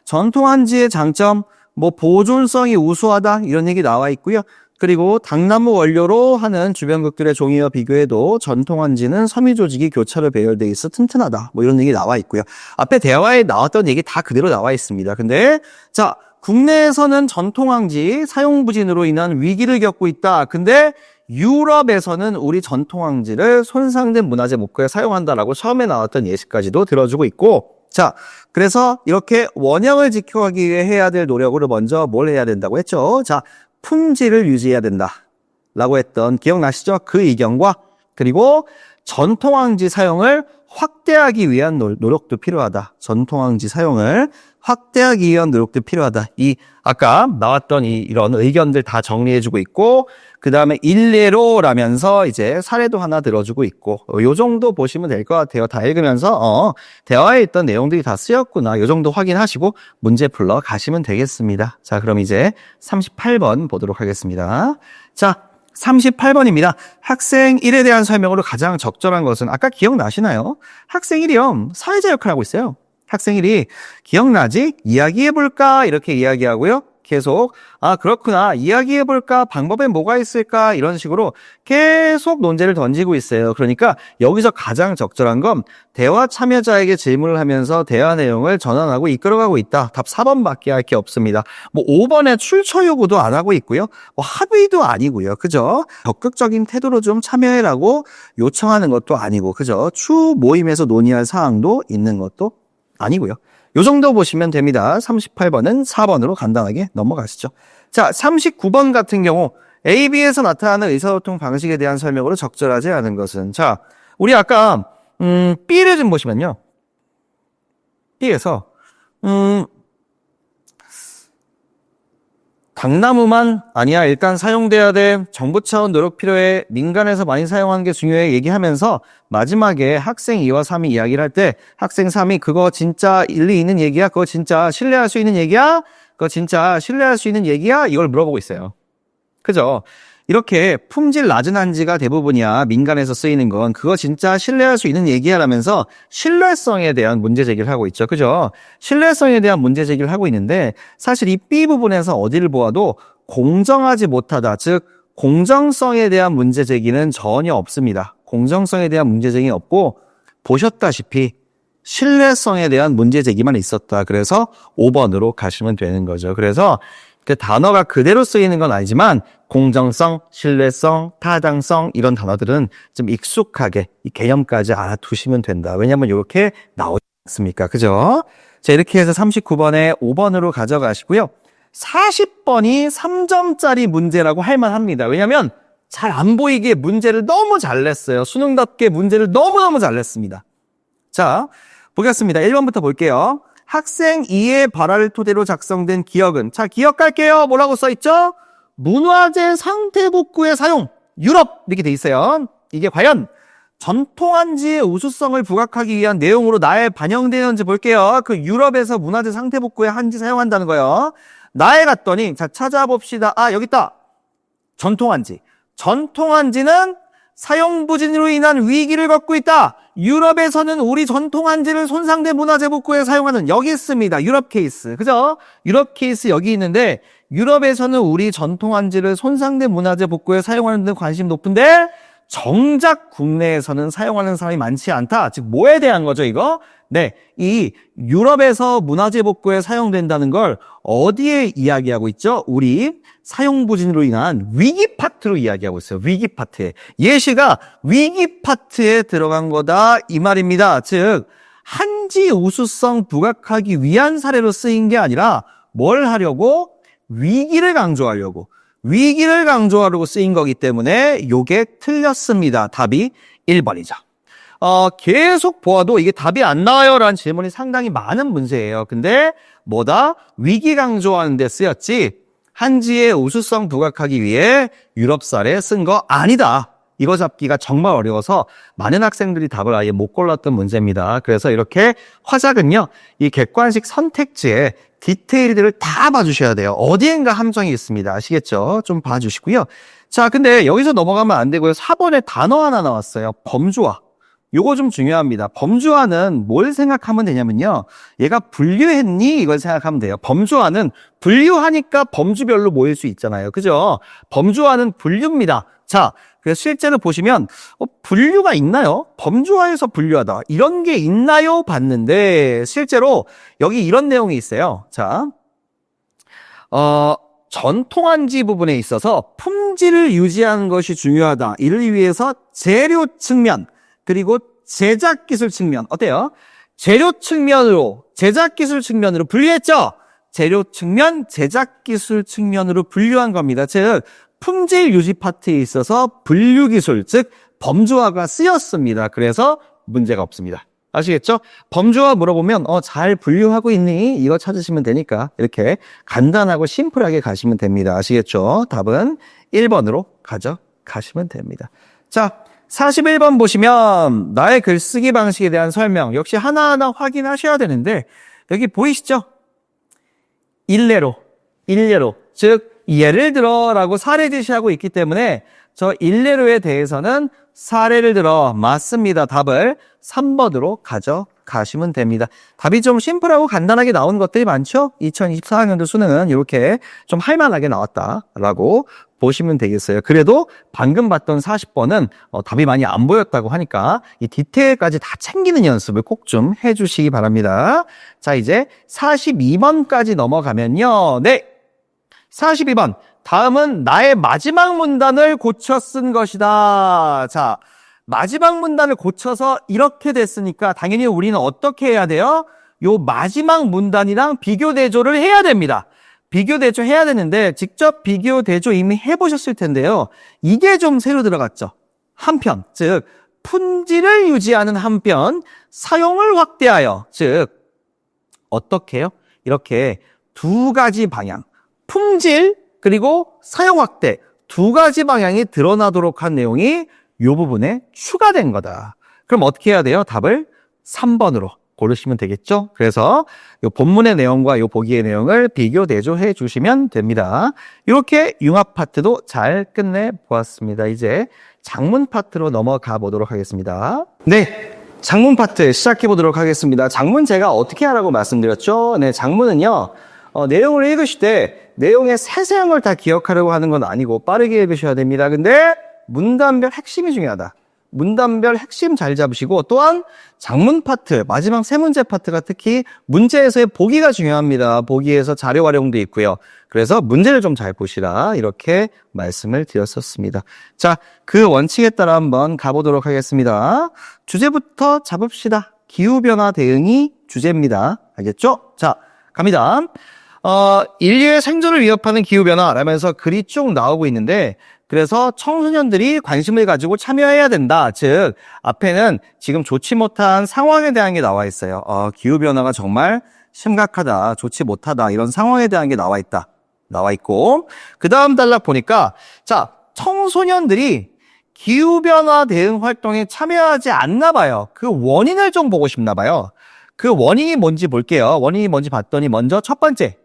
Speaker 1: 전통 한지의 장점, 보존성이 우수하다, 이런 얘기 나와 있고요. 그리고 당나무 원료로 하는 주변국들의 종이와 비교해도 전통 한지는 섬유 조직이 교차로 배열돼 있어 튼튼하다. 이런 얘기 나와 있고요. 앞에 대화에 나왔던 얘기 다 그대로 나와 있습니다. 근데 자, 국내에서는 전통 한지 사용 부진으로 인한 위기를 겪고 있다. 근데 유럽에서는 우리 전통 한지를 손상된 문화재 목표에 사용한다라고 처음에 나왔던 예시까지도 들어주고 있고, 자, 그래서 이렇게 원형을 지켜가기 위해 해야 될 노력으로 먼저 뭘 해야 된다고 했죠? 자, 품질을 유지해야 된다라고 했던 기억나시죠? 그 의견과 그리고 전통항지 사용을 확대하기 위한 노력도 필요하다. 전통항지 사용을 확대하기 위한 노력도 필요하다. 이 아까 나왔던 이런 의견들 다 정리해주고 있고 그 다음에 일례로라면서 이제 사례도 하나 들어주고 있고 요 정도 보시면 될 것 같아요. 다 읽으면서 대화에 있던 내용들이 다 쓰였구나. 요 정도 확인하시고 문제 풀러 가시면 되겠습니다. 자, 그럼 이제 38번 보도록 하겠습니다. 자, 38번입니다. 학생 1에 대한 설명으로 가장 적절한 것은 아까 기억나시나요? 학생 1이요. 사회자 역할을 하고 있어요. 학생 1이 기억나지? 이야기해볼까? 이렇게 이야기하고요. 계속 그렇구나. 이야기해볼까? 방법에 뭐가 있을까? 이런 식으로 계속 논제를 던지고 있어요. 그러니까 여기서 가장 적절한 건 대화 참여자에게 질문을 하면서 대화 내용을 전환하고 이끌어가고 있다. 답 4번밖에 할 게 없습니다. 5번에 출처 요구도 안 하고 있고요. 합의도 아니고요. 그죠? 적극적인 태도로 좀 참여해라고 요청하는 것도 아니고, 그죠? 추 모임에서 논의할 사항도 있는 것도 아니고요. 요 정도 보시면 됩니다. 38번은 4번으로 간단하게 넘어가시죠. 자, 39번 같은 경우 AB에서 나타나는 의사소통 방식에 대한 설명으로 적절하지 않은 것은, 자, 우리 아까 B를 좀 보시면요. B에서 당나무만 아니야. 일단 사용돼야 돼. 정부 차원 노력 필요해. 민간에서 많이 사용하는 게 중요해. 얘기하면서 마지막에 학생 2와 3이 이야기를 할 때 학생 3이 그거 진짜 일리 있는 얘기야? 그거 진짜 신뢰할 수 있는 얘기야? 그거 진짜 신뢰할 수 있는 얘기야? 이걸 물어보고 있어요. 그죠? 이렇게 품질 낮은 한지가 대부분이야. 민간에서 쓰이는 건 그거 진짜 신뢰할 수 있는 얘기야 라면서 신뢰성에 대한 문제 제기를 하고 있죠. 그죠? 신뢰성에 대한 문제 제기를 하고 있는데 사실 이 B 부분에서 어디를 보아도 공정하지 못하다. 즉 공정성에 대한 문제 제기는 전혀 없습니다. 공정성에 대한 문제 제기는 없고 보셨다시피 신뢰성에 대한 문제 제기만 있었다. 그래서 5번으로 가시면 되는 거죠. 그래서 그 단어가 그대로 쓰이는 건 아니지만 공정성, 신뢰성, 타당성 이런 단어들은 좀 익숙하게 이 개념까지 알아두시면 된다. 왜냐하면 이렇게 나오지 않습니까? 그죠? 자, 이렇게 해서 39번에 5번으로 가져가시고요. 40번이 3점짜리 문제라고 할 만합니다. 왜냐하면 잘 안 보이게 문제를 너무 잘 냈어요. 수능답게 문제를 너무너무 잘 냈습니다. 자, 보겠습니다. 1번부터 볼게요. 학생 2의 발화를 토대로 작성된 기억은, 자, 기억할게요. 뭐라고 써있죠? 문화재 상태 복구의 사용, 유럽 이렇게 돼 있어요. 이게 과연 전통한지의 우수성을 부각하기 위한 내용으로 나에 반영되는지 볼게요. 그 유럽에서 문화재 상태 복구에 한지 사용한다는 거예요. 나에 갔더니, 자, 찾아봅시다. 아, 여기 있다. 전통한지. 전통한지는 사용 부진으로 인한 위기를 겪고 있다. 유럽에서는 우리 전통한지를 손상된 문화재 복구에 사용하는, 여기 있습니다. 유럽 케이스. 그죠? 유럽 케이스 여기 있는데, 유럽에서는 우리 전통한지를 손상된 문화재 복구에 사용하는 데 관심 높은데, 정작 국내에서는 사용하는 사람이 많지 않다. 즉, 뭐에 대한 거죠, 이거? 네. 이 유럽에서 문화재 복구에 사용된다는 걸 어디에 이야기하고 있죠? 우리 사용 부진으로 인한 위기 파트로 이야기하고 있어요. 위기 파트에. 예시가 위기 파트에 들어간 거다. 이 말입니다. 즉, 한지 우수성 부각하기 위한 사례로 쓰인 게 아니라 뭘 하려고? 위기를 강조하려고. 위기를 강조하려고 쓰인 거기 때문에 요게 틀렸습니다. 답이 1번이죠. 계속 보아도 이게 답이 안 나와요 라는 질문이 상당히 많은 문제예요. 근데 뭐다? 위기 강조하는 데 쓰였지 한지의 우수성 부각하기 위해 유럽 사례 쓴 거 아니다. 이거 잡기가 정말 어려워서 많은 학생들이 답을 아예 못 골랐던 문제입니다. 그래서 이렇게 화작은요, 이 객관식 선택지에 디테일들을 다 봐주셔야 돼요. 어디엔가 함정이 있습니다. 아시겠죠? 좀 봐주시고요. 자, 근데 여기서 넘어가면 안 되고요. 4번에 단어 하나 나왔어요. 범주화. 요거 좀 중요합니다. 범주화는 뭘 생각하면 되냐면요. 얘가 분류했니? 이걸 생각하면 돼요. 범주화는 분류하니까 범주별로 모일 수 있잖아요. 그죠? 범주화는 분류입니다. 자, 그래서 실제로 보시면 분류가 있나요? 범주화에서 분류하다. 이런 게 있나요? 봤는데 실제로 여기 이런 내용이 있어요. 자, 전통한지 부분에 있어서 품질을 유지하는 것이 중요하다. 이를 위해서 재료 측면 그리고 제작 기술 측면 어때요? 재료 측면으로 제작 기술 측면으로 분류했죠? 재료 측면, 제작 기술 측면으로 분류한 겁니다. 즉 품질 유지 파트에 있어서 분류 기술, 즉 범주화가 쓰였습니다. 그래서 문제가 없습니다. 아시겠죠? 범주화 물어보면 잘 분류하고 있니? 이거 찾으시면 되니까 이렇게 간단하고 심플하게 가시면 됩니다. 아시겠죠? 답은 1번으로 가져가시면 됩니다. 자, 41번 보시면 나의 글쓰기 방식에 대한 설명 역시 하나하나 확인하셔야 되는데 여기 보이시죠? 일례로 즉 예를 들어 라고 사례 제시하고 있기 때문에 저 일례로에 대해서는 사례를 들어 맞습니다. 답을 3번으로 가져가시면 됩니다. 답이 좀 심플하고 간단하게 나온 것들이 많죠? 2024학년도 수능은 이렇게 좀 할만하게 나왔다라고 보시면 되겠어요. 그래도 방금 봤던 40번은 답이 많이 안 보였다고 하니까 이 디테일까지 다 챙기는 연습을 꼭 좀 해주시기 바랍니다. 자, 이제 42번까지 넘어가면요. 네, 42번. 다음은 나의 마지막 문단을 고쳐 쓴 것이다. 자, 마지막 문단을 고쳐서 이렇게 됐으니까 당연히 우리는 어떻게 해야 돼요? 요 마지막 문단이랑 비교 대조를 해야 됩니다. 비교 대조 해야 되는데 직접 비교 대조 이미 해보셨을 텐데요. 이게 좀 새로 들어갔죠. 한편, 즉 품질을 유지하는 한편 사용을 확대하여, 즉 어떻게 해요? 이렇게 두 가지 방향, 품질 그리고 사용 확대 두 가지 방향이 드러나도록 한 내용이 이 부분에 추가된 거다. 그럼 어떻게 해야 돼요? 답을 3번으로 고르시면 되겠죠? 그래서 이 본문의 내용과 이 보기의 내용을 비교 대조해 주시면 됩니다. 이렇게 융합 파트도 잘 끝내 보았습니다. 이제 작문 파트로 넘어가 보도록 하겠습니다. 네, 작문 파트 시작해 보도록 하겠습니다. 작문 제가 어떻게 하라고 말씀드렸죠? 네, 작문은요. 내용을 읽으실 때 내용의 세세한 걸 다 기억하려고 하는 건 아니고 빠르게 읽으셔야 됩니다. 근데 문단별 핵심이 중요하다. 문단별 핵심 잘 잡으시고, 또한 작문 파트, 마지막 세 문제 파트가 특히 문제에서의 보기가 중요합니다. 보기에서 자료 활용도 있고요. 그래서 문제를 좀 잘 보시라, 이렇게 말씀을 드렸었습니다. 자, 그 원칙에 따라 한번 가보도록 하겠습니다. 주제부터 잡읍시다. 기후변화 대응이 주제입니다. 알겠죠? 자, 갑니다. 인류의 생존을 위협하는 기후변화라면서 글이 쭉 나오고 있는데, 그래서 청소년들이 관심을 가지고 참여해야 된다. 즉, 앞에는 지금 좋지 못한 상황에 대한 게 나와 있어요. 기후변화가 정말 심각하다, 좋지 못하다, 이런 상황에 대한 게 나와 있다. 나와 있고, 그 다음 단락 보니까, 자, 청소년들이 기후변화 대응 활동에 참여하지 않나 봐요. 그 원인을 좀 보고 싶나 봐요. 그 원인이 뭔지 볼게요. 원인이 뭔지 봤더니 먼저 첫 번째,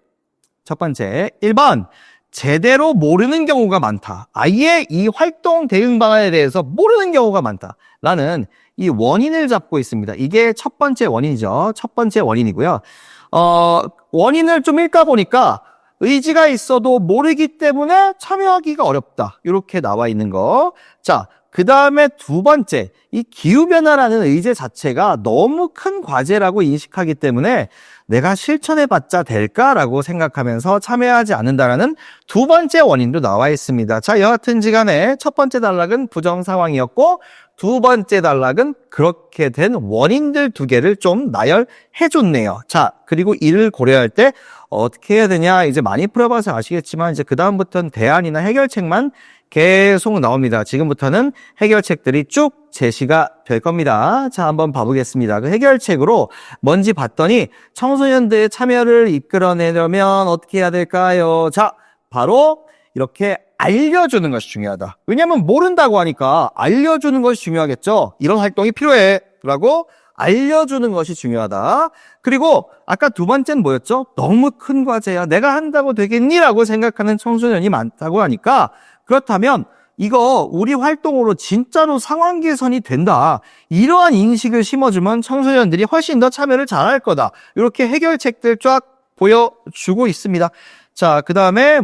Speaker 1: 1번, 제대로 모르는 경우가 많다. 아예 이 활동 대응 방안에 대해서 모르는 경우가 많다. 라는 이 원인을 잡고 있습니다. 이게 첫 번째 원인이죠. 첫 번째 원인이고요. 원인을 좀 읽다 보니까 의지가 있어도 모르기 때문에 참여하기가 어렵다. 이렇게 나와 있는 거. 자, 그 다음에 두 번째, 이 기후변화라는 의제 자체가 너무 큰 과제라고 인식하기 때문에 내가 실천해봤자 될까라고 생각하면서 참여하지 않는다라는 두 번째 원인도 나와 있습니다. 자, 여하튼지 간에 첫 번째 단락은 부정 상황이었고, 두 번째 단락은 그렇게 된 원인들 두 개를 좀 나열해줬네요. 자, 그리고 이를 고려할 때 어떻게 해야 되냐, 이제 많이 풀어봐서 아시겠지만 이제 그 다음부터는 대안이나 해결책만 계속 나옵니다. 지금부터는 해결책들이 쭉 제시가 될 겁니다. 자, 한번 봐보겠습니다. 그 해결책으로 뭔지 봤더니 청소년들의 참여를 이끌어내려면 어떻게 해야 될까요? 자, 바로 이렇게 알려주는 것이 중요하다. 왜냐하면 모른다고 하니까 알려주는 것이 중요하겠죠. 이런 활동이 필요해 라고 알려주는 것이 중요하다. 그리고 아까 두 번째는 뭐였죠? 너무 큰 과제야, 내가 한다고 되겠니? 라고 생각하는 청소년이 많다고 하니까, 그렇다면 이거 우리 활동으로 진짜로 상황 개선이 된다, 이러한 인식을 심어주면 청소년들이 훨씬 더 참여를 잘할 거다. 이렇게 해결책들 쫙 보여주고 있습니다. 자, 그 다음에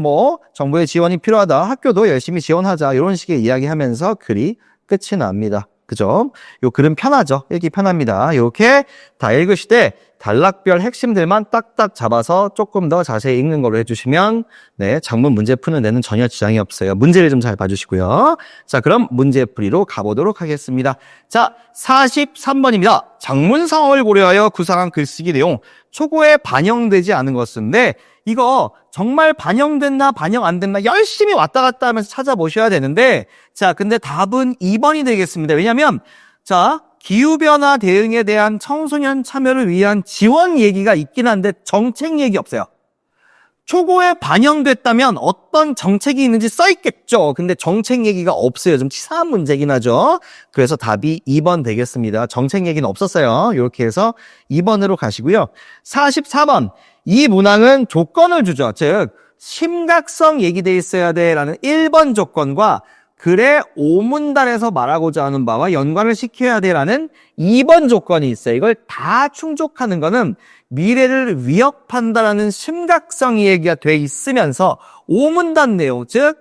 Speaker 1: 정부의 지원이 필요하다, 학교도 열심히 지원하자, 이런 식의 이야기하면서 글이 끝이 납니다. 그죠? 요 글은 편하죠? 읽기 편합니다. 이렇게 다 읽으실 때 단락별 핵심들만 딱딱 잡아서 조금 더 자세히 읽는 걸로 해주시면, 네, 장문 문제 푸는 데는 전혀 지장이 없어요. 문제를 좀 잘 봐주시고요. 자, 그럼 문제풀이로 가보도록 하겠습니다. 자, 43번입니다. 장문 상황을 고려하여 구상한 글쓰기 내용, 초고에 반영되지 않은 것인데, 이거 정말 반영됐나 반영 안 됐나 열심히 왔다 갔다 하면서 찾아보셔야 되는데, 자, 근데 답은 2번이 되겠습니다. 왜냐면, 자, 기후변화 대응에 대한 청소년 참여를 위한 지원 얘기가 있긴 한데 정책 얘기 없어요. 초고에 반영됐다면 어떤 정책이 있는지 써있겠죠. 근데 정책 얘기가 없어요. 좀 치사한 문제긴 하죠. 그래서 답이 2번 되겠습니다. 정책 얘기는 없었어요. 이렇게 해서 2번으로 가시고요. 44번. 이 문항은 조건을 주죠. 즉, 심각성 얘기돼 있어야 돼라는 1번 조건과 글의 오문단에서 말하고자 하는 바와 연관을 시켜야 돼라는 2번 조건이 있어요. 이걸 다 충족하는 거는 미래를 위협한다라는 심각성이 얘기가 돼 있으면서 오문단 내용, 즉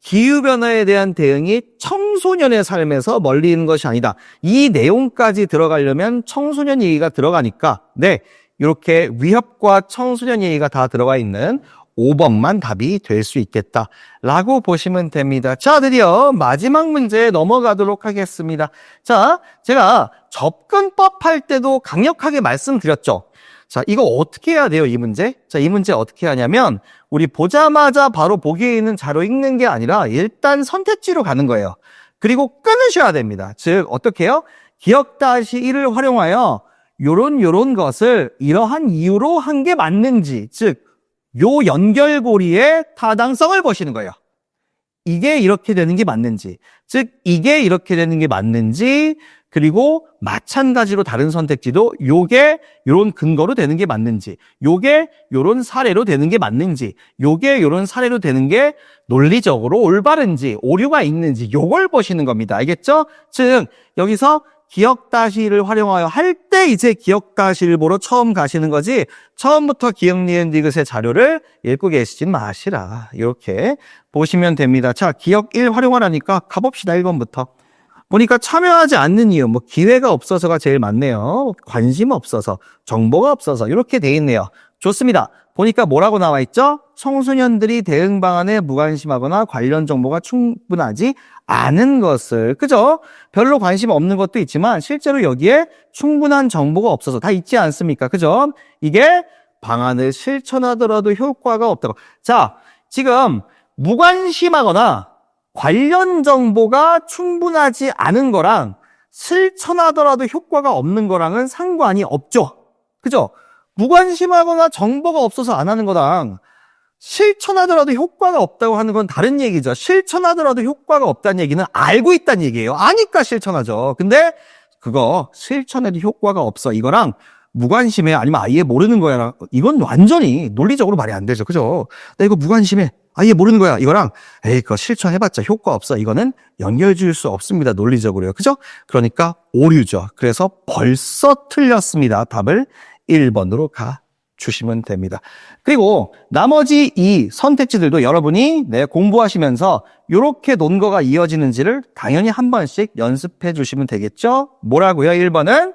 Speaker 1: 기후변화에 대한 대응이 청소년의 삶에서 멀리 있는 것이 아니다, 이 내용까지 들어가려면 청소년 얘기가 들어가니까, 네, 이렇게 위협과 청소년 얘기가 다 들어가 있는 5번만 답이 될 수 있겠다라고 보시면 됩니다. 자, 드디어 마지막 문제에 넘어가도록 하겠습니다. 자, 제가 접근법 할 때도 강력하게 말씀드렸죠. 자, 이거 어떻게 해야 돼요, 이 문제? 자, 이 문제 어떻게 하냐면, 우리 보자마자 바로 보기에 있는 자료 읽는 게 아니라 일단 선택지로 가는 거예요. 그리고 끊으셔야 됩니다. 즉, 어떻게 해요? 기억-1을 활용하여 요런 것을 이러한 이유로 한 게 맞는지, 즉, 요 연결고리의 타당성을 보시는 거예요. 이게 이렇게 되는 게 맞는지, 즉 이게 이렇게 되는 게 맞는지, 그리고 마찬가지로 다른 선택지도 요게 요런 근거로 되는 게 맞는지, 요게 요런 사례로 되는 게 맞는지, 요게 요런 사례로 되는 게 논리적으로 올바른지, 오류가 있는지, 요걸 보시는 겁니다. 알겠죠? 즉 여기서 기억-1을 활용하여 할 때 이제 기억-1을 보러 처음 가시는 거지, 처음부터 기억, 니은, 디귿의 자료를 읽고 계시진 마시라. 이렇게 보시면 됩니다. 자, 기억-1 활용하라니까 가봅시다. 1번부터. 보니까 참여하지 않는 이유, 뭐 기회가 없어서가 제일 많네요. 관심 없어서, 정보가 없어서 이렇게 돼 있네요. 좋습니다. 보니까 뭐라고 나와 있죠? 청소년들이 대응 방안에 무관심하거나 관련 정보가 충분하지 않은 것을, 그죠? 별로 관심 없는 것도 있지만 실제로 여기에 충분한 정보가 없어서 다 있지 않습니까? 그죠? 이게 방안을 실천하더라도 효과가 없다고. 자, 지금 무관심하거나 관련 정보가 충분하지 않은 거랑 실천하더라도 효과가 없는 거랑은 상관이 없죠. 그죠? 무관심하거나 정보가 없어서 안 하는 거랑 실천하더라도 효과가 없다고 하는 건 다른 얘기죠. 실천하더라도 효과가 없다는 얘기는 알고 있다는 얘기예요. 아니까 실천하죠. 근데 그거 실천해도 효과가 없어. 이거랑 무관심해 아니면 아예 모르는 거야. 이건 완전히 논리적으로 말이 안 되죠. 그죠? 나 이거 무관심해. 아예 모르는 거야. 이거랑 에이 그거 실천해봤자 효과 없어. 이거는 연결 지을 수 없습니다. 논리적으로요. 그죠? 그러니까 오류죠. 그래서 벌써 틀렸습니다. 답을 1번으로 주시면 됩니다. 그리고 나머지 이 선택지들도 여러분이 공부하시면서 이렇게 논거가 이어지는지를 당연히 한 번씩 연습해 주시면 되겠죠? 뭐라고요? 1번은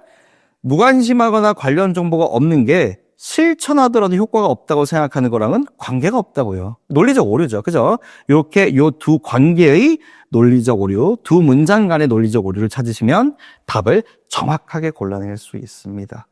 Speaker 1: 무관심하거나 관련 정보가 없는 게 실천하더라도 효과가 없다고 생각하는 거랑은 관계가 없다고요. 논리적 오류죠. 그죠? 이렇게 요 두 관계의 논리적 오류, 두 문장 간의 논리적 오류를 찾으시면 답을 정확하게 골라낼 수 있습니다.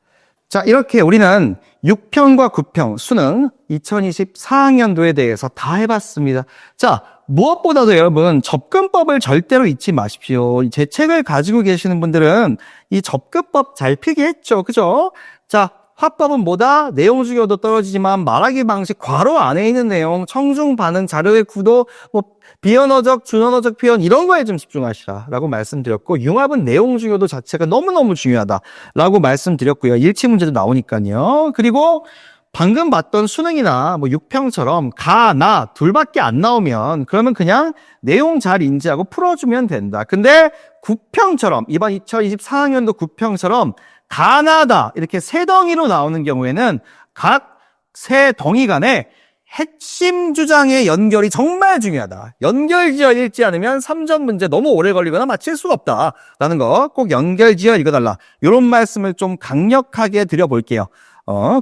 Speaker 1: 자, 이렇게 우리는 6평과 9평 수능 2024학년도에 대해서 다 해봤습니다. 자, 무엇보다도 여러분 접근법을 절대로 잊지 마십시오. 제 책을 가지고 계시는 분들은 이 접근법 잘 필기했죠. 그죠? 자, 화법은 뭐다? 내용 중요도 떨어지지만 말하기 방식 괄호 안에 있는 내용, 청중 반응, 자료의 구도, 뭐 비언어적, 준언어적 표현 이런 거에 좀 집중하시라라고 말씀드렸고, 융합은 내용 중요도 자체가 너무너무 중요하다라고 말씀드렸고요. 일치 문제도 나오니까요. 그리고 방금 봤던 수능이나 뭐 6평처럼 가, 나 둘밖에 안 나오면 그러면 그냥 내용 잘 인지하고 풀어주면 된다. 근데 9평처럼 이번 2024학년도 9평처럼 가나다 이렇게 세 덩이로 나오는 경우에는 각 세 덩이 간에 핵심 주장의 연결이 정말 중요하다. 연결지어 읽지 않으면 3점 문제 너무 오래 걸리거나 맞힐 수가 없다라는 거 꼭 연결지어 읽어달라. 이런 말씀을 좀 강력하게 드려볼게요.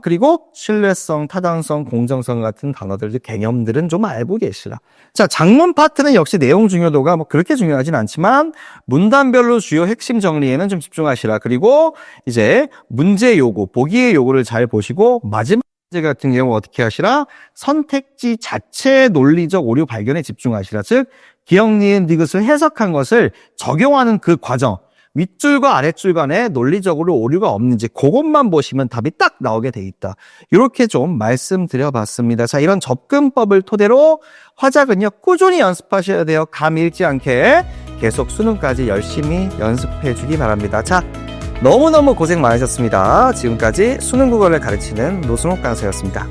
Speaker 1: 그리고 신뢰성, 타당성, 공정성 같은 단어들, 개념들은 좀 알고 계시라. 자, 장문 파트는 역시 내용 중요도가 뭐 그렇게 중요하진 않지만 문단별로 주요 핵심 정리에는 좀 집중하시라. 그리고 이제 문제 요구, 보기의 요구를 잘 보시고 마지막 문제 같은 경우 어떻게 하시라? 선택지 자체의 논리적 오류 발견에 집중하시라. 즉, 기억, 니은, 디귿을 해석한 것을 적용하는 그 과정. 윗줄과 아랫줄 간에 논리적으로 오류가 없는지 그것만 보시면 답이 딱 나오게 돼 있다. 이렇게 좀 말씀드려봤습니다. 자, 이런 접근법을 토대로 화작은요 꾸준히 연습하셔야 돼요. 감 잃지 않게 계속 수능까지 열심히 연습해 주기 바랍니다. 자, 너무너무 고생 많으셨습니다. 지금까지 수능 국어를 가르치는 노승욱 강사였습니다.